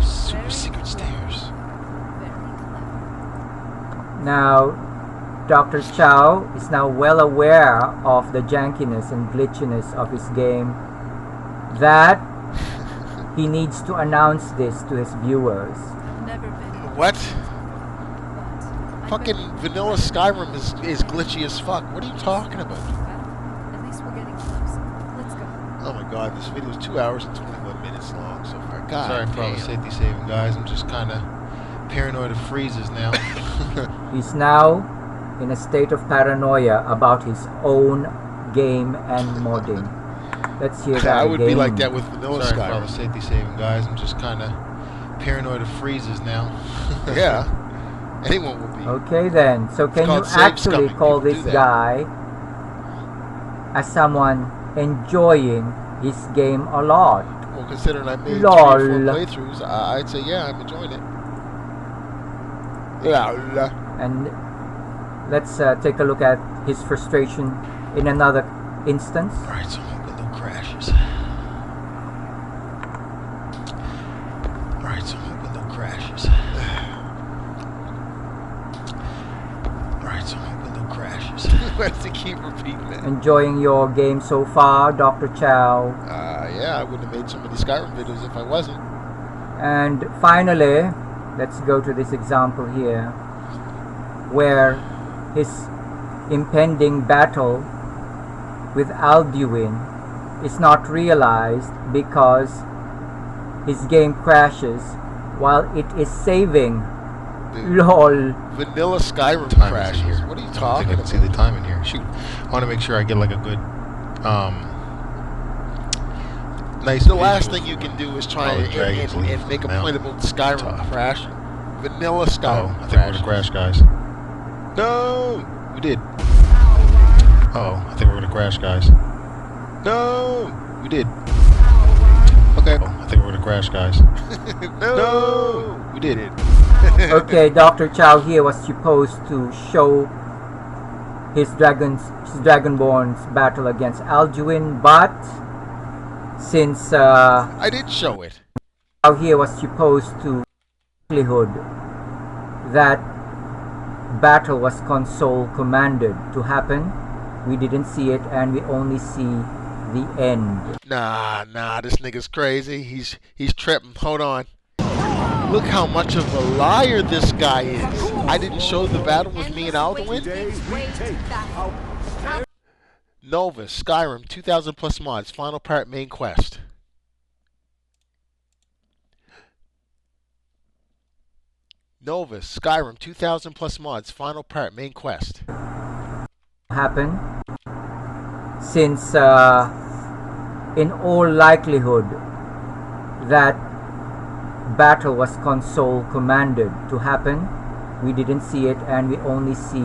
Super secret stairs. Now, Dr. Chow is now well aware of the jankiness and glitchiness of his game, that he needs to announce this to his viewers. What? Fucking vanilla Skyrim is glitchy as fuck. What are you talking about? At least we're getting close. Let's go. Oh my god, this video is 2 hours and 21 minutes long so far. God Sorry for all the damn. safety saving, guys. I'm just kind of paranoid of freezes now. He's now in a state of paranoia about his own game and modding. Let's hear that I would again. be like that with vanilla Sorry for all Skyrim. the safety saving, guys. I'm just kind of paranoid of freezes now. Yeah. Anyone will be. Okay then, so can you called save actually scumming. call People do this that. guy as someone enjoying his game a lot? Well, considering I made 3 Lol. or 4 playthroughs, I'd say yeah, I'm enjoying it. Yeah. And let's take a look at his frustration in another instance. Alright, so my window crashes. Alright, so my window crashes. Alright, so my window crashes. Why does he keep repeating that? Enjoying your game so far, Dr. Chow? Yeah, I wouldn't have made so many Skyrim videos if I wasn't. And finally, let's go to this example here, where his impending battle with Alduin is not realized because his game crashes while it is saving. Dude. LOL. Vanilla Skyrim Time is crashes. here. What are you I talking can about? see the time in here. Shoot. I want to make sure I get like a good, nice. The last visual thing you for can do is all try the and dragons leave make a now. point about Skyrim Tough. crashing. Vanilla Skyrim Oh, I think we're gonna crashes. crash, guys. No, we did. Oh, I think we're gonna crash, guys. No, we did. Okay. Oh, I think we're gonna crash, guys. No, we did it. Okay, Dr. Chow here was supposed to show his Dragonborn's battle against Alduin, but since I did show it. Chow here was supposed to likelihood that battle was console commanded to happen, we didn't see it and we only see the end. Nah, this nigga's crazy. He's tripping. Hold on. Look how much of a liar this guy is. I didn't show the battle with me and Alduin. Nova, Skyrim, 2,000 plus mods, final part, main quest. Nova, Skyrim, 2,000 plus mods, final part, main quest. Happen since in all likelihood that battle was console commanded to happen, we didn't see it and we only see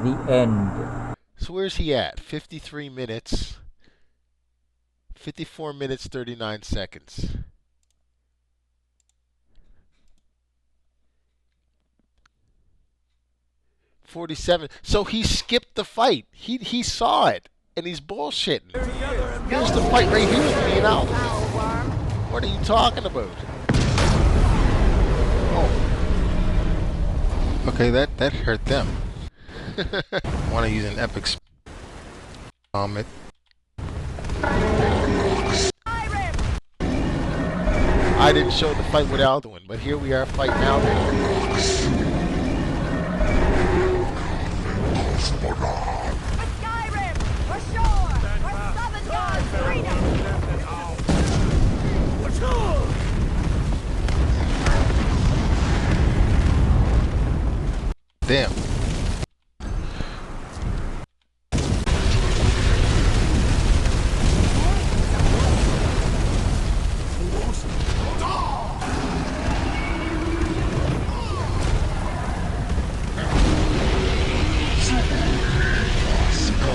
the end. So where's he at? 53 minutes. 54 minutes, 39 seconds. $47. So he skipped the fight. He saw it, and he's bullshitting. Here's the fight right here with me and Alvin. What are you talking about? Oh. Okay, that hurt them. I want to use an epic it. I didn't show the fight with Alduin, but here we are fighting Alduin. Damn.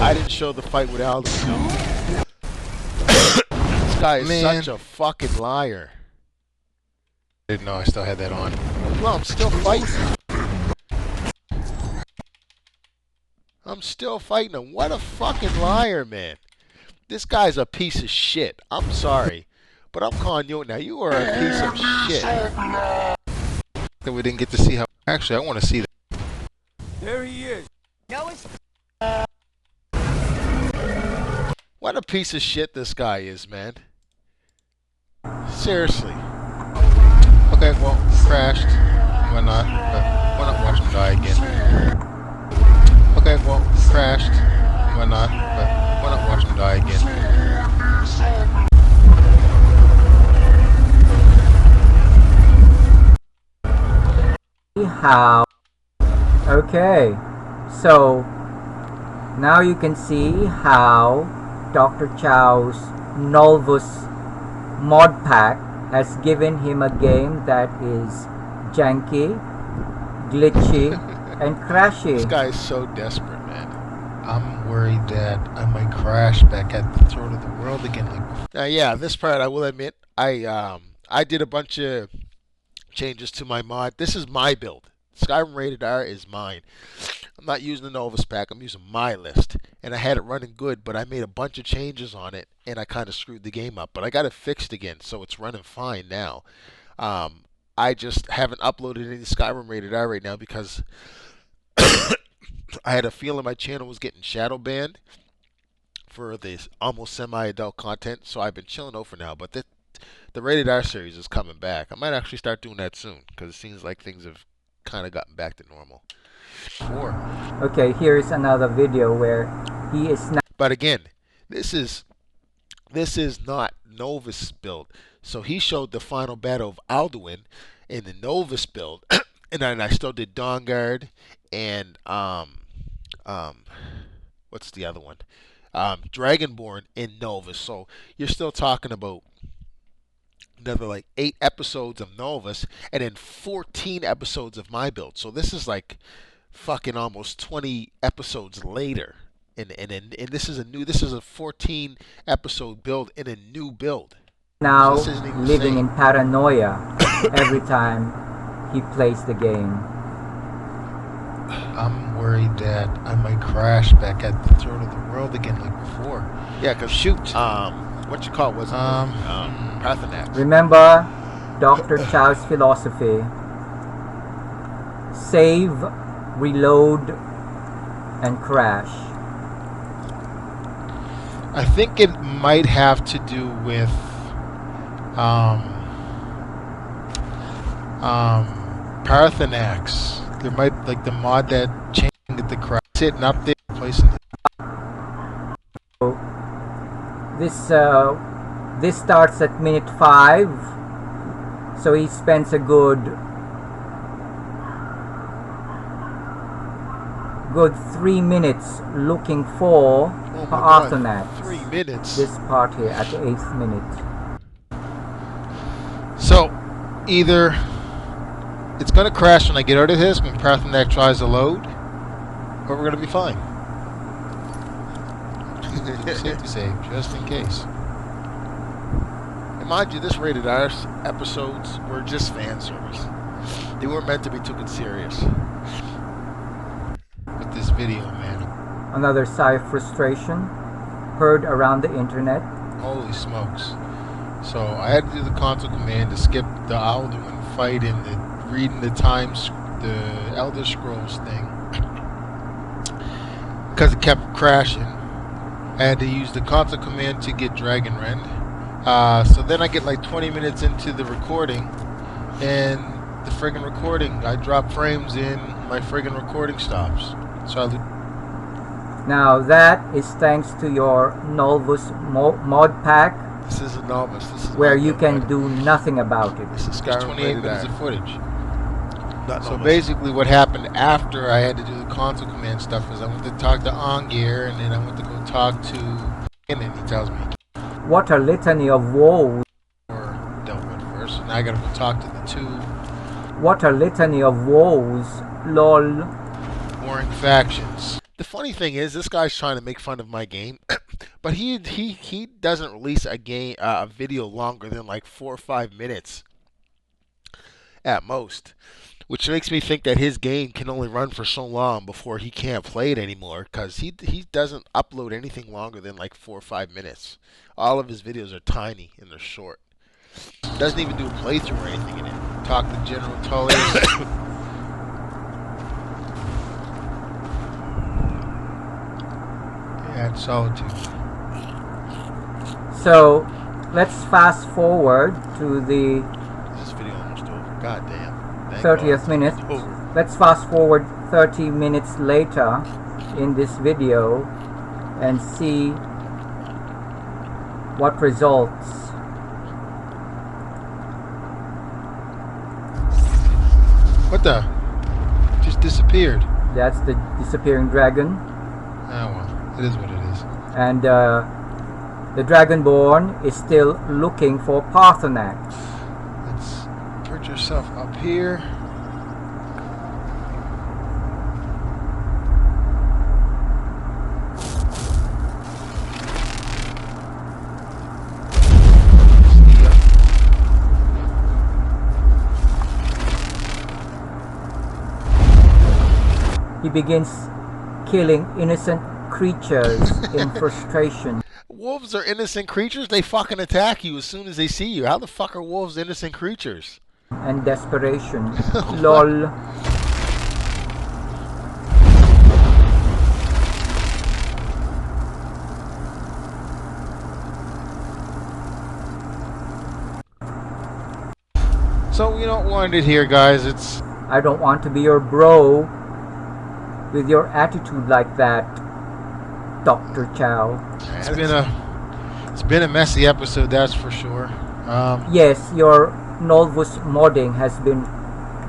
I didn't show the fight with Aldo. This guy is such a fucking liar. I didn't know I still had that on. Well, I'm still fighting. I'm still fighting him. What a fucking liar, man. This guy's a piece of shit. I'm sorry. But I'm calling you now. You are a piece of shit. That we didn't get to see how... Actually, I want to see that. There he is. No, it's... What a piece of shit this guy is, man. Seriously. Okay, well, crashed. Why not? Why not watch him die again? Okay, well, crashed. Why not? Why not watch him die again? How? Okay, so now you can see how Dr. Chow's Nolvus mod pack has given him a game that is janky, glitchy, and crashy. This guy is so desperate, man. I'm worried that I might crash back at the throat of the world again. Yeah, this part I will admit, I did a bunch of changes to my mod. This is my build. Skyrim Rated R is mine. I'm not using the Novus pack. I'm using my list. And I had it running good, but I made a bunch of changes on it, and I kind of screwed the game up. But I got it fixed again, so it's running fine now. I just haven't uploaded any Skyrim Rated R right now because I had a feeling my channel was getting shadow banned for this almost semi-adult content, so I've been chilling out for now. But the Rated R series is coming back. I might actually start doing that soon because it seems like things have kind of gotten back to normal. Okay, here's another video where he is now. But again, this is not Novus build. So he showed the final battle of Alduin in the Novus build, and then I still did Dawnguard and what's the other one? Dragonborn in Novus. So you're still talking about another like 8 episodes of Novus and then 14 episodes of my build. So this is like fucking almost 20 episodes later. And this is a 14 episode build in a new build. Now so living in paranoia every time he plays the game. I'm worried that I might crash back at the throat of the world again like before. Yeah, cause shoot, what you call it was Parthenax. Remember Dr. Chow's philosophy: save, reload, and crash. I think it might have to do with Parthenax. There might like the mod that changed the crash sitting up there placing. This starts at minute 5, so he spends a good 3 minutes looking for Parthenax. 3 minutes. This part here at the 8th minute. So either it's gonna crash when I get out of this when Parthenax tries to load, or we're gonna be fine. Safety save, just in case. And mind you, this Rated R episodes were just fan service. They weren't meant to be taken serious. With this video, man. Another sigh of frustration heard around the internet. Holy smokes. So I had to do the console command to skip the Alduin fight and the reading the the Elder Scrolls thing. Because it kept crashing. I had to use the console command to get Dragon Rend. So then I get like 20 minutes into the recording, and the friggin' recording, I drop frames in, my friggin' recording stops. So now that is thanks to your Nolvus mod pack. This is a Novus. This is where you can do nothing about it. This is Skyrim 28 minutes of footage. So basically what happened after I had to do the console command stuff is I went to talk to Ongir, and then I went to go talk to... And then he tells me... What a litany of woes. Or dealt with first, and now I gotta go talk to the two... What a litany of woes. Lol. Warring factions. The funny thing is, this guy's trying to make fun of my game, but he doesn't release a video longer than like 4 or 5 minutes at most, which makes me think that his game can only run for so long before he can't play it anymore, because he doesn't upload anything longer than like 4 or 5 minutes. All of his videos are tiny and they're short. Doesn't even do a playthrough or anything in it. Talk to General Tullius. At Solitude. So let's fast forward to the This video almost over. God damn. 30th minute. Let's fast forward 30 minutes later in this video and see what results. What the? Just disappeared. That's the disappearing dragon. Ah, well. It is what it is. And the Dragonborn is still looking for Parthenax. Let's put yourself up here. He begins killing innocent creatures in frustration. Wolves are innocent creatures? They fucking attack you as soon as they see you. How the fuck are wolves innocent creatures? And desperation. Lol. So we don't want it here, guys. It's... I don't want to be your bro with your attitude like that, Dr. Chow. It's been a messy episode, that's for sure. Yes, your Novus modding has been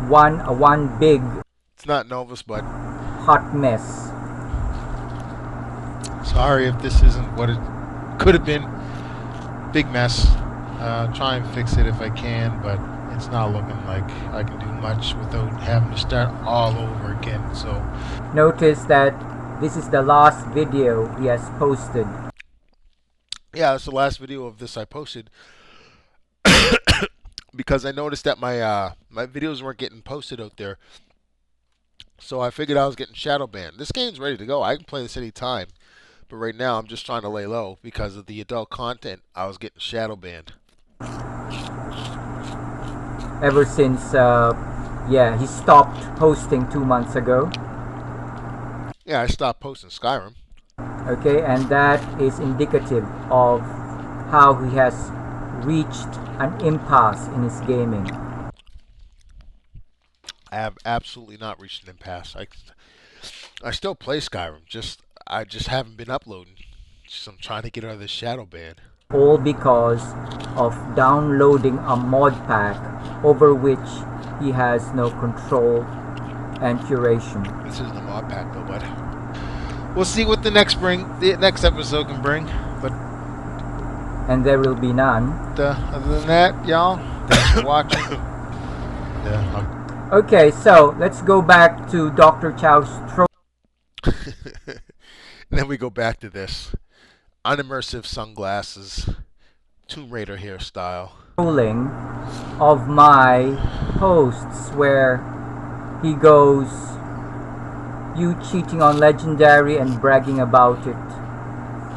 one big... It's not Novus, but... hot mess. Sorry if this isn't what it could have been. Big mess. Try and fix it if I can, but it's not looking like I can do much without having to start all over again, so... Notice that this is the last video he has posted. Yeah, that's the last video of this I posted. Because I noticed that my videos weren't getting posted out there. So I figured I was getting shadow banned. This game's ready to go. I can play this anytime. But right now I'm just trying to lay low because of the adult content. I was getting shadow banned. Ever since, yeah, he stopped posting 2 months ago. Yeah, I stopped posting Skyrim. Okay, and that is indicative of how he has reached an impasse in his gaming. I have absolutely not reached an impasse. I still play Skyrim. I just haven't been uploading. I'm trying to get out of this shadow ban. All because of downloading a mod pack over which he has no control and curation. This isn't a mod pack though, bud. We'll see what the next episode can bring, but and there will be none. Other than that, y'all, thanks for watching. Okay, so let's go back to Dr. Chow's throat. Then we go back to this unimmersive sunglasses, Tomb Raider hairstyle. Trolling of my posts where he goes, you cheating on Legendary and bragging about it.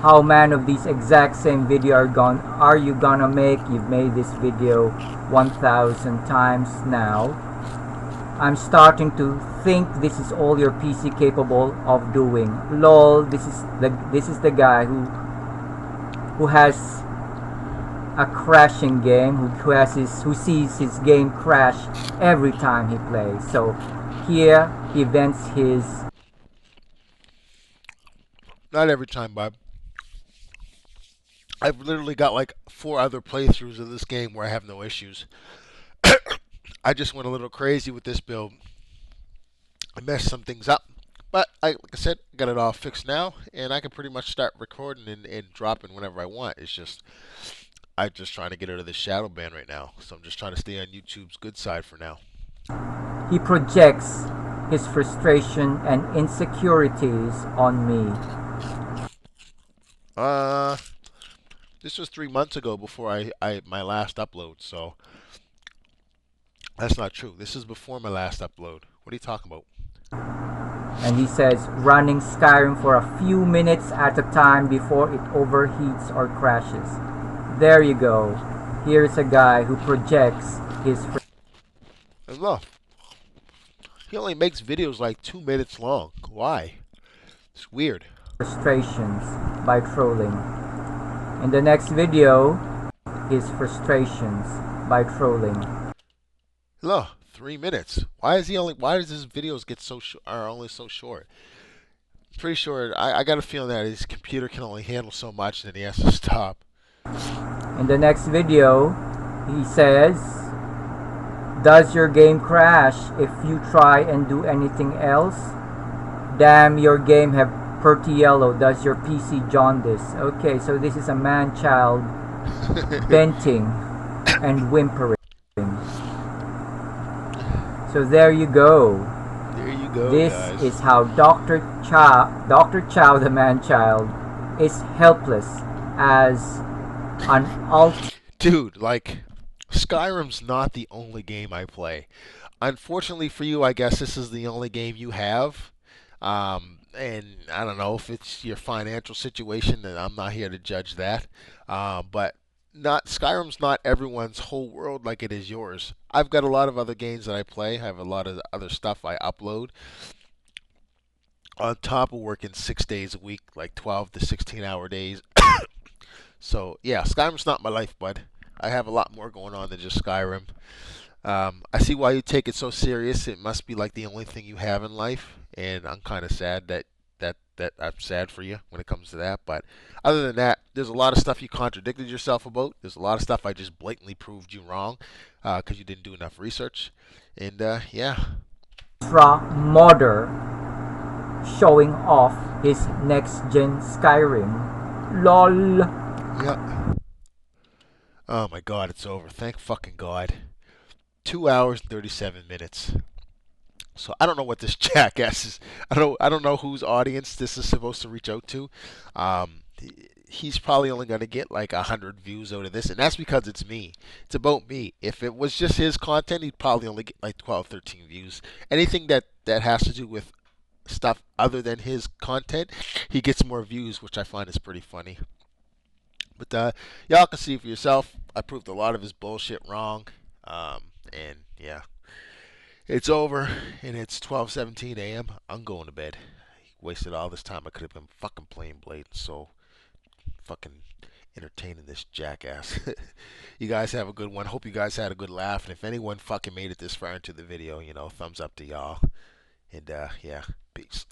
How man of these exact same video are you gonna make? You've made this video 1,000 times now. I'm starting to think this is all your PC capable of doing. Lol, this is the guy who has a crashing game, who sees his game crash every time he plays. So here he vents his... Not every time, Bob. I've literally got like 4 other playthroughs of this game where I have no issues. I just went a little crazy with this build. I messed some things up. But like I said, got it all fixed now, and I can pretty much start recording and dropping whenever I want. It's just I'm just trying to get out of this shadow ban right now, so I'm just trying to stay on YouTube's good side for now. He projects his frustration and insecurities on me. This was 3 months ago before my last upload, so that's not true. This is before my last upload. What are you talking about? And he says running Skyrim for a few minutes at a time before it overheats or crashes. There you go. Here's a guy who projects his Look, he only makes videos like 2 minutes long. Why? It's weird. frustrations by trolling. In the next video, his frustrations by trolling. Look, 3 minutes. Why does his videos get are only so short? Pretty sure I got a feeling that his computer can only handle so much and then he has to stop. In the next video, he says, does your game crash if you try and do anything else? Damn, your game have pretty yellow. Does your PC jaundice? Okay, so this is a man-child venting and whimpering. So there you go. There you go, This guys. is how Dr. Chow, the man-child, is helpless as an Dude, like, Skyrim's not the only game I play. Unfortunately for you, I guess this is the only game you have. And I don't know if it's your financial situation, and I'm not here to judge that. But Skyrim's not everyone's whole world like it is yours. I've got a lot of other games that I play. I have a lot of other stuff I upload. On top of working 6 days a week, like 12 to 16-hour days. So, yeah, Skyrim's not my life, bud. I have a lot more going on than just Skyrim. I see why you take it so serious. It must be like the only thing you have in life, and I'm kind of sad that I'm sad for you when it comes to that. But other than that, there's a lot of stuff you contradicted yourself about. There's a lot of stuff I just blatantly proved you wrong because you didn't do enough research. And yeah. Modder showing off his next-gen Skyrim. LOL. Yep. Oh my God, it's over. Thank fucking God. 2 hours and 37 minutes. So I don't know what this jackass is. I don't know whose audience this is supposed to reach out to. He's probably only going to get like 100 views out of this, and that's because it's me. It's about me. If it was just his content, he'd probably only get like 12, 13 views. Anything that has to do with stuff other than his content, he gets more views, which I find is pretty funny. But y'all can see for yourself. I proved a lot of his bullshit wrong. And yeah, it's over, and it's 12:17 a.m. I'm going to bed. Wasted all this time. I could have been fucking playing Blade. So fucking entertaining this jackass. You guys have a good one. Hope you guys had a good laugh. And if anyone fucking made it this far into the video, thumbs up to y'all. And yeah, peace.